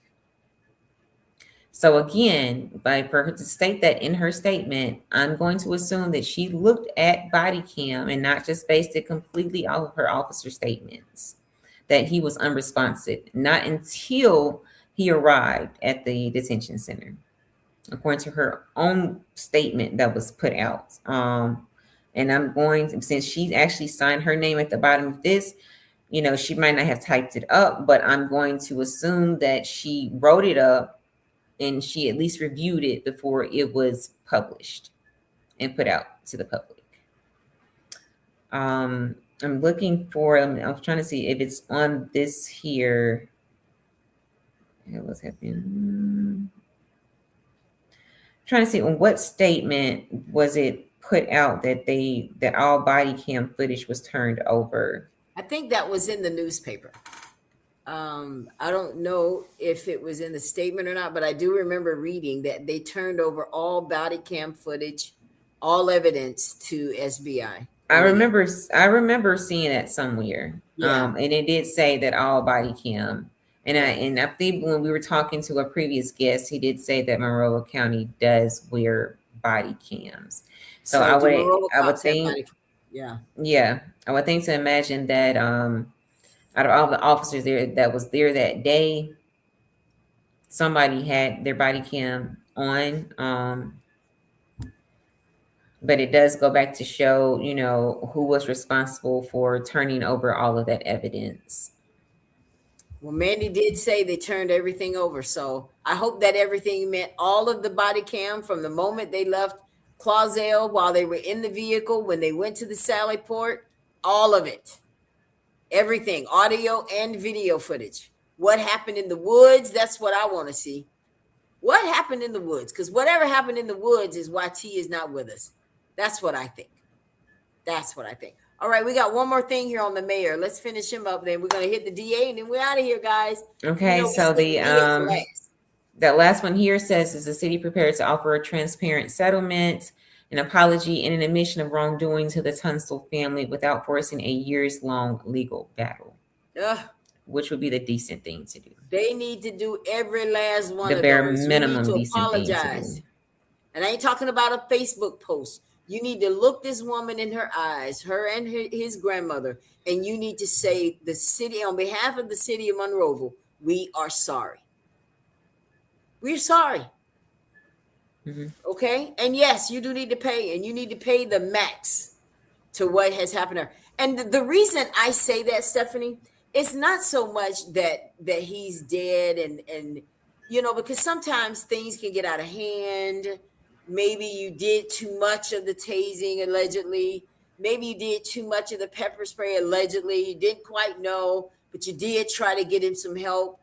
So again, by for her to state that in her statement, I'm going to assume that she looked at body cam and not just based it completely off of her officer statements, that he was unresponsive, not until he arrived at the detention center, according to her own statement that was put out. And I'm going to, since she actually signed her name at the bottom of this, she might not have typed it up, but I'm going to assume that she wrote it up and she at least reviewed it before it was published and put out to the public. I'm looking for, I'm trying to see if it's on this here. What's happening? Trying to see on what statement was it put out that all body cam footage was turned over. I think that was in the newspaper. I don't know if it was in the statement or not, but I do remember reading that they turned over all body cam footage, all evidence to SBI. I remember seeing it somewhere. Yeah. And it did say that all body cam. And I think when we were talking to a previous guest, he did say that Monroe County does wear body cams. So I So do would Monroe I would cops have think, body cam? Yeah. yeah, I would think to imagine that out of all the officers there that was there that day, somebody had their body cam on. But it does go back to show, who was responsible for turning over all of that evidence. Well, Mandy did say they turned everything over. So I hope that everything meant all of the body cam from the moment they left Clausel while they were in the vehicle, when they went to the Sally Port, all of it. Everything, audio and video footage. What happened in the woods? That's what I want to see. What happened in the woods? Because whatever happened in the woods is why T is not with us. That's what I think. That's what I think. All right, we got one more thing here on the mayor. Let's finish him up. Then we're gonna hit the DA, and then we're out of here, guys. Okay, We so say the DA for last. that last one here says, is the city prepared to offer a transparent settlement, an apology, and an admission of wrongdoing to the Tunstall family without forcing a years-long legal battle, Ugh, which would be the decent thing to do. they need to do every last one The of bare those. You need minimum to decent thing to apologize. do. And I ain't talking about a Facebook post. You need to look this woman in her eyes, her and his grandmother, and you need to say, the city, on behalf of the city of Monroeville, we are sorry. We're sorry. Mhm. Okay. And yes, you do need to pay, and you need to pay the max to what has happened to her. And the reason I say that, Stephanie, it's not so much that he's dead and because sometimes things can get out of hand. Maybe you did too much of the tasing allegedly. Maybe you did too much of the pepper spray allegedly. You didn't quite know, but you did try to get him some help.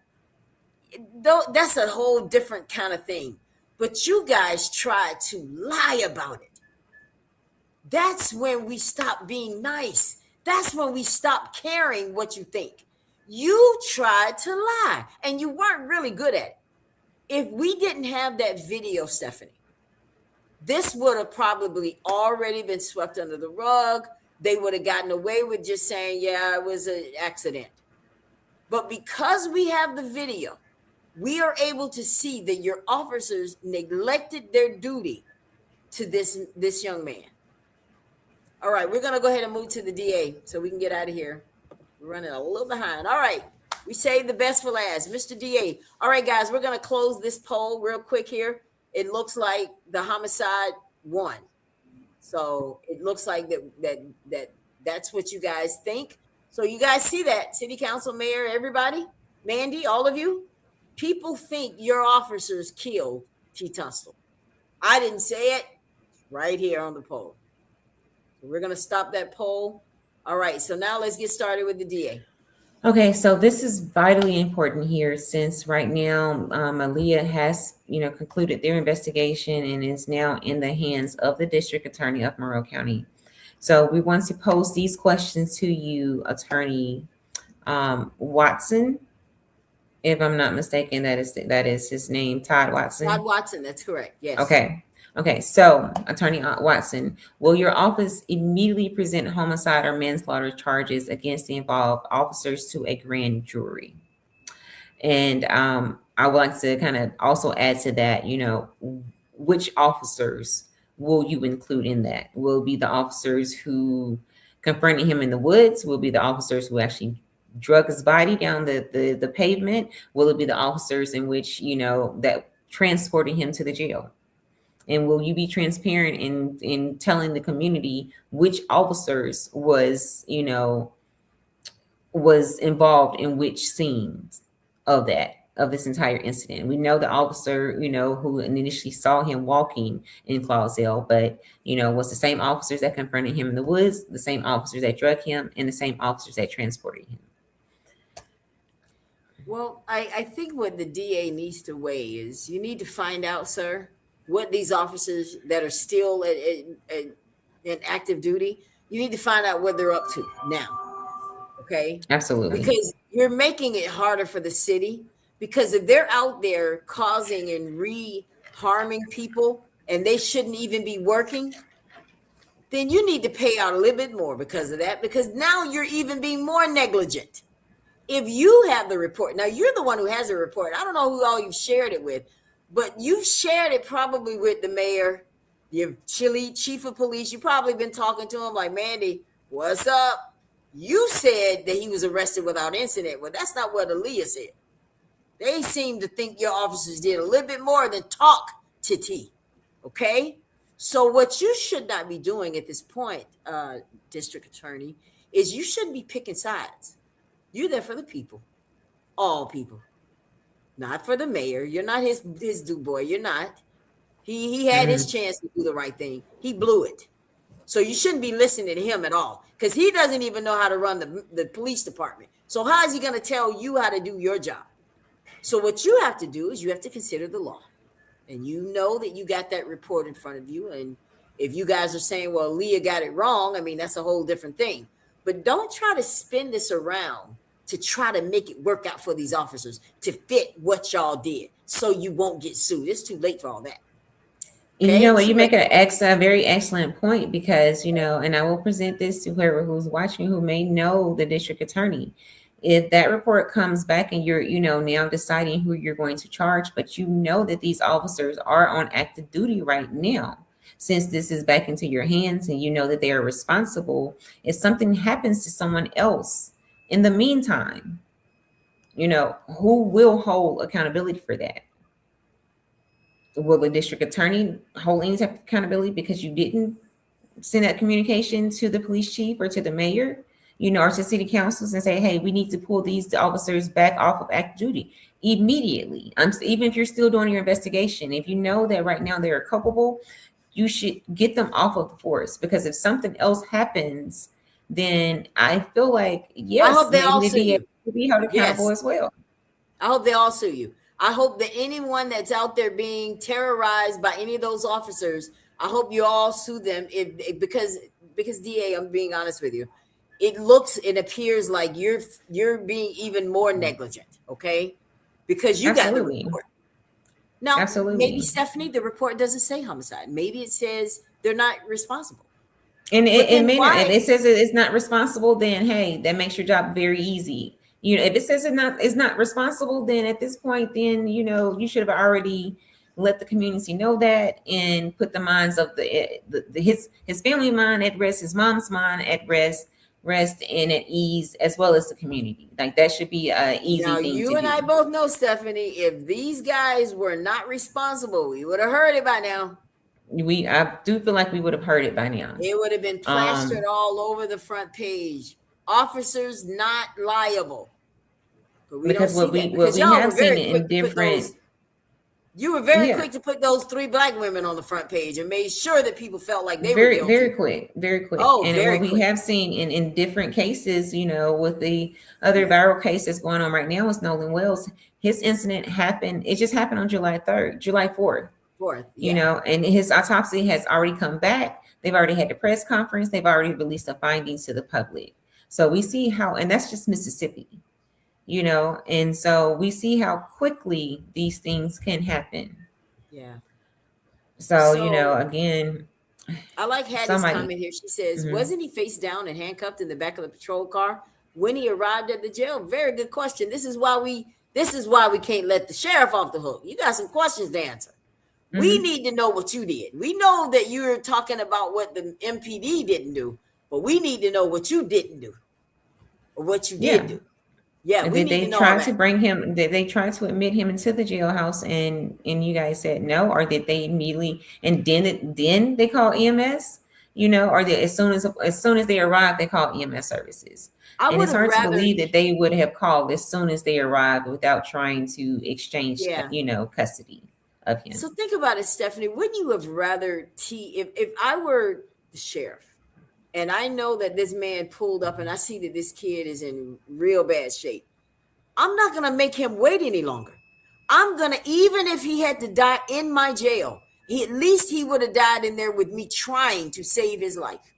Though that's a whole different kind of thing. But you guys tried to lie about it. That's when we stop being nice. That's when we stop caring what you think. You tried to lie and you weren't really good at it. If we didn't have that video, Stephanie, this would have probably already been swept under the rug. They would have gotten away with just saying, yeah, it was an accident. But because we have the video, we are able to see that your officers neglected their duty to this young man. All right, we're gonna go ahead and move to the DA so we can get out of here. We're running a little behind. All right, we saved the best for last, Mr. DA. All right, guys, we're gonna close this poll real quick here. It looks like the homicide won, so it looks like that's what you guys think. So you guys see that, City Council, Mayor, everybody, Mandy, all of you. People think your officers killed T. Tunstall. I didn't say it. It's right here on the poll. So we're going to stop that poll. All right. So now let's get started with the DA. Okay, so this is vitally important here since right now Aaliyah has, concluded their investigation and is now in the hands of the district attorney of Monroe County. So we want to pose these questions to you, Attorney Watson. If I'm not mistaken, that is his name, Todd Watson. Todd Watson, that's correct. Yes. Okay. So, Attorney Watson, will your office immediately present homicide or manslaughter charges against the involved officers to a grand jury? And I would like to kind of also add to that, which officers will you include in that? Will it be the officers who confronted him in the woods? Will it be the officers who actually drug his body down the pavement? Will it be the officers in which, that transported him to the jail? And will you be transparent in telling the community which officers was involved in which scenes of this entire incident? We know the officer, who initially saw him walking in Clausdale, but, was the same officers that confronted him in the woods, the same officers that drug him, and the same officers that transported him. Well, I think what the DA needs to weigh is you need to find out, sir, what these officers that are still in active duty, you need to find out what they're up to now. Okay? Absolutely. Because you're making it harder for the city, because if they're out there causing and harming people and they shouldn't even be working, then you need to pay out a little bit more because of that, because now you're even being more negligent. If you have the report, now you're the one who has the report. I don't know who all you've shared it with, but you've shared it probably with the mayor, your chief of police. You've probably been talking to him like, Mandy, what's up? You said that he was arrested without incident. Well, that's not what Aaliyah said. They seem to think your officers did a little bit more than talk to T. Okay? So what you should not be doing at this point, district attorney, is you shouldn't be picking sides. You're there for the people, all people, not for the mayor. You're not his do boy. You're not. He had his chance to do the right thing. He blew it. So you shouldn't be listening to him at all, because he doesn't even know how to run the police department. So how is he going to tell you how to do your job? So what you have to do is you have to consider the law. And you know that you got that report in front of you. And if you guys are saying, well, Leah got it wrong, I mean, that's a whole different thing. But don't try to spin this around to try to make it work out for these officers to fit what y'all did so you won't get sued. It's too late for all that. Okay? You make a very excellent point, because, and I will present this to whoever who's watching who may know the district attorney. If that report comes back and you're, now deciding who you're going to charge, but that these officers are on active duty right now, since this is back into your hands and that they are responsible, if something happens to someone else in the meantime, who will hold accountability for that? Will the district attorney hold any type of accountability because you didn't send that communication to the police chief or to the mayor, or to city councils and say, hey, we need to pull these officers back off of active duty immediately? Even if you're still doing your investigation, if you know that right now they are culpable, you should get them off of the force, because if something else happens, then I feel like, yes, I hope they all sue you. To be held accountable as well. I hope they all sue you. I hope that anyone that's out there being terrorized by any of those officers, I hope you all sue them. Because DA, I'm being honest with you, it appears like you're being even more negligent, okay? Because you got the Absolutely. report. Now, maybe Absolutely. Stephanie, the report doesn't say homicide. Maybe it says they're not responsible. And But it then may not. If why? it says it's not responsible, then hey, that makes your job very easy. You know, if it says it's not responsible, then at this point, then you should have already let the community know that and put the minds of his family mind at rest, his mom's mind at rest and at ease, as well as the community. Like that should be a easy Now, thing to you and I do. both know, Stephanie, if these guys were not responsible, we would have heard it by now. I do feel like we would have heard it by now. It would have been plastered Um, all over the front page. Officers not liable. But we don't because see what that we what because we y'all have were seen very in quick to put different. those. You were very Yeah. quick to put those three black women on the front page and made sure that people felt like they were Very, guilty. very quick, very quick. Oh, And very what we quick. have seen in different cases, with the other Yeah. viral case that's going on right now with Nolan Wells, his incident happened, it just happened on July 3rd, July 4th, Fourth. Yeah. and his autopsy has already come back. They've already had the press conference, they've already released the findings to the public. So we see how, and that's just Mississippi, and so we see how quickly these things can happen. Yeah. So, So again, I like Hattie's somebody. comment here. She says, Mhm. wasn't he face down and handcuffed in the back of the patrol car when he arrived at the jail? Very good question. This is why we can't let the sheriff off the hook. You got some questions to answer. We Mhm. need to know what you did. We know that you're talking about what the MPD didn't do, but we need to know what you didn't do or what you did Yeah. do. Yeah, And we did need to they know all try to that. bring him? Did they try to admit him into the jailhouse, and you guys said no, or did they immediately and then they call EMS? Or as soon as they arrived, they call EMS services. I And would it's have hard to rather, believe that they would have called as soon as they arrived without trying to exchange, yeah. custody of him. So think about it, Stephanie. Wouldn't you have rather if I were the sheriff and I know that this man pulled up and I see that this kid is in real bad shape, I'm not gonna make him wait any longer. I'm gonna, even if he had to die in my jail, at least he would have died in there with me trying to save his life.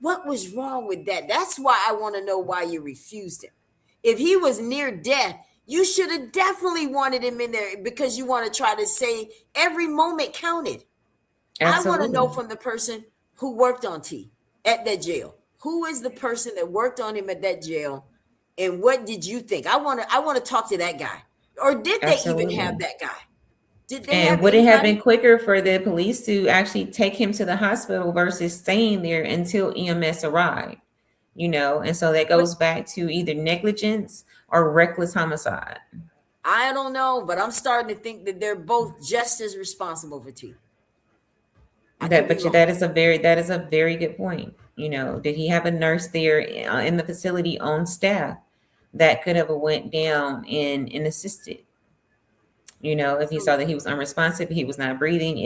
What was wrong with that? That's why I want to know why you refused him. If he was near death, you should have definitely wanted him in there because you want to try to say every moment counted. I want to know Absolutely. from the person who worked on T at that jail. Who is the person that worked on him at that jail? And what did you think? I want to talk to that guy. Or did they even have Absolutely. that guy? Did they And have would it have anybody? been quicker for the police to actually take him to the hospital versus staying there until EMS arrived? And so that But goes back to either negligence or reckless homicide. I don't know, but I'm starting to think that they're both just as responsible for T. I could That, be but wrong. that is a very good point. Did he have a nurse there in the facility on staff that could have went down and assisted? If he saw So that he was unresponsive, he was not breathing.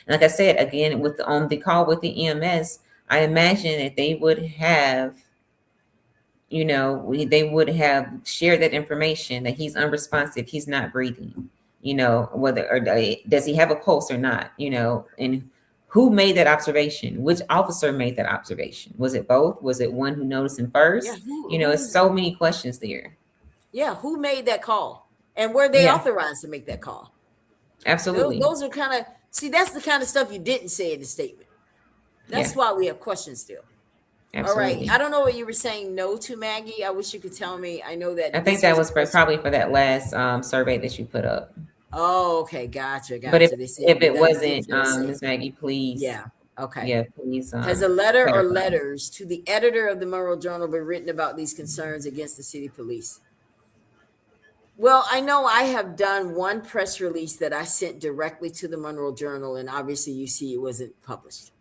Like I said again, with on the call with the EMS, I imagine that they would have, they would have shared that information that he's unresponsive, he's not breathing. Whether or does he have a pulse or not? And who made that observation? Which officer made that observation? Was it both? Was it one who noticed him yeah, first? who It's who's so many questions there. yeah, who made that call? And were they Yeah, authorized to make that call? Those, absolutely. those are kind of, see, that's the kind of stuff you didn't say in the statement. That's Yeah, why we have questions still. All right. absolutely. I don't know what you were saying no to, Maggie. I wish you could tell me. I know I that think this that was a was question. probably for that last survey that you put up. Oh, okay. Gotcha. But if Gotcha. They said if it that did wasn't, just say, Miss Maggie, please, yeah. Okay. yeah, please Has a letter or clarify. letters to the editor of the Monroe Journal been written about these concerns against the city police? Well, I know I have done one press release that I sent directly to the Monroe Journal, and obviously you see it wasn't published.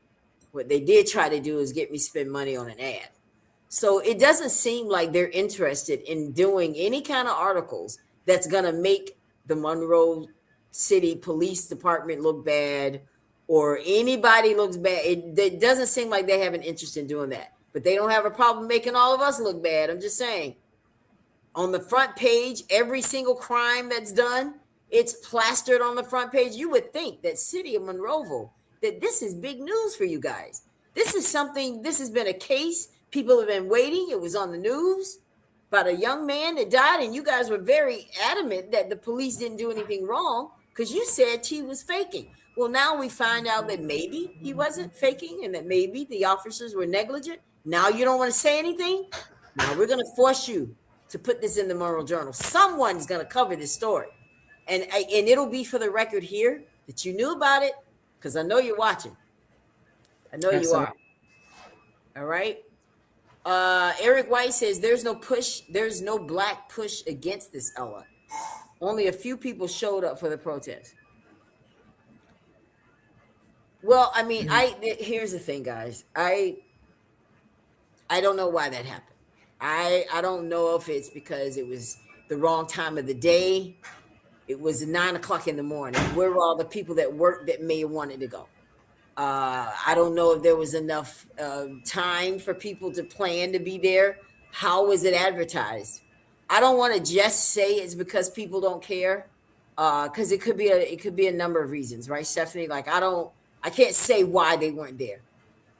What they did try to do is get me spend money on an ad. So it doesn't seem like they're interested in doing any kind of articles that's going to make the Monroe City Police Department look bad or anybody looks bad. It doesn't seem like they have an interest in doing that. But they don't have a problem making all of us look bad. I'm just saying. On the front page, every single crime that's done, it's plastered on the front page. You would think that City of Monroeville, that this is big news for you guys. This is something, this has been a case. People have been waiting. It was on the news about a young man that died, and you guys were very adamant that the police didn't do anything wrong because you said T was faking. Well, now we find out that maybe he wasn't faking and that maybe the officers were negligent. Now you don't want to say anything. Now we're going to force you to put this in the MONROE Journal. Someone's going to cover this story, and it'll be for the record here that you knew about it because I know you're watching. I know you Absolutely. are. All right. Eric White says there's no black push against this, Ella. Only a few people showed up for the protest. Well, I mean, here's the thing, guys. I don't know why that happened. I don't know if it's because it was the wrong time of the day. It was 9 o'clock in the morning. Where were all the people that worked that may have wanted to go? I don't know if there was enough time for people to plan to be there. How was it advertised? I don't want to just say it's because people don't care, because it could be a number of reasons, right, Stephanie? Like I can't say why they weren't there.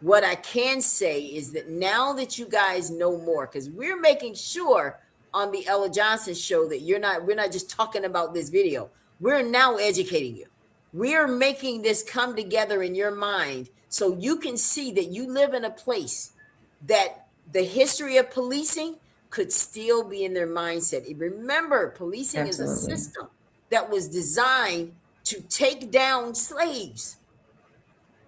What I can say is that now that you guys know more, because we're making sure on the Ella Johnson show that we're not just talking about this video. We're now educating you. We're making this come together in your mind so you can see that you live in a place that the history of policing could still be in their mindset. Remember, policing is a Absolutely. system that was designed to take down slaves.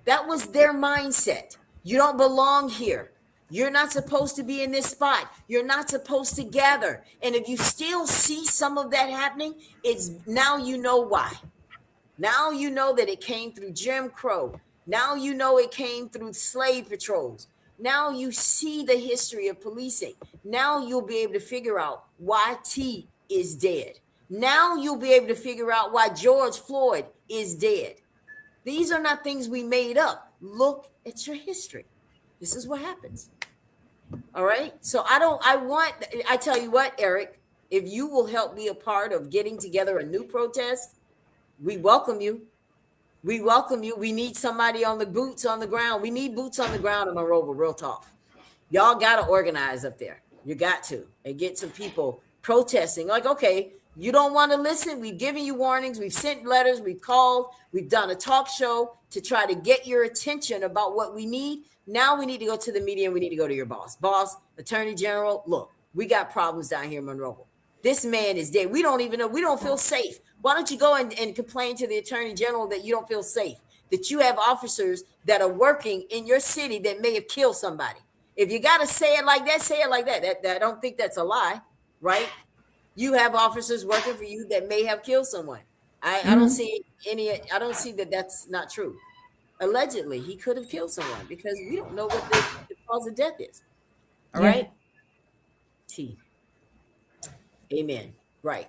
That was their mindset. You don't belong here. You're not supposed to be in this spot. You're not supposed to gather. And if you still see some of that happening, it's now you know why. Now you know that it came through Jim Crow. Now you know it came through slave patrols. Now you see the history of policing. Now you'll be able to figure out why T is dead. Now you'll be able to figure out why George Floyd is dead. These are not things we made up. Look at your history. This is what happens. All right. So I tell you what, Eric, if you will help be a part of getting together a new protest, we welcome you. We welcome you. We need somebody on the boots on the ground. We need boots on the ground in Monroe, real talk. Y'all got to organize up there. You got to, and get some people protesting. Like, okay, you don't want to listen. We've given you warnings. We've sent letters. We've called. We've done a talk show to try to get your attention about what we need. Now we need to go to the media and we need to go to your boss. Boss, Attorney General, look, we got problems down here in Monroe. This man is dead. We don't even know. We don't feel safe. Why don't you go and complain to the Attorney General that you don't feel safe, that you have officers that are working in your city that may have killed somebody? If you got to say it like that, say it like that. I don't think that's a lie, right? You have officers working for you that may have killed someone. I don't see I don't see that that's not true. Allegedly, he could have killed someone because we don't know what the cause of death is. All Yeah. right? T. Amen. Right.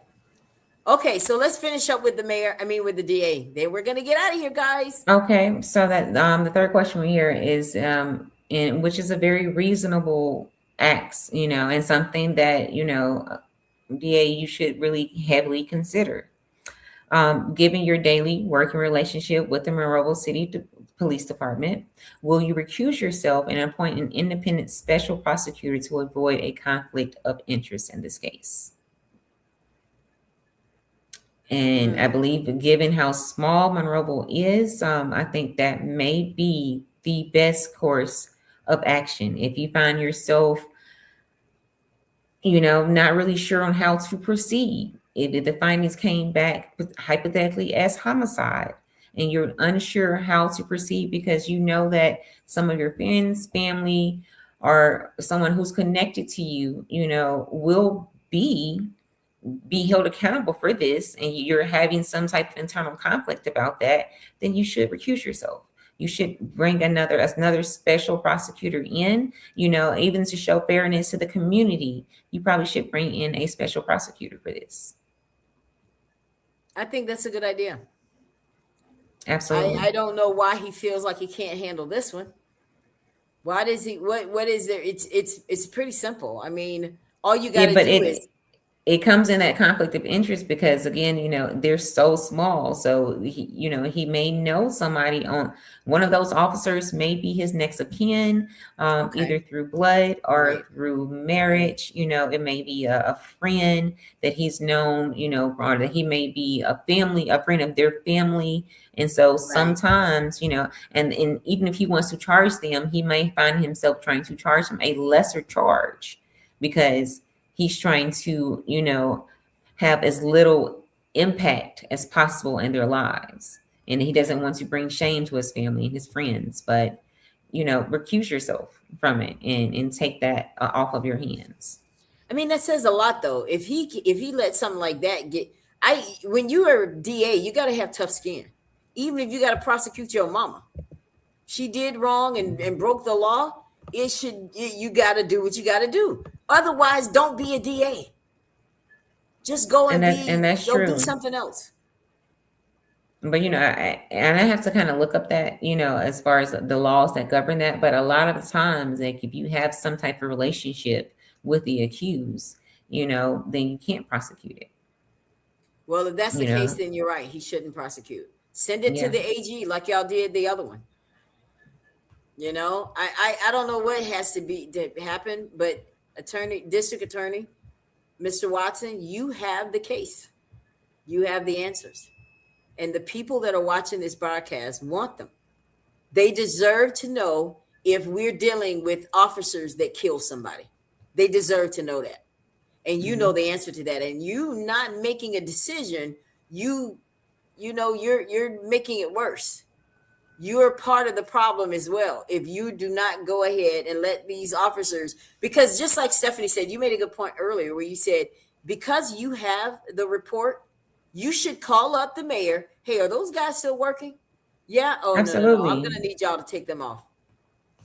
Okay, so let's finish up with with the DA. We're going to get out of here, guys. Okay. So that the third question we hear is in which is a very reasonable act, and something that, DA, you should really heavily consider. Given your daily working relationship with the Monroe City Police Department, will you recuse yourself and appoint an independent special prosecutor to avoid a conflict of interest in this case? And I believe, given how small Monroe is, I think that may be the best course of action. If you find yourself, not really sure on how to proceed, if the findings came back hypothetically as homicide, and you're unsure how to proceed because you know that some of your friends, family, or someone who's connected to you, will be held accountable for this, and you're having some type of internal conflict about that, then you should recuse yourself. You should bring another special prosecutor in, even to show fairness to the community. You probably should bring in a special prosecutor for this. I think that's a good idea. Absolutely. I don't know why he feels like he can't handle this one. Why does he? What is there? It's pretty simple. I mean, all you got to do is it comes in that conflict of interest because again, they're so small. So he may know somebody on one of those officers may be his next of kin, either Okay. through blood or Right. through Right. marriage. It may be a friend that he's known, or that he may be a friend of their family. And so Right. sometimes, and even if he wants to charge them, he may find himself trying to charge them a lesser charge because he's trying to, have as little impact as possible in their lives. And he doesn't want to bring shame to his family and his friends, but, recuse yourself from it and take that off of your hands. I mean, that says a lot, though. If he let something like that get, when you are DA, you got to have tough skin, even if you got to prosecute your mama. She did wrong and broke the law. You got to do what you got to do. Otherwise, don't be a DA. Just go And and that and that's go be true. something else. But I have to kind of look up that, as far as the laws that govern that. But a lot of the times, like if you have some type of relationship with the accused, then you can't prosecute it. Well, if that's the You case, know, then you're right. He shouldn't prosecute. Send it to yeah, the AG like y'all did the other one. I don't know what has to happen, but district attorney, Mr. Watson, you have the case. You have the answers. And the people that are watching this broadcast want them. They deserve to know if we're dealing with officers that kill somebody. They deserve to know that. And you know hmm the answer to that. And you not making a decision, you you're making it worse. You're part of the problem as well if you do not go ahead and let these officers, because just like Stephanie said, you made a good point earlier where you said because you have the report, you should call up the mayor. Hey, are those guys still working? Yeah. Oh, no, no, no, I'm absolutely. gonna need y'all to take them off.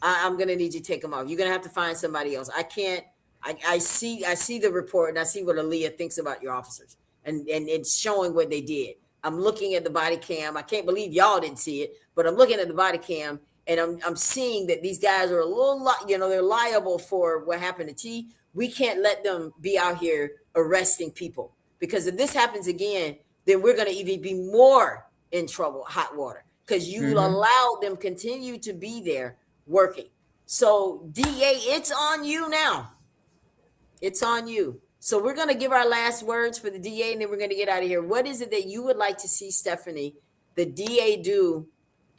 I'm gonna need you to take them off. You're gonna have to find somebody else. I can't. I see the report and I see what Aaliyah thinks about your officers, and it's showing what they did. I'm looking at the body cam. I can't believe y'all didn't see it, but I'm looking at the body cam and I'm seeing that these guys are a little, they're liable for what happened to T. We can't let them be out here arresting people because if this happens again, then we're gonna even be more in trouble, hot water, because you hmm allowed them continue to be there working. So DA, it's on you now. It's on you. So we're going to give our last words for the DA and then we're going to get out of here. What is it that you would like to see, Stephanie, the DA do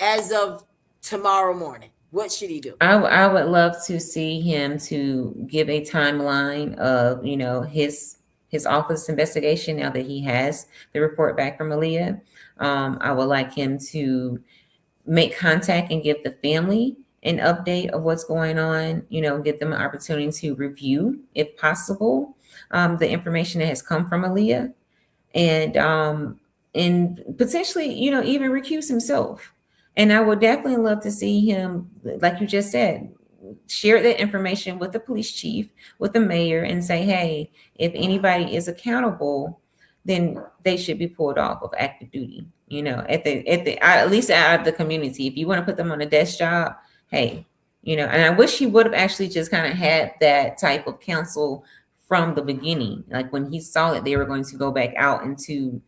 as of tomorrow morning? What should he do? I would love to see him to give a timeline of, his office investigation now that he has the report back from Aaliyah. I would like him to make contact and give the family an update of what's going on, give them an opportunity to review, if possible, the information that has come from Aaliyah and potentially, even recuse himself. And I would definitely love to see him, like you just said, share that information with the police chief, with the mayor, and say, hey, if anybody is accountable, then they should be pulled off of active duty. At least out of the community. If you want to put them on a desk job, hey, and I wish he would have actually just kind of had that type of counsel from the beginning. Like when he saw that they were going to go back out into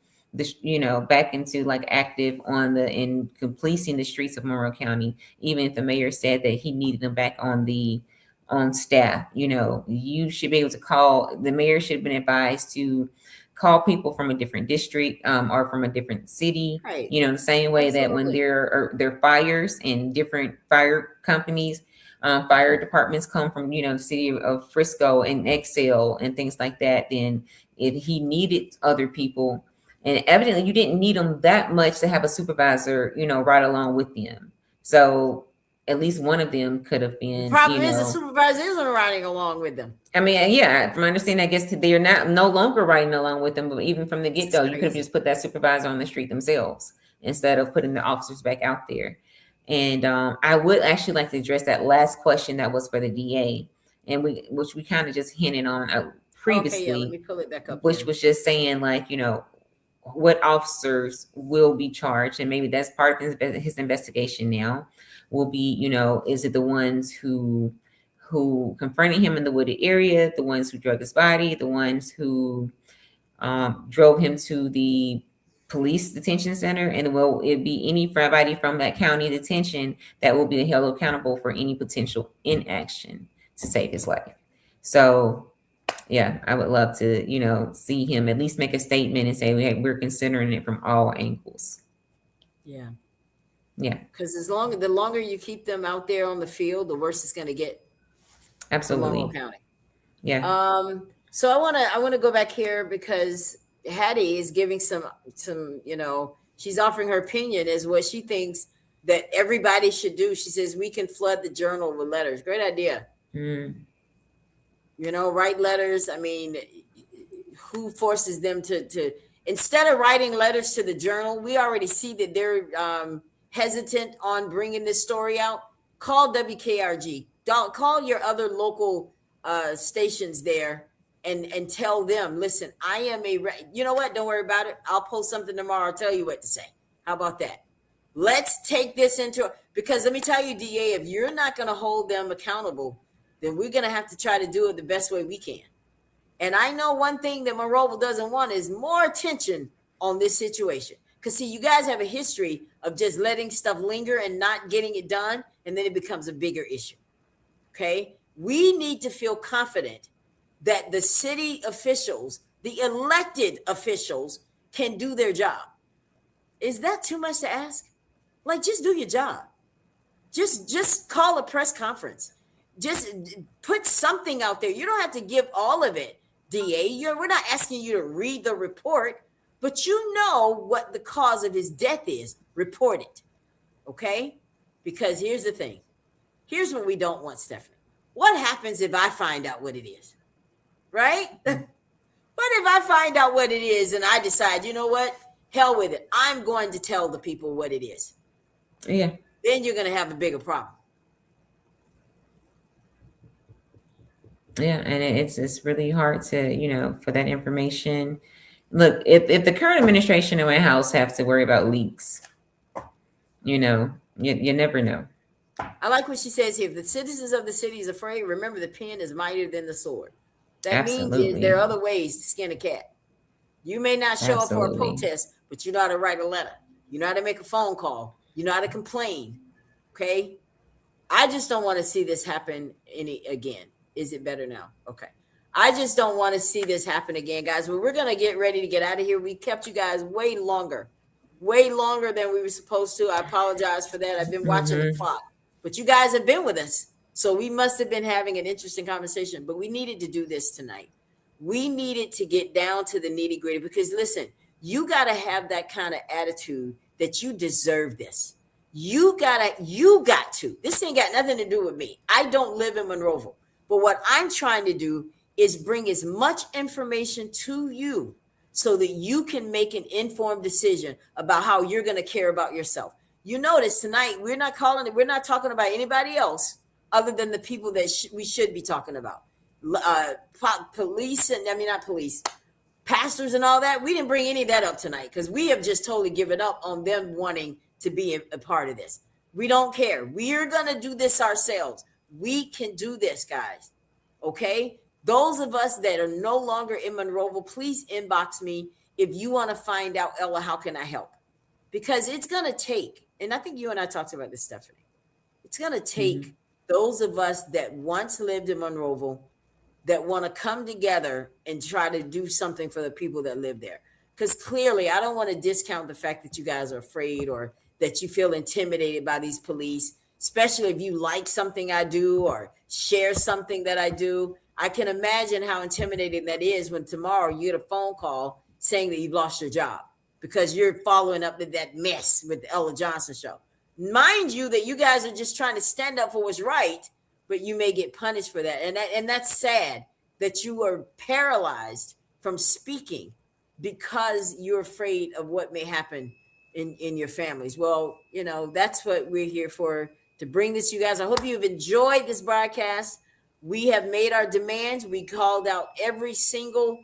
back into like active in policing the streets of Monroe County, even if the mayor said that he needed them back on staff, you should be able to call. The mayor should have been advised to call people from a different district, or from a different city, Right. the same way that when Absolutely. there are fires in different fire companies, fire departments come from, the city of Frisco and Excel and things like that, then if he needed other people, and evidently you didn't need them that much to have a supervisor, right along with them. So at least one of them could have The been, problem is the supervisor isn't riding along with them. I mean, yeah, from my understanding, I guess they're not no longer riding along with them, but even from the This get is go, you could have crazy. just put that supervisor on the street themselves instead of putting the officers back out there. And I would actually like to address that last question that was for the DA, and which we kind of just hinted on Okay, yeah, let previously, me pull it back up which then. was just saying like, what officers will be charged, and maybe that's part of his investigation now. Will be, is it the ones who confronted him in the wooded area, the ones who drug his body, the ones who drove him to the police detention center, and will it be anybody from that county detention that will be held accountable for any potential inaction to save his life. So yeah, I would love to, see him at least make a statement and say, hey, we're considering it from all angles. Yeah. Yeah, Because the longer you keep them out there on the field, the worse it's going to get for Monroe absolutely. County. Yeah. So I wanna go back here because Hattie is giving some she's offering her opinion as what she thinks that everybody should do. She says we can flood the journal with letters. Great idea. Mm. Write letters. I mean, who forces them to instead of writing letters to the journal? We already see that they're hesitant on bringing this story out. Call WKRG. Call your other local stations there and tell them, listen, I am you know what? Don't worry about it. I'll post something tomorrow. I'll tell you what to say. How about that? Let's take this because let me tell you, DA, if you're not going to hold them accountable, then we're going to have to try to do it the best way we can. And I know one thing that MONROE doesn't want is more attention on this situation. Because, see, you guys have a history of just letting stuff linger and not getting it done, and then it becomes a bigger issue. Okay? We need to feel confident that the city officials, the elected officials, can do their job. Is that too much to ask? Like, just do your job. Just call a press conference. Just put something out there. You don't have to give all of it, DA. We're not asking you to read the report, but you know what the cause of his death is. Report it, okay? Because here's the thing. Here's what we don't want, Stephanie. What happens if I find out what it is, right? What if I find out what it is and I decide, you know what? Hell with it. I'm going to tell the people what it is. Yeah. Then you're going to have a bigger problem. Yeah, and it's really hard to, for that information. Look, if the current administration in my house have to worry about leaks, you never know. I like what she says here. If the citizens of the city is afraid, remember the pen is mightier than the sword. That means is there are other ways to skin a cat. You may not show up for a protest, but you know how to write a letter. You know how to make a phone call. You know how to complain. Okay? I just don't want to see this happen again. Is it better now? Okay. I just don't want to see this happen again, guys. But we're going to get ready to get out of here. We kept you guys way longer than we were supposed to. I apologize for that. I've been watching the clock, but you guys have been with us. So we must have been having an interesting conversation, but we needed to do this tonight. We needed to get down to the nitty gritty because listen, you got to have that kind of attitude that you deserve this. You got to. This ain't got nothing to do with me. I don't live in MONROE. But what I'm trying to do is bring as much information to you so that you can make an informed decision about how you're going to care about yourself. You notice tonight, we're not talking about anybody else other than the people that we should be talking about. Police, pastors and all that. We didn't bring any of that up tonight because we have just totally given up on them wanting to be a part of this. We don't care. We're going to do this ourselves. We can do this, guys. Okay? Those of us that are no longer in MONROE, please inbox me if you want to find out, Ella, how can I help? Because it's going to take, and I think you and I talked about this, Stephanie. It's going to take those of us that once lived in MONROE that want to come together and try to do something for the people that live there. Because clearly, I don't want to discount the fact that you guys are afraid or that you feel intimidated by these police, especially if you like something I do or share something that I do. I can imagine how intimidating that is when tomorrow you get a phone call saying that you've lost your job because you're following up with that mess with the Ella Johnson show. Mind you that you guys are just trying to stand up for what's right, but you may get punished for that. And that's sad that you are paralyzed from speaking because you're afraid of what may happen in your families. Well, that's what we're here for, to bring this to you guys. I hope you've enjoyed this broadcast. We have made our demands. We called out every single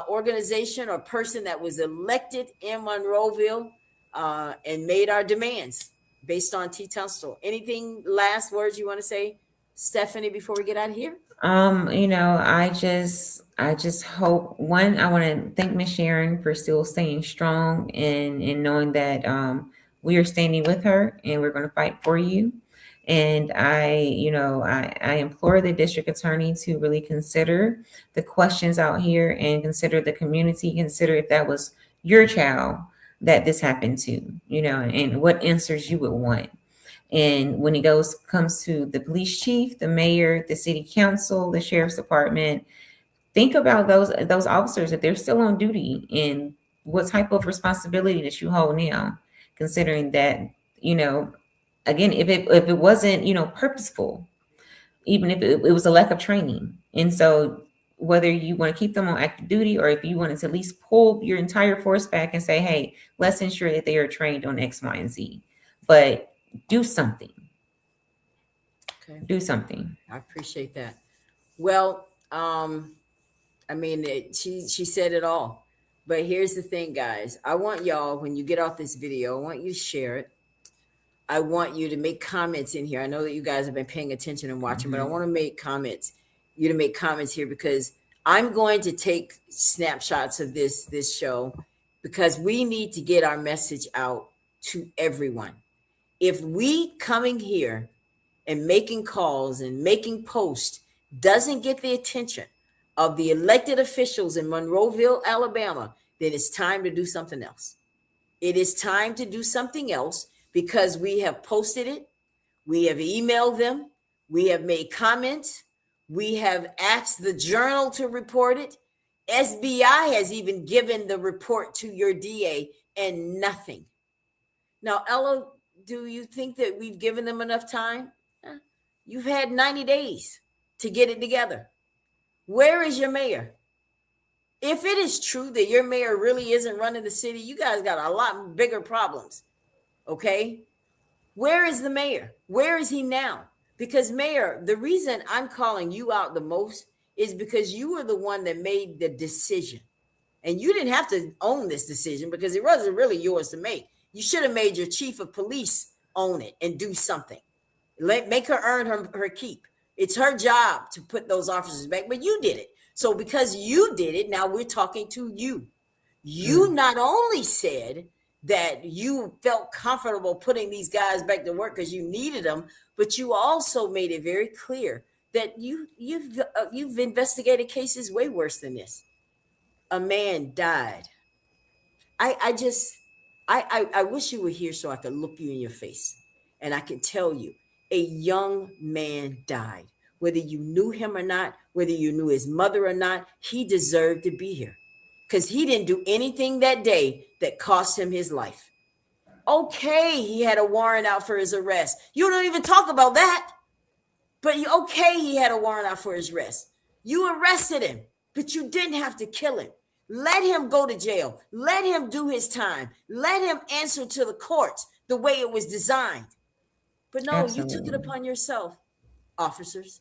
organization or person that was elected in Monroeville and made our demands based on T. Tunstall. Anything last words you want to say Stephanie, before we get out of here? I just hope, one, I want to thank Miss Sharon for still staying strong and knowing that we are standing with her and we're going to fight for you. And I implore the district attorney to really consider the questions out here and consider the community, consider if that was your child that this happened to, and what answers you would want. And when it comes to the police chief, the mayor, the city council, the sheriff's department, think about those officers if they're still on duty and what type of responsibility that you hold now, considering that, you know, again, if it wasn't, purposeful, even if it was a lack of training. And so whether you want to keep them on active duty or if you wanted to at least pull your entire force back and say, hey, let's ensure that they are trained on X, Y, and Z. But do something. Okay. Do something. I appreciate that. Well, I mean, she said it all. But here's the thing, guys. I want y'all, when you get off this video, I want you to share it. I want you to make comments in here. I know that you guys have been paying attention and watching, but I want to make comments. You to make comments here because I'm going to take snapshots of this show because we need to get our message out to everyone. If we coming here and making calls and making posts doesn't get the attention of the elected officials in Monroeville, Alabama, then it's time to do something else. It is time to do something else because we have posted it, we have emailed them, we have made comments, we have asked the Journal to report it. SBI has even given the report to your DA and nothing. Now, Ella, do you think that we've given them enough time? You've had 90 days to get it together. Where is your mayor? If it is true that your mayor really isn't running the city, you guys got a lot bigger problems. Okay? Where is the mayor? Where is he now? Because, Mayor, the reason I'm calling you out the most is because you were the one that made the decision. And you didn't have to own this decision because it wasn't really yours to make. You should have made your chief of police own it and do something. Make her earn her keep. It's her job to put those officers back, but you did it. So because you did it, now we're talking to you. You not only said that you felt comfortable putting these guys back to work because you needed them, but you also made it very clear that you've investigated cases way worse than this. A man died. I wish you were here so I could look you in your face and I can tell you a young man died. Whether you knew him or not, whether you knew his mother or not, he deserved to be here because he didn't do anything that day that cost him his life. Okay, he had a warrant out for his arrest. You don't even talk about that. But okay, he had a warrant out for his arrest. You arrested him, but you didn't have to kill him. Let him go to jail. Let him do his time. Let him answer to the courts the way it was designed. But no, Absolutely. you took it upon yourself, officers,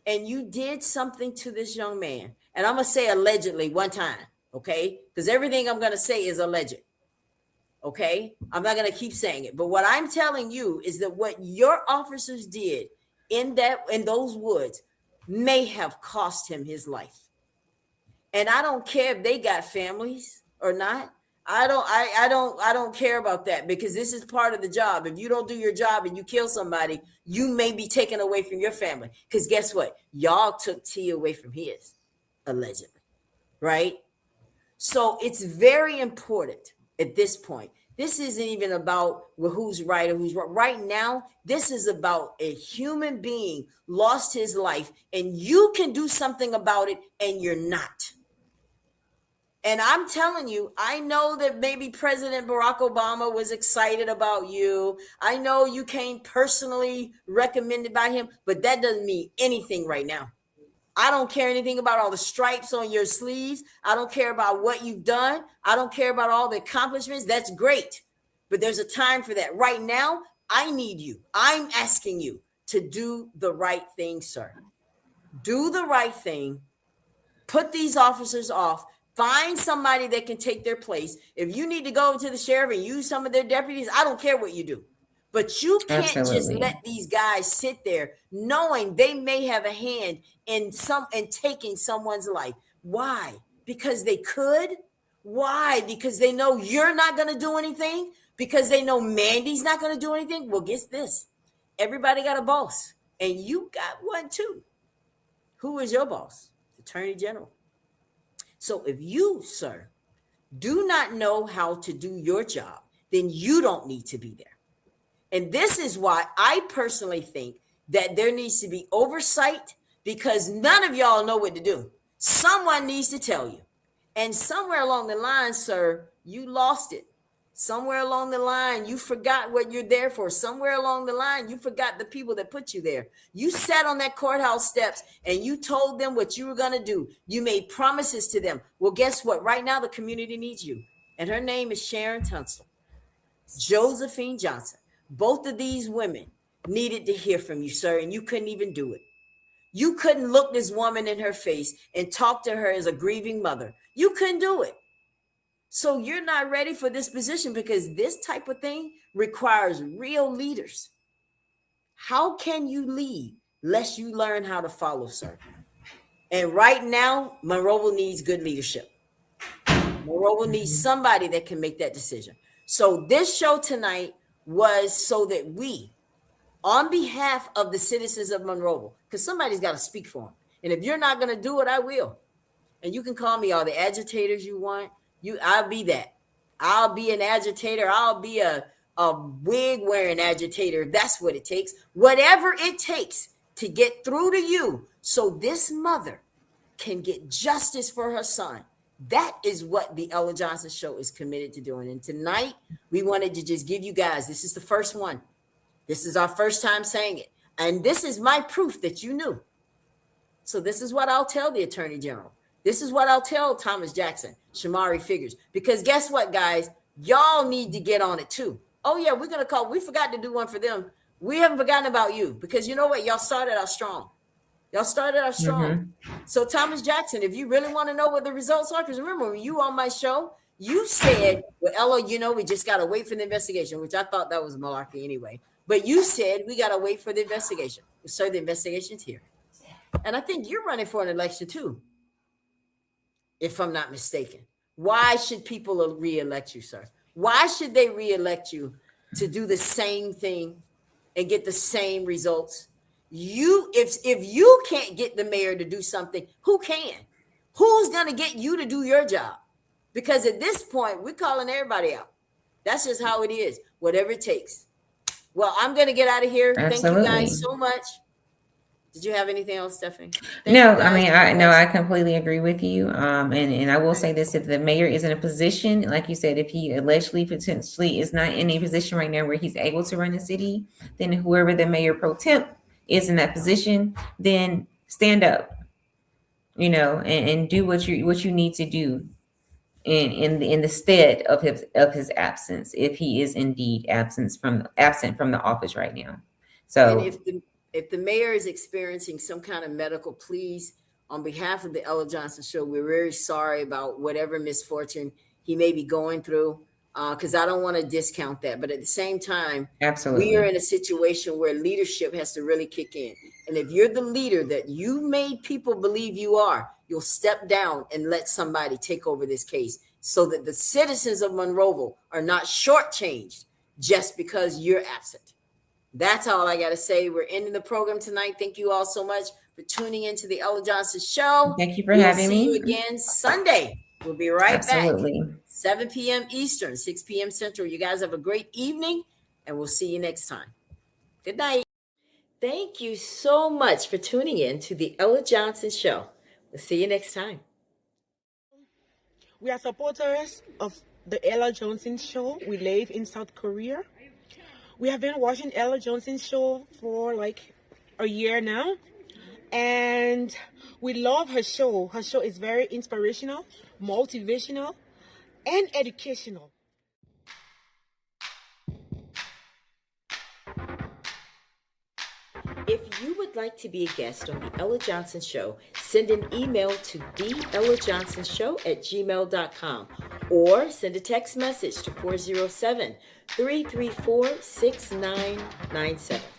and you did something to this young man. And I'm going to say allegedly one time, okay? Because everything I'm going to say is alleged. Okay? I'm not going to keep saying it. But what I'm telling you is that what your officers did in those woods may have cost him his life. And I don't care if they got families or not. I don't care about that because this is part of the job. If you don't do your job and you kill somebody, you may be taken away from your family. Because guess what? Y'all took T away from his, allegedly. Right? So it's very important at this point. This isn't even about who's right or who's wrong. Right now, this is about a human being lost his life, and you can do something about it, and you're not. And I'm telling you, I know that maybe President Barack Obama was excited about you. I know you came personally recommended by him, but that doesn't mean anything right now. I don't care anything about all the stripes on your sleeves. I don't care about what you've done. I don't care about all the accomplishments. That's great. But there's a time for that. Right now, I need you. I'm asking you to do the right thing, sir. Do the right thing. Put these officers off. Find somebody that can take their place. If you need to go to the sheriff and use some of their deputies, I don't care what you do. But you can't just Absolutely. let these guys sit there knowing they may have a hand in taking someone's life. Why? Because they could? Why? Because they know you're not going to do anything? Because they know Mandy's not going to do anything? Well, guess this. Everybody got a boss, and you got one too. Who is your boss? The Attorney General. So if you, sir, do not know how to do your job, then you don't need to be there. And this is why I personally think that there needs to be oversight, because none of y'all know what to do. Someone needs to tell you. And somewhere along the line, sir, you lost it. Somewhere along the line, you forgot what you're there for. Somewhere along the line, you forgot the people that put you there. You sat on that courthouse steps and you told them what you were going to do. You made promises to them. Well, guess what? Right now, the community needs you. And her name is Sharon Tunstall, Josephine Johnson. Both of these women needed to hear from you, sir, and you couldn't even do it. You couldn't look this woman in her face and talk to her as a grieving mother. You couldn't do it. So you're not ready for this position, because this type of thing requires real leaders. How can you lead lest you learn how to follow, sir? And right now, MONROE needs good leadership. MONROE needs somebody that can make that decision. So this show tonight was so that we, on behalf of the citizens of MONROE, because somebody's got to speak for them. And if you're not going to do it, I will. And you can call me all the agitators you want. I'll be that. I'll be an agitator. I'll be a wig wearing agitator, if that's what it takes. Whatever it takes to get through to you so this mother can get justice for her son. That is what the Ella Johnson Show is committed to doing. And tonight, we wanted to just give you guys, this is the first one. This is our first time saying it. And this is my proof that you knew. So this is what I'll tell the Attorney General. This is what I'll tell Thomas Jackson, Shamari Figures. Because guess what, guys? Y'all need to get on it too. Oh, yeah, we're going to call. We forgot to do one for them. We haven't forgotten about you. Because you know what? Y'all started out strong. Y'all started out strong. So Thomas Jackson, if you really want to know what the results are, because remember, when you on my show, you said, well, Ella, you know, we just got to wait for the investigation, which I thought that was malarkey anyway. But you said we got to wait for the investigation. So the investigation's here. And I think you're running for an election too, if I'm not mistaken. Why should people re-elect you, sir? Why should they re-elect you to do the same thing and get the same results? If you can't get the mayor to do something, who can? Who's going to get you to do your job? Because at this point, we're calling everybody out. That's just how it is, whatever it takes. Well, I'm going to get out of here. Absolutely. Thank you guys so much. Did you have anything else, Stephanie? No, I mean, I completely agree with you. And I will say this: if the mayor is in a position, like you said, if he allegedly potentially is not in a position right now where he's able to run the city, then whoever the mayor pro temp is in that position, then stand up, and do what you need to do in the stead of his absence, if he is indeed absent from the office right now. So, and if the mayor is experiencing some kind of medical, please, on behalf of the Ella Johnson Show, we're very sorry about whatever misfortune he may be going through, because I don't want to discount that. But at the same time, absolutely, we are in a situation where leadership has to really kick in. And if you're the leader that you made people believe you are, you'll step down and let somebody take over this case so that the citizens of MONROE are not shortchanged just because you're absent. That's all I got to say. We're ending the program tonight. Thank you all so much for tuning into the Ella Johnson Show. Thank you for having me. See you again Sunday. We'll be right Absolutely. back. 7 p.m. Eastern, 6 p.m. Central. You guys have a great evening, and we'll see you next time. Good night. Thank you so much for tuning in to the Ella Johnson Show. We'll see you next time. We are supporters of the Ella Johnson Show. We live in South Korea. We have been watching Ella Johnson Show for like a year now, and we love her show. Her show is very inspirational, motivational, and educational. If you would like to be a guest on the Ella Johnson Show, send an email to theellajohnsonshow@gmail.com or send a text message to 407 334 6997.